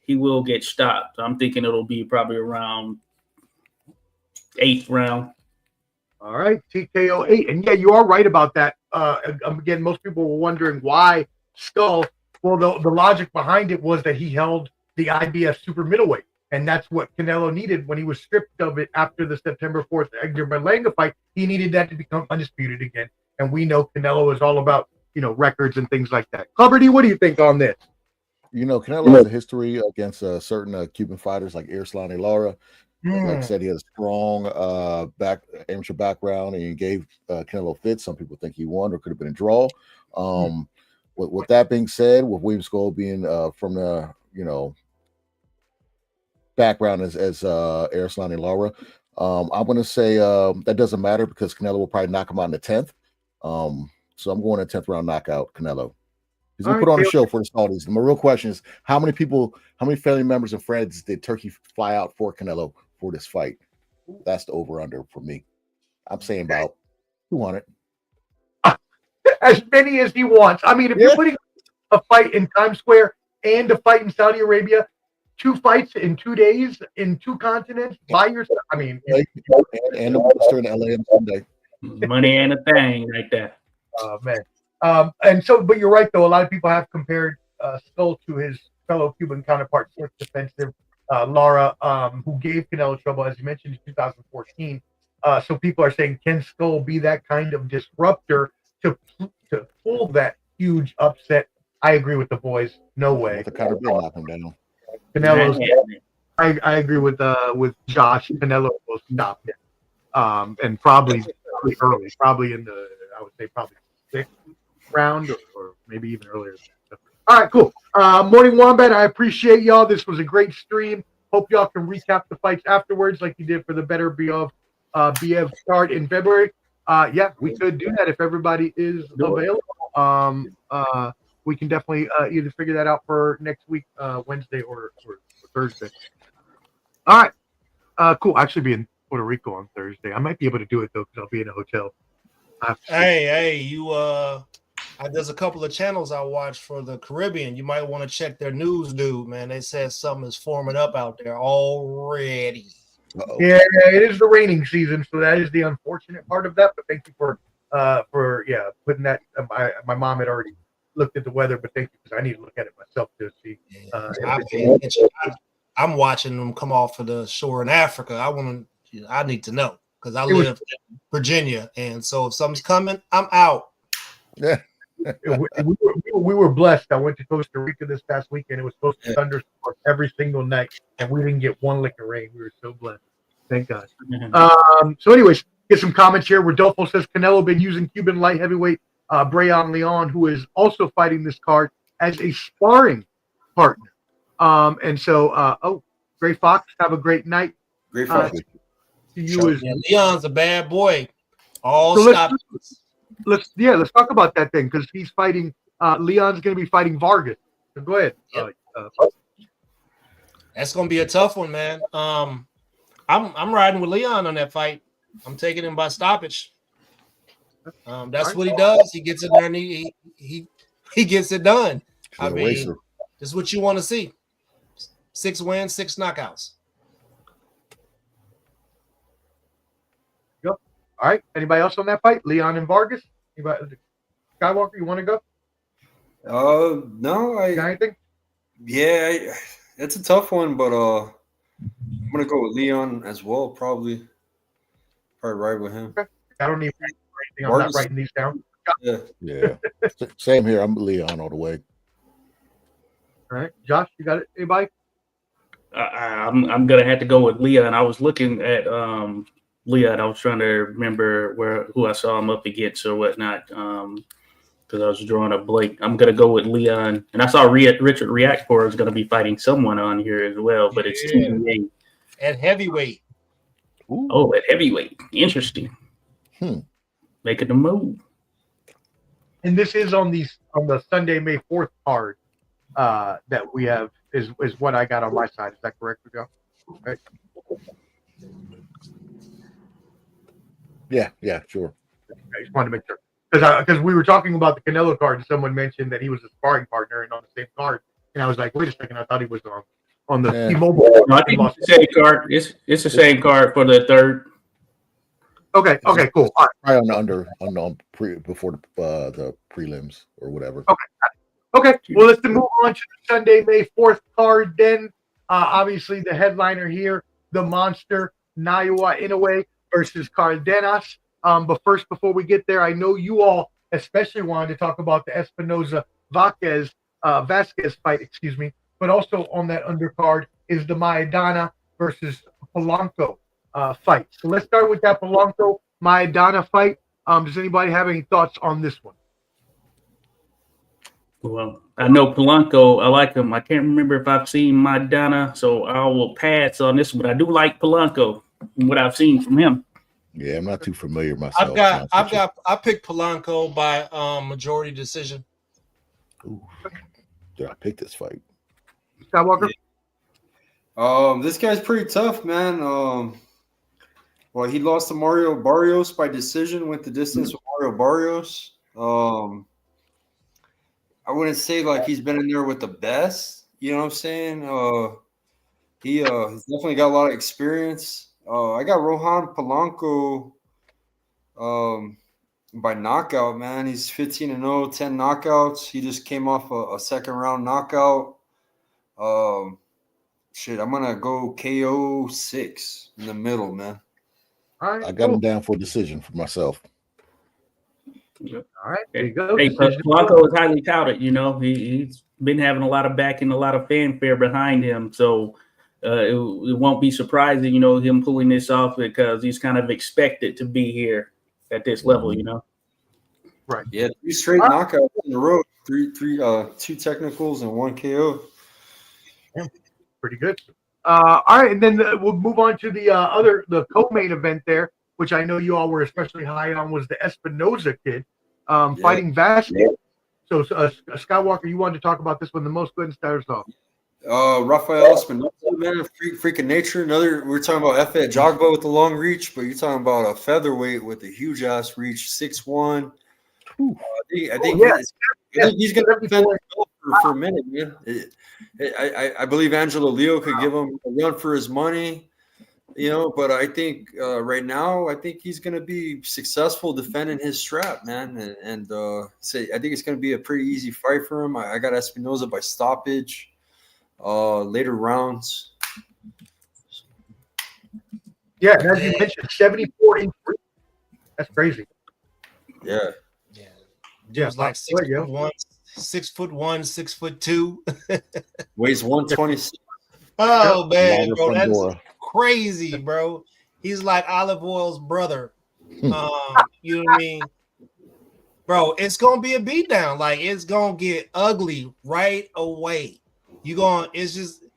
he will get stopped. I'm thinking it'll be probably around 8th round.
All right, TKO 8. And yeah, you are right about that. Again, most people were wondering why Scull. Well, the logic behind it was that he held the IBF super middleweight. And that's what Canelo needed when he was stripped of it after the September 4th Edgar Berlanga fight. He needed that to become undisputed again. And we know Canelo is all about, records and things like that. Clubberty, what do you think on this?
Canelo has a history against certain Cuban fighters like Erislandy Lara. Like I said, he has a strong amateur background, and he gave Canelo fits. Some people think he won or could have been a draw. With that being said, with William Scull being from the background as Erislandy Lara, I'm going to say that doesn't matter because Canelo will probably knock him out in the 10th. So I'm going to 10th round knockout Canelo. He's going to put on a show for the Saudis. My real question is, how many family members and friends did Turkey fly out for Canelo for this fight? That's the over-under for me. I'm saying about 200.
As many as he wants. I mean, if you're putting a fight in Times Square and a fight in Saudi Arabia, 2 fights in 2 days in 2 continents by yourself. I mean,
and the Monster in LA on Sunday.
Money ain't a thing like that.
Oh man. But you're right though. A lot of people have compared Scull to his fellow Cuban counterpart, fourth defensive Lara, who gave Canelo trouble, as you mentioned, in 2014. So people are saying, can Scull be that kind of disruptor to pull that huge upset? I agree with the boys. No way.
The kind of knock him down.
Canelo's. I agree with Josh. Canelo will stop him, and probably early, probably in the, I would say probably 6th round or maybe even earlier. All right, cool. Morning Wombat, I appreciate y'all. This was a great stream. Hope y'all can recap the fights afterwards, like you did for the Better BF start in February. Yeah, we could do that if everybody is available. We can definitely either figure that out for next week, Wednesday or Thursday. All right. Cool. I'll actually be in Puerto Rico on Thursday. I might be able to do it though because I'll be in a hotel.
Hey, you there's a couple of channels I watch for the Caribbean. You might want to check their news, dude, man. They said something is forming up out there already.
Uh-oh.
Yeah, it is the raining season, so that is the unfortunate part of that. But thank you for putting that. My mom had already looked at the weather, but thank you because I need to look at it myself to see.
I'm watching them come off of the shore in Africa. I need to know because I live in Virginia, and so if something's coming, I'm out.
Yeah.
we were blessed. I went to Costa Rica this past weekend. It was supposed to thunderstorm every single night, and we didn't get one lick of rain. We were so blessed. Thank God. So anyways, get some comments here. Rodolfo says Canelo been using Cuban light heavyweight Brayan Leon, who is also fighting this card, as a sparring partner. Gray Fox, have a great night.
Great Fox.
To you
Leon's a bad boy. All
so
stop.
let's talk about that thing because he's fighting. Leon's going to be fighting Vargas. So go ahead.
Yep. That's going to be a tough one, man. I'm riding with Leon on that fight. I'm taking him by stoppage. That's what he does. He gets in there and he gets it done. I mean, this is what you want to see. 6 wins, 6 knockouts.
Yep. All right. Anybody else on that fight? Leon and Vargas? Anybody? Skywalker, you want to go?
No.
Got anything?
Yeah, it's a tough one, but I'm gonna go with Leon as well. Probably ride with him.
Okay. I don't need anything. I'm not writing these down.
Yeah. Same here. I'm Leon all the way.
All right, Josh, you got it? Anybody?
I'm gonna have to go with Leon. I was looking at Leon. I was trying to remember who I saw him up against or whatnot. Because I was drawing a blank. I'm gonna go with Leon, and I saw Richard Riakporhe is gonna be fighting someone on here as well, but it's TBA
at heavyweight.
Ooh. Oh, at heavyweight, interesting. Making the move.
And this is on the Sunday, May 4th card that we have is what I got on my side. Is that correct, Joe? Right.
Yeah, sure.
I just wanted to make sure. Because we were talking about the Canelo card, and someone mentioned that he was a sparring partner and on the same card, and I was like, wait a second, I thought he was on the T-Mobile.
No, I think it's the same card. It's the same card for the third.
Okay, cool. All right.
Probably before the prelims or whatever.
Okay. Well, let's move on to the Sunday, May 4th card. Then, obviously, the headliner here, the monster Naoya Inoue versus Cardenas. But first, before we get there, I know you all especially wanted to talk about the Espinoza-Vasquez fight, but also on that undercard is the Maidana versus Polanco fight. So let's start with that Polanco-Maidana fight. Does anybody have any thoughts on this one?
Well, I know Polanco. I like him. I can't remember if I've seen Maidana, so I will pass on this one. I do like Polanco from what I've seen from him.
Yeah, I'm not too familiar myself.
I picked Polanco by majority decision.
Ooh. Did I pick this fight?
Skywalker?
Yeah. This guy's pretty tough, man. Well, he lost to Mario Barrios by decision, went the distance with Mario Barrios. I wouldn't say like he's been in there with the best. You know what I'm saying? He's definitely got a lot of experience. I got Rohan Polanco by knockout, man. He's 15-0, 10 knockouts. He just came off a second round knockout. I'm gonna go KO 6 in the middle, man.
All right,
I got him down for a decision for myself.
All right, there you go.
Hey, Polanco is highly touted. You know, he's been having a lot of backing, a lot of fanfare behind him. So it won't be surprising, you know, him pulling this off because he's kind of expected to be here at this level, you know.
Right.
Yeah, 3 straight knockouts in a row. 2 technicals and 1 KO.
Yeah, pretty good. All right, and then we'll move on to the co-main event there, which I know you all were especially high on, was the Espinoza kid fighting Vasquez. So Skywalker, you wanted to talk about this one the most. Go ahead and start us off.
Rafael Espinoza, man, freak of nature. We're talking about Efe Ajagba with the long reach, but you're talking about a featherweight with a huge ass reach, 6'1". I think he's going to defend for a minute, man. I believe Angelo Leo could give him a run for his money, you know, but I think right now, I think he's going to be successful defending his strap, man. And I think it's going to be a pretty easy fight for him. I got Espinoza by stoppage. Later rounds.
Yeah, and as you mentioned, 74-inch. That's crazy.
Yeah.
Yeah, it's like 6'1", 6'2".
Weighs 126.
Oh man, bro, that's crazy, bro. He's like Olive Oil's brother. You know what I mean? Bro, it's gonna be a beatdown. Like, it's gonna get ugly right away. There's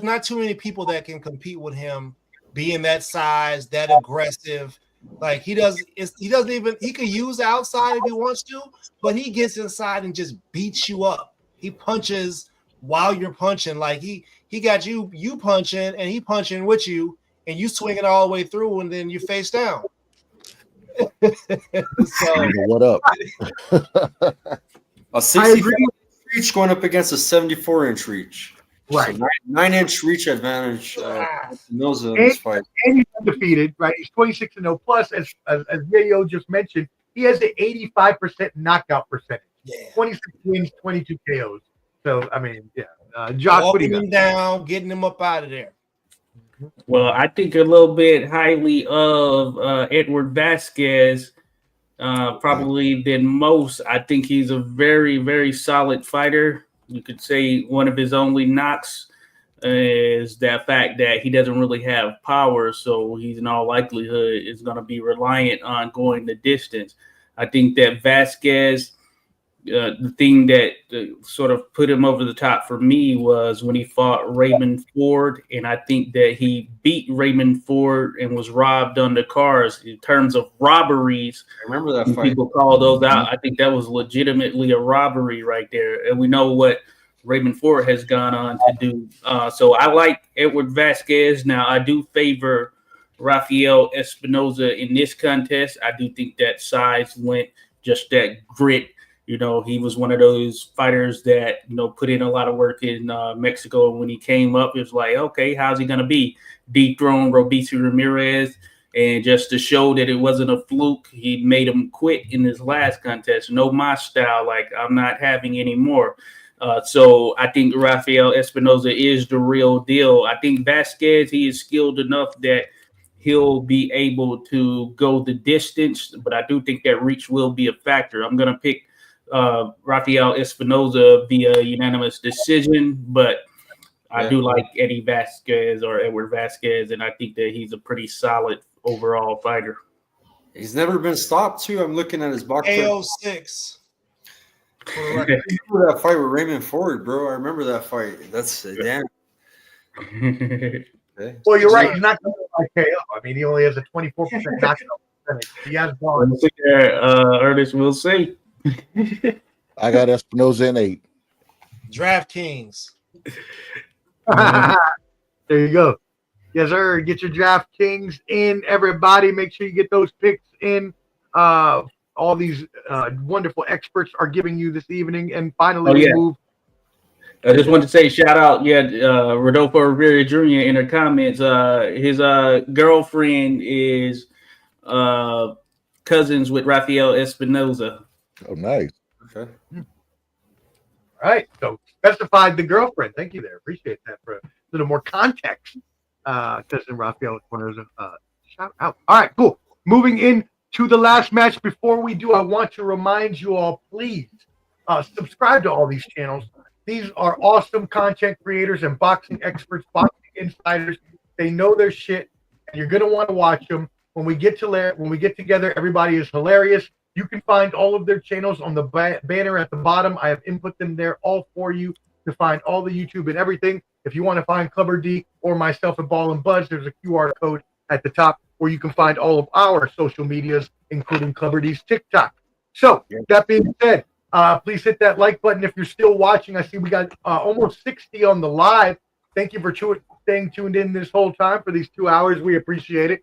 not too many people that can compete with him, being that size, that aggressive. Like he doesn't even, he could use the outside if he wants to, but he gets inside and just beats you up. He punches while you're punching. Like he got you punching and he punching with you and you swinging all the way through and then you face down. So,
what up?
A 64 reach going up against a 74-inch reach.
Right.
So 9-inch reach advantage. Espinoza in this fight.
And he's undefeated, right? He's 26-0 plus, as Yayo just mentioned. He has an 85% knockout percentage.
Yeah.
26 wins, 22 KOs. So I mean, yeah. Josh,
walking him down, getting him up out of there.
Well, I think a little bit highly of Edward Vasquez, probably than most. I think he's a very, very solid fighter. You could say one of his only knocks is that fact that he doesn't really have power, so he's in all likelihood is going to be reliant on going the distance. I think that Vasquez, the thing that sort of put him over the top for me was when he fought Raymond Ford, and I think that he beat Raymond Ford and was robbed on the cars in terms of robberies.
I remember that fight.
People call those out. I think that was legitimately a robbery right there, and we know what Raymond Ford has gone on to do. So I like Edward Vasquez. Now I do favor Rafael Espinoza in this contest. I do think that size went, just that grit. You know, he was one of those fighters that, you know, put in a lot of work in Mexico. And when he came up, it was like, okay, how's he going to be? Dethrone Robeisy Ramirez. And just to show that it wasn't a fluke, he made him quit in his last contest. No, my style, like I'm not having any more. So I think Rafael Espinoza is the real deal. I think Vasquez, he is skilled enough that he'll be able to go the distance. But I do think that reach will be a factor. I'm going to pick Rafael Espinoza via unanimous decision, but I do like Eddie Vasquez or Edward Vasquez, and I think that he's a pretty solid overall fighter.
He's never been stopped, too. I'm looking at his box.
AO6.
I remember that fight with Raymond Ford, bro. I remember that fight. That's damn.
Okay. Well, you're right. He's not going to KO. I mean, he only has a 24% knockout percentage. He has gone.
Ernest, we'll see.
I got Espinoza in 8.
DraftKings.
There you go. Yes, sir. Get your DraftKings in, everybody. Make sure you get those picks in. All these wonderful experts are giving you this evening. And finally, move.
I just wanted to say shout out, Rodolfo Rivera Jr. in her comments. His girlfriend is cousins with Rafael Espinoza.
Oh, nice.
Okay.
All right. So specified the girlfriend. Thank you there. Appreciate that for a little more context. Cousin Rafael Espinoza. Shout out. All right, cool. Moving in to the last match. Before we do, I want to remind you all, please subscribe to all these channels. These are awesome content creators and boxing experts, boxing insiders. They know their shit, and you're gonna want to watch them. When we get together, everybody is hilarious. You can find all of their channels on the banner at the bottom. I have input them there all for you to find all the YouTube and everything. If you want to find Clubber D or myself at Ball and Buzz, there's a QR code at the top where you can find all of our social medias, including Clubber D's TikTok. So that being said, please hit that like button if you're still watching. I see we got almost 60 on the live. Thank you for staying tuned in this whole time for these 2 hours. We appreciate it.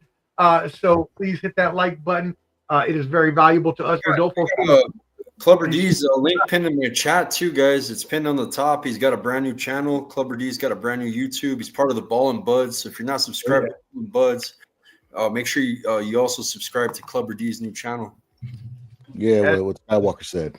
So please hit that like button. It is very valuable to us. Rodolfo.
Clubber D's link pinned in your chat too, guys. It's pinned on the top. He's got a brand new channel. Clubber D's got a brand new YouTube. He's part of the Ball and Buds. So if you're not subscribed to Ball and Buds, make sure you also subscribe to Clubber D's new channel.
Yeah, what Skywalker said.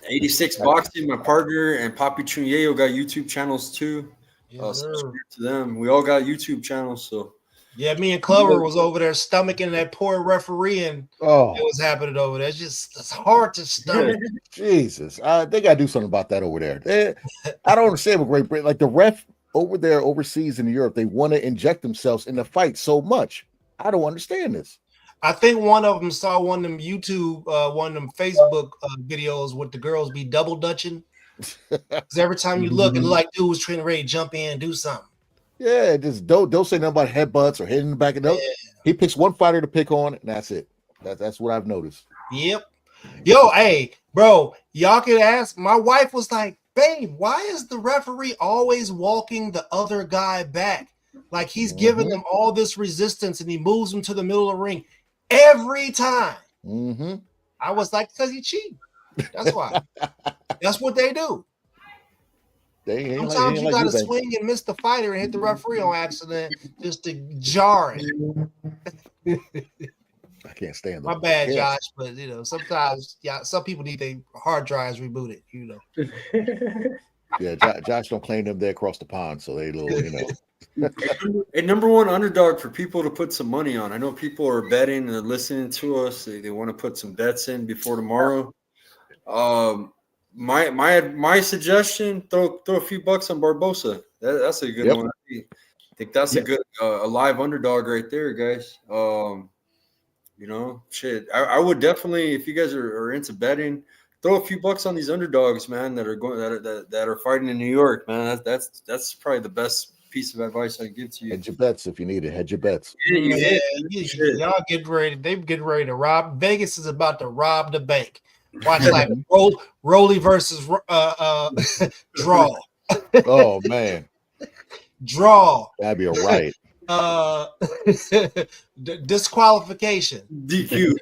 86 Boxing, my partner, and Papi Chunyeo got YouTube channels too. Subscribe to them. We all got YouTube channels, so.
Yeah, me and Clover was over there stomaching that poor referee, and it was happening over there. It's hard to stomach.
Jesus, they got to do something about that over there. I don't understand with Great Britain. Like the ref over there overseas in Europe, they want to inject themselves in the fight so much. I don't understand this.
I think one of them saw one of them YouTube, one of them Facebook videos with the girls be double dutching. Because every time you look, it look like dude was trying to ready to jump in and do something.
Yeah, just don't say nothing about headbutts or hitting the back of the He picks one fighter to pick on, and that's it. That's what I've noticed.
Yep. Yo, hey, bro, y'all can ask. My wife was like, babe, why is the referee always walking the other guy back? Like he's giving them all this resistance and he moves them to the middle of the ring every time. I was like, because he cheating. That's why. That's what they do. Sometimes you got to swing and miss the fighter and hit the referee on accident just to jar it.
I can't stand
My bad, Josh, but you know, sometimes some people need their hard drives rebooted, you know.
Yeah, Josh don't claim them there across the pond, so they little, you know.
A number one underdog for people to put some money on. I know people are betting and listening to us. They want to put some bets in before tomorrow. My suggestion: throw a few bucks on Barboza. That's a good one. I think that's a good a live underdog right there, guys. You know, shit. I would definitely, if you guys are into betting, throw a few bucks on these underdogs, man, that are going that are fighting in New York, man. That's probably the best piece of advice I can give to you.
Hedge your bets if you need it. Hedge your bets.
Y'all get ready. They get ready to rob. Vegas is about to rob the bank. Watch like Rolly versus draw.
Oh man,
draw.
That'd be a riot.
Disqualification.
DQ.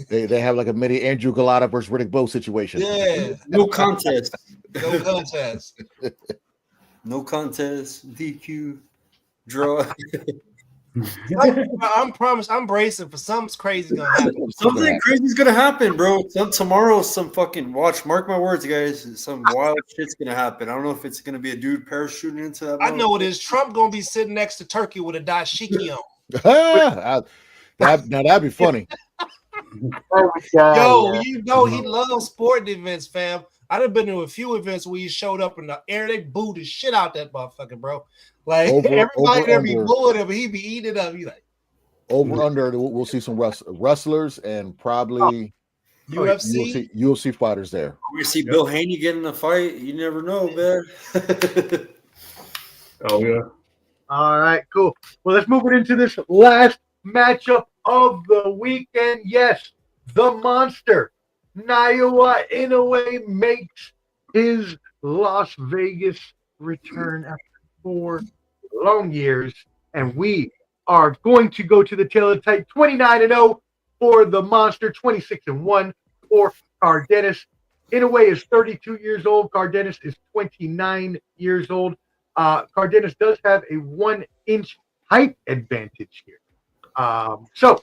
They have like a mini Andrew Galata versus Riddick Bowe situation.
Yeah.
No contest.
No contest.
No contest. DQ. Draw.
I'm promised. I'm bracing for something's crazy gonna happen.
Something crazy's gonna happen, bro. Tomorrow, some fucking watch. Mark my words, guys. Some wild shit's gonna happen. I don't know if it's gonna be a dude parachuting into that.
I know it is. Trump gonna be sitting next to Turkey with a dashiki on.
That'd be funny.
Yo, you know he loves sporting events, fam. I'd have been to a few events where he showed up in the air. They booed the shit out that motherfucker, bro. Like everybody there be booing him, but he be eating it up. He like
over under. We'll see some wrestlers and probably
UFC.
UFC fighters there.
We see Bill Haney getting a fight. You never know, man.
Oh yeah.
All right, cool. Well, let's move it into this last matchup of the weekend. Yes, the monster Naoya Inoue makes his Las Vegas return after 4 long years, and we are going to go to the tail of the tape. 29-0 for the monster, 26-1 for Cardenas. Inoue is 32 years old. Cardenas is 29 years old. Cardenas does have a 1-inch height advantage here. So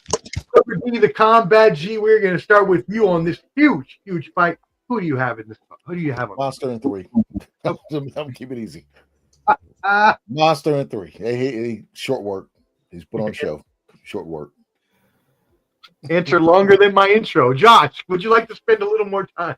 the combat G, we're going to start with you on this huge fight. Who do you have in this? Who do you have on
Monster in 3? I'm keep it easy. Monster in 3. He short work. He's put on show. Short work.
Answer longer than my intro. Josh, would you like to spend a little more time?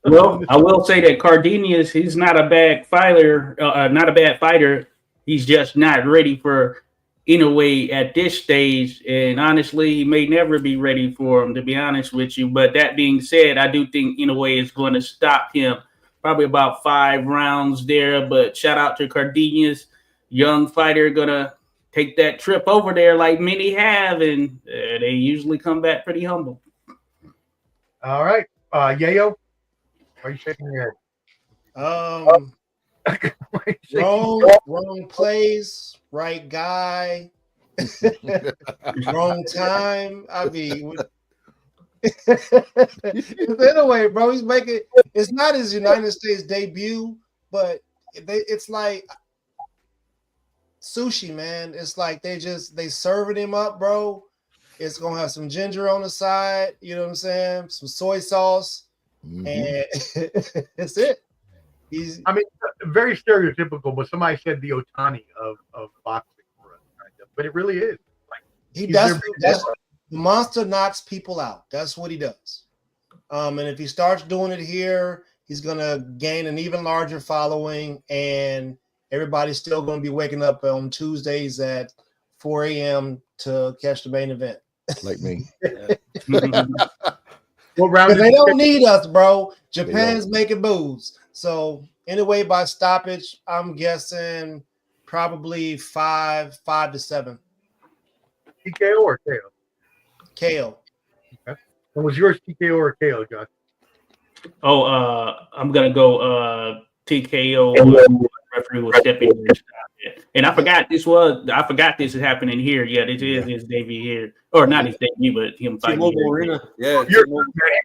Well, I will say that Cardenas, he's not a bad fighter. He's just not ready for Inoue at this stage, and honestly, he may never be ready for him, to be honest with you. But that being said, I do think Inoue is going to stop him probably about 5 rounds there. But shout out to Cardenas, young fighter, gonna take that trip over there like many have, and they usually come back pretty humble.
All right, Yayo, are you shaking your head?
Wrong place, right guy, wrong time. I mean, anyway, bro, he's making. It's not his United States debut, but it's like sushi, man. It's like they serving him up, bro. It's gonna have some ginger on the side. You know what I'm saying? Some soy sauce, and that's it.
I mean, very stereotypical, but somebody said the Otani of boxing for us, kind of. But it really is. Like
he does. The monster knocks people out. That's what he does. And if he starts doing it here, he's gonna gain an even larger following, and everybody's still gonna be waking up on Tuesdays at 4 a.m. to catch the main event.
Like me.
What round?
They don't need us, bro. Japan's making moves. So anyway, by stoppage, I'm guessing probably 5 to 7.
TKO or KO?
KO.
Okay. And was yours TKO or KO, Josh?
Oh, I'm gonna go TKO. Referee was stepping in and stop it. And I forgot this is happening here. Yeah, this is his debut here, or not his debut, but him fighting
T-Mobile Arena. Yeah,
He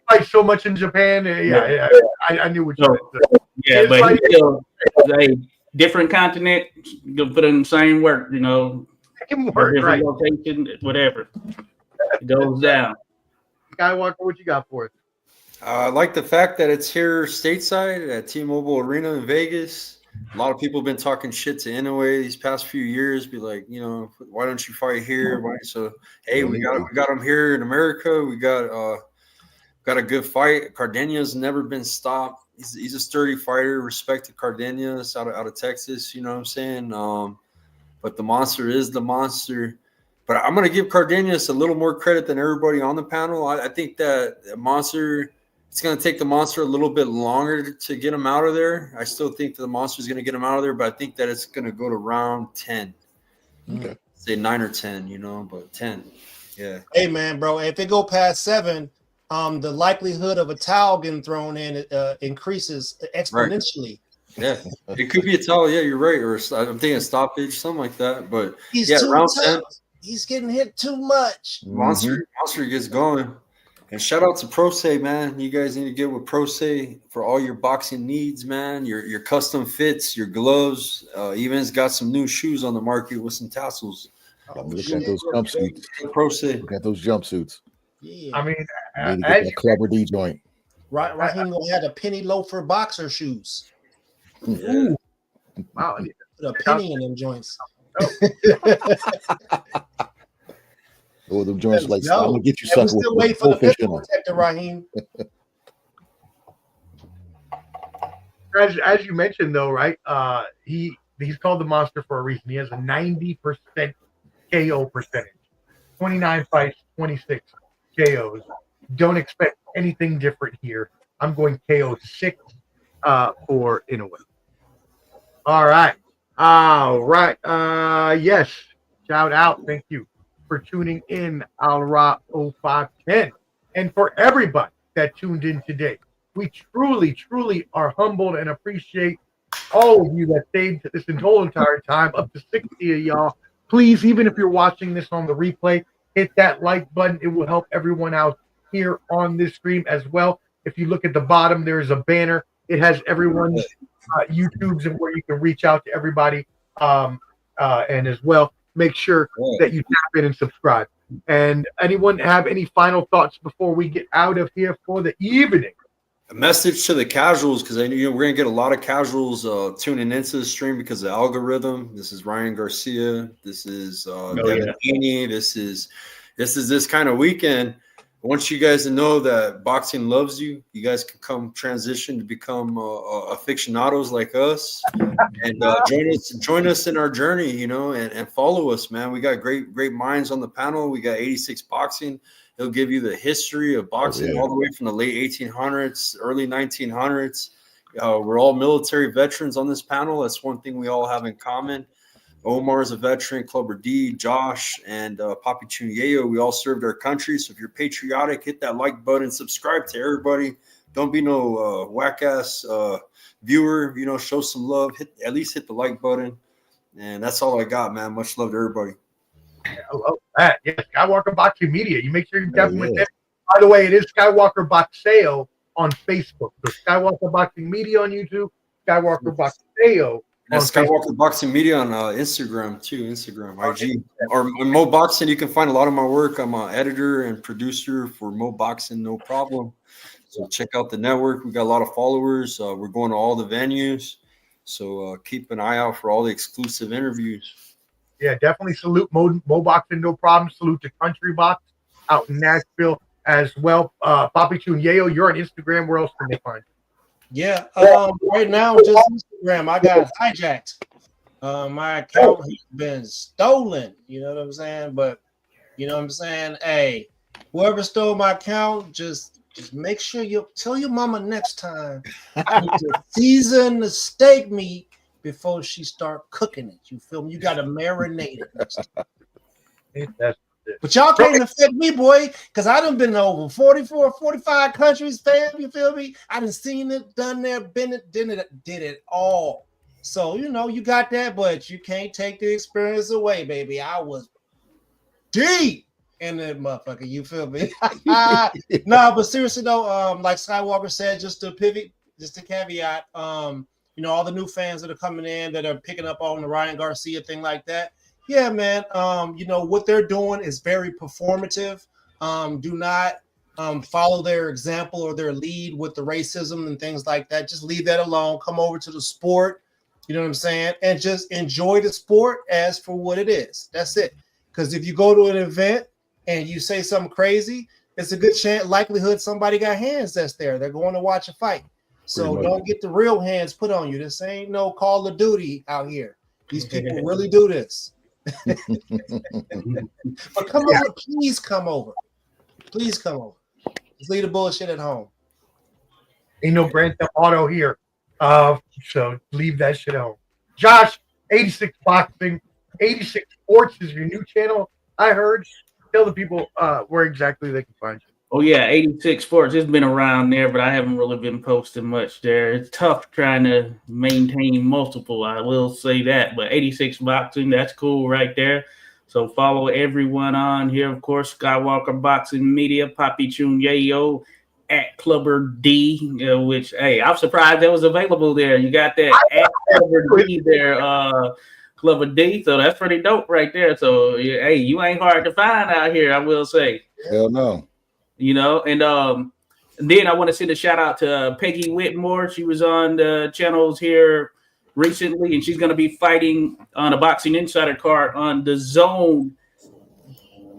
fights so much in Japan. Yeah. I knew what you meant.
Yeah, but he's still a different continent. You'll put in the same work, you know.
Different right?
Location, whatever. It goes down.
Skywalker, what you got for us?
I like the fact that it's here stateside at T-Mobile Arena in Vegas. A lot of people have been talking shit to Inoue these past few years. Be like, you know, why don't you fight here? So, hey, we got him here in America. We got a good fight. Cardenas never been stopped. He's a sturdy fighter. Respect to Cardenas out of Texas. You know what I'm saying? But the monster is the monster. But I'm going to give Cardenas a little more credit than everybody on the panel. I think that monster. It's going to take the monster a little bit longer to get him out of there. I still think that the monster is going to get him out of there, but I think that it's going to go to round 10. Okay. Say 9 or 10, you know, but 10. Yeah.
Hey, man, bro, if it go past 7, the likelihood of a towel getting thrown in increases exponentially.
Right. Yeah. It could be a towel. Yeah, you're right. Or I'm thinking stoppage, something like that. But
he's
too
round 10. He's getting hit too much.
Monster gets going. And shout out to Pro Se, man. You guys need to get with Pro Se for all your boxing needs, man. Your custom fits, your gloves. Even's got some new shoes on the market with some tassels.
Look at those jumpsuits.
Pro Se.
Look at those jumpsuits.
Yeah.
I mean,
need to get that Clever D joint.
Raheem gonna have the penny loafer boxer shoes.
Yeah.
Wow.
Put a penny in them joints.
Oh, them joints like
I'm
gonna get you sucker
still
with
waiting for the
fish
pistol
in them.
protector, Raheem.
As you mentioned, though, right? He's called the monster for a reason. He has a 90% KO percentage, 29 fights, 26 KOs. Don't expect anything different here. I'm going KO 6 for Inoue. All right. Yes. Shout out. Thank you for tuning in, Alra 0510. And for everybody that tuned in today, we truly are humbled and appreciate all of you that stayed this whole entire time, up to 60 of y'all. Please, even if you're watching this on the replay, hit that like button. It will help everyone out here on this stream as well. If you look at the bottom, there's a banner. It has everyone's YouTubes and where you can reach out to everybody. And as well, make sure that you tap in and subscribe. And anyone have any final thoughts before we get out of here for the evening?
A message to the casuals, because I know we're going to get a lot of casuals tuning into the stream because of the algorithm. This is Ryan Garcia. This is Devin Haney. This is this kind of weekend. I want you guys to know that boxing loves you. You guys can come transition to become aficionados like us, and join us in our journey, you know, and follow us, man. We got great minds on the panel. We got 86 Boxing. He'll give you the history of boxing all the way from the late 1800s, early 1900s. We're all military veterans on this panel. That's one thing we all have in common. Omar is a veteran, Clubber D, Josh, and Papi Chunyeo. We all served our country. So if you're patriotic, hit that like button, subscribe to everybody. Don't be no whack-ass viewer. You know, show some love. At least hit the like button. And that's all I got, man. Much love to everybody.
Oh, that. Yeah, Skywalker Boxing Media. You make sure you tap with that. By the way, it is Skywalker Boxeo on Facebook. So Skywalker Boxing Media on YouTube, Skywalker Boxeo.
And Skywalker Boxing Media on Instagram too, IG. Or Mo Boxing, you can find a lot of my work. I'm an editor and producer for Mo Boxing, no problem. So check out the network. We got a lot of followers. We're going to all the venues. So keep an eye out for all the exclusive interviews.
Yeah, definitely salute Mo Boxing, no problem. Salute to Country Box out in Nashville as well. Papi Chunyeo, you're on Instagram. Where else can they find you?
Yeah, right now, just Instagram. I got hijacked. My account has been stolen. You know what I'm saying? But you know what I'm saying? Hey, whoever stole my account, just make sure you tell your mama next time to season the steak meat before she start cooking it. You feel me? You got to marinate it.
That's it.
But y'all can't affect me, boy, because I done been to over 44, 45 countries, fam. You feel me? I done seen it, done there, been it, did it all. So, you know, you got that, but you can't take the experience away, baby. I was deep in that motherfucker. You feel me? No, but seriously though, like Skywalker said, just to pivot, just a caveat, you know, all the new fans that are coming in that are picking up on the Ryan Garcia thing like that. Yeah, man. You know, what they're doing is very performative. Do not follow their example or their lead with the racism and things like that. Just leave that alone. Come over to the sport. You know what I'm saying? And just enjoy the sport as for what it is. That's it. Because if you go to an event and you say something crazy, it's a good likelihood somebody got hands that's there. They're going to watch a fight. So don't get the real hands put on you. This ain't no Call of Duty out here. These people really do this. But come over, please come over. Please come over. Just leave the bullshit at home.
Ain't no Grand Theft Auto here. So leave that shit at home. Josh, 86 Boxing, 86 Sports is your new channel. I heard. Tell the people where exactly they can find you.
Oh yeah, 86 Sports. It's been around there, but I haven't really been posting much there. It's tough trying to maintain multiple. I will say that, but 86 Boxing, that's cool right there. So follow everyone on here, of course. Skywalker Boxing Media, Papi Chun Yayo, at Clubber D, which hey, I'm surprised that was available there. You got that at Clubber D there, Clubber D. So that's pretty dope right there. So hey, you ain't hard to find out here, I will say.
Hell no.
You know, and then I want to send a shout out to Peggy Whitmore. She was on the channels here recently, and she's going to be fighting on a Boxing Insider card on the DAZN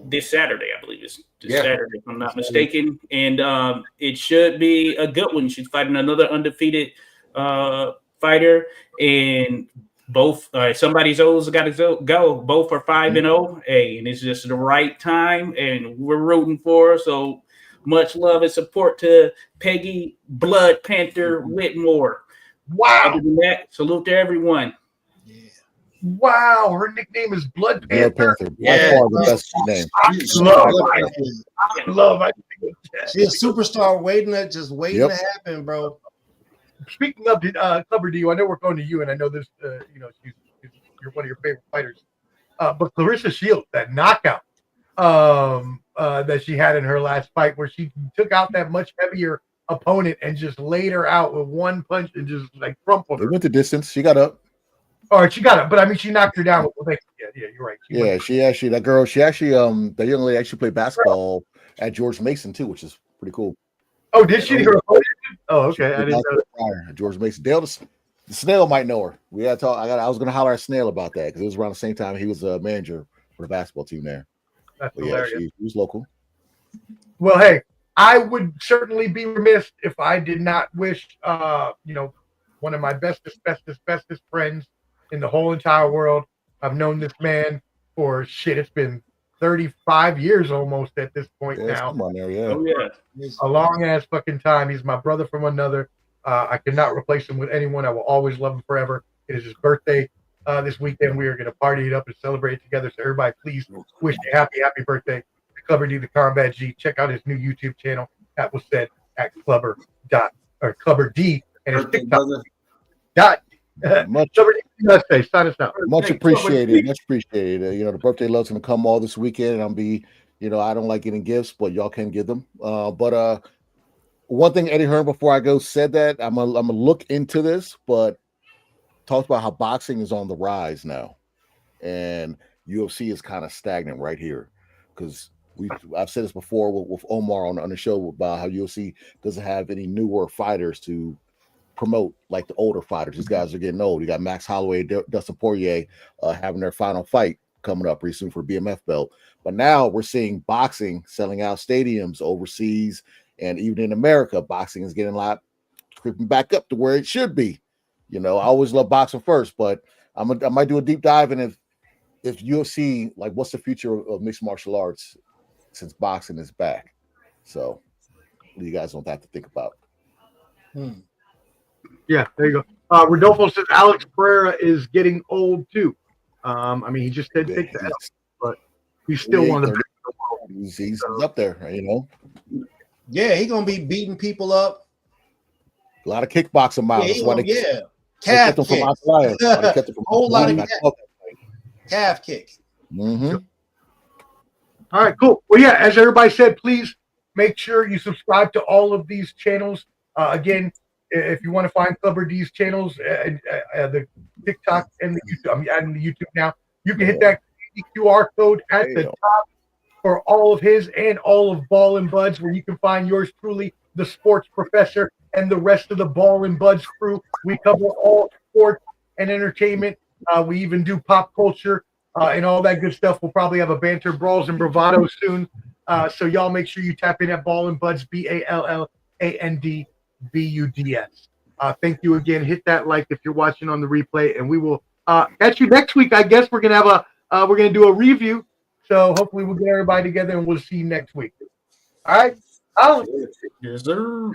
this Saturday, I believe it's Saturday, if I'm not mistaken. And it should be a good one. She's fighting another undefeated fighter, and both somebody's always got to go. Both are 5-0, and it's just the right time, and we're rooting for her. So much love and support to Peggy Blood Panther Whitmore.
Wow.
Other than that, salute to everyone.
Yeah. Wow, her nickname is Blood Panther.
Blood Panther. By far the best name.
I love.
She's a superstar waiting to happen, bro.
Speaking of Clubber D, I know we're going to you, and I know this. You know, you're one of your favorite fighters. But Clarissa Shields, that knockout that she had in her last fight, where she took out that much heavier opponent and just laid her out with one punch and just like crumpled her.
It went the distance. She got up.
Or she got up, but I mean, she knocked her down. Yeah, you're right.
She actually, that young lady actually played basketball at George Mason too, which is pretty cool.
Oh, did she? Oh, okay. I didn't know
that. George Mason. Dale, the Snail might know her. We had to talk. I was going to holler at Snail about that because it was around the same time he was a manager for the basketball team there.
That's
but
hilarious.
Yeah, she was local.
Well, hey, I would certainly be remiss if I did not wish, one of my bestest friends in the whole entire world. I've known this man for it's been 35 years almost at this point now.
Come on there, yeah.
Oh, yeah.
A long ass fucking time. He's my brother from another. I cannot replace him with anyone. I will always love him forever. It is his birthday this weekend. We are going to party it up and celebrate it together. So everybody, please wish you happy birthday to Clubber D, the Combat G. Check out his new YouTube channel. That was said at Clubber D and his TikTok.
Much appreciated. Much appreciated. The birthday love's gonna come all this weekend, and I'll be, I don't like getting gifts, but y'all can give them. But one thing Eddie Hearn before I go said that I'm gonna look into this, but talked about how boxing is on the rise now, and UFC is kind of stagnant right here because I've said this before with Omar on the show about how UFC doesn't have any newer fighters to promote like the older fighters. These guys are getting old. You got Max Holloway, Dustin Poirier having their final fight coming up pretty soon for a BMF belt. But now we're seeing boxing selling out stadiums overseas, and even in America, boxing is getting a lot creeping back up to where it should be. I always love boxing first, but I might do a deep dive in if UFC, like, what's the future of mixed martial arts since boxing is back. So you guys don't have to think about.
Yeah, there you go. Rodolfo says Alex Pereira is getting old too. He just didn't take the L, but he's still one of the best
He's up there, you know.
Yeah, he's gonna be beating people up.
A lot of kickboxing miles.
Calf kicks. Whole lot of calf kicks.
Mm-hmm.
All right, cool. Well, yeah, as everybody said, please make sure you subscribe to all of these channels. Again, if you want to find Clubber D's channels, the TikTok and the YouTube, I'm adding the YouTube now. You can hit that QR code at the top for all of his and all of Ball and Buds, where you can find yours truly, the sports professor, and the rest of the Ball and Buds crew. We cover all sports and entertainment. We even do pop culture and all that good stuff. We'll probably have a banter, brawls, and bravado soon. So y'all make sure you tap in at Ball and Buds, BALLANDBUDS. Thank you again. Hit that like if you're watching on the replay, and we will catch you next week. I guess we're gonna have we're gonna do a review. So hopefully we'll get everybody together, and we'll see you next week. All right.
Yes, sir.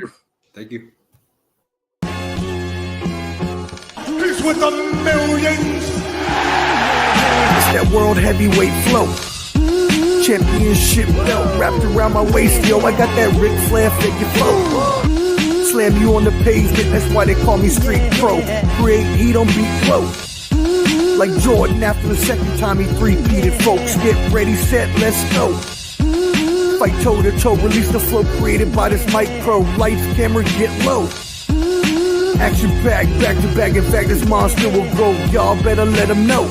Thank you.
He's with the millions. It's that world heavyweight flow. Championship belt wrapped around my waist, yo. I got that Ric Flair figure flow. Slam you on the pavement, that's why they call me Street Pro. Create heat on beat flow. Like Jordan after the second time he three-peated, folks. Get ready, set, let's go. Fight toe-to-toe, release the flow created by this mic pro. Lights, camera, get low. Action pack, back to back. In fact, this monster will go. Y'all better let him know.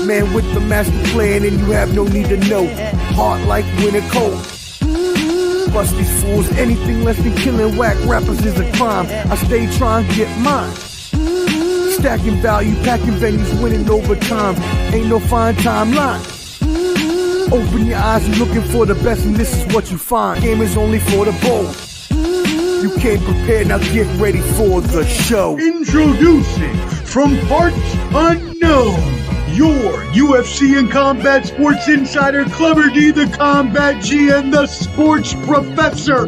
Man with the master plan, and you have no need to know. Hard like winter cold. Bust these fools, anything less than killing whack rappers is a crime. I stay trying to get mine. Stacking value, packing venues, winning over time. Ain't no fine timeline. Open your eyes, you're looking for the best, and this is what you find. Game is only for the bold. You came prepared, now get ready for the show.
Introducing from parts unknown, your UFC and combat sports insider, Clubber D, the Combat G, and the sports professor,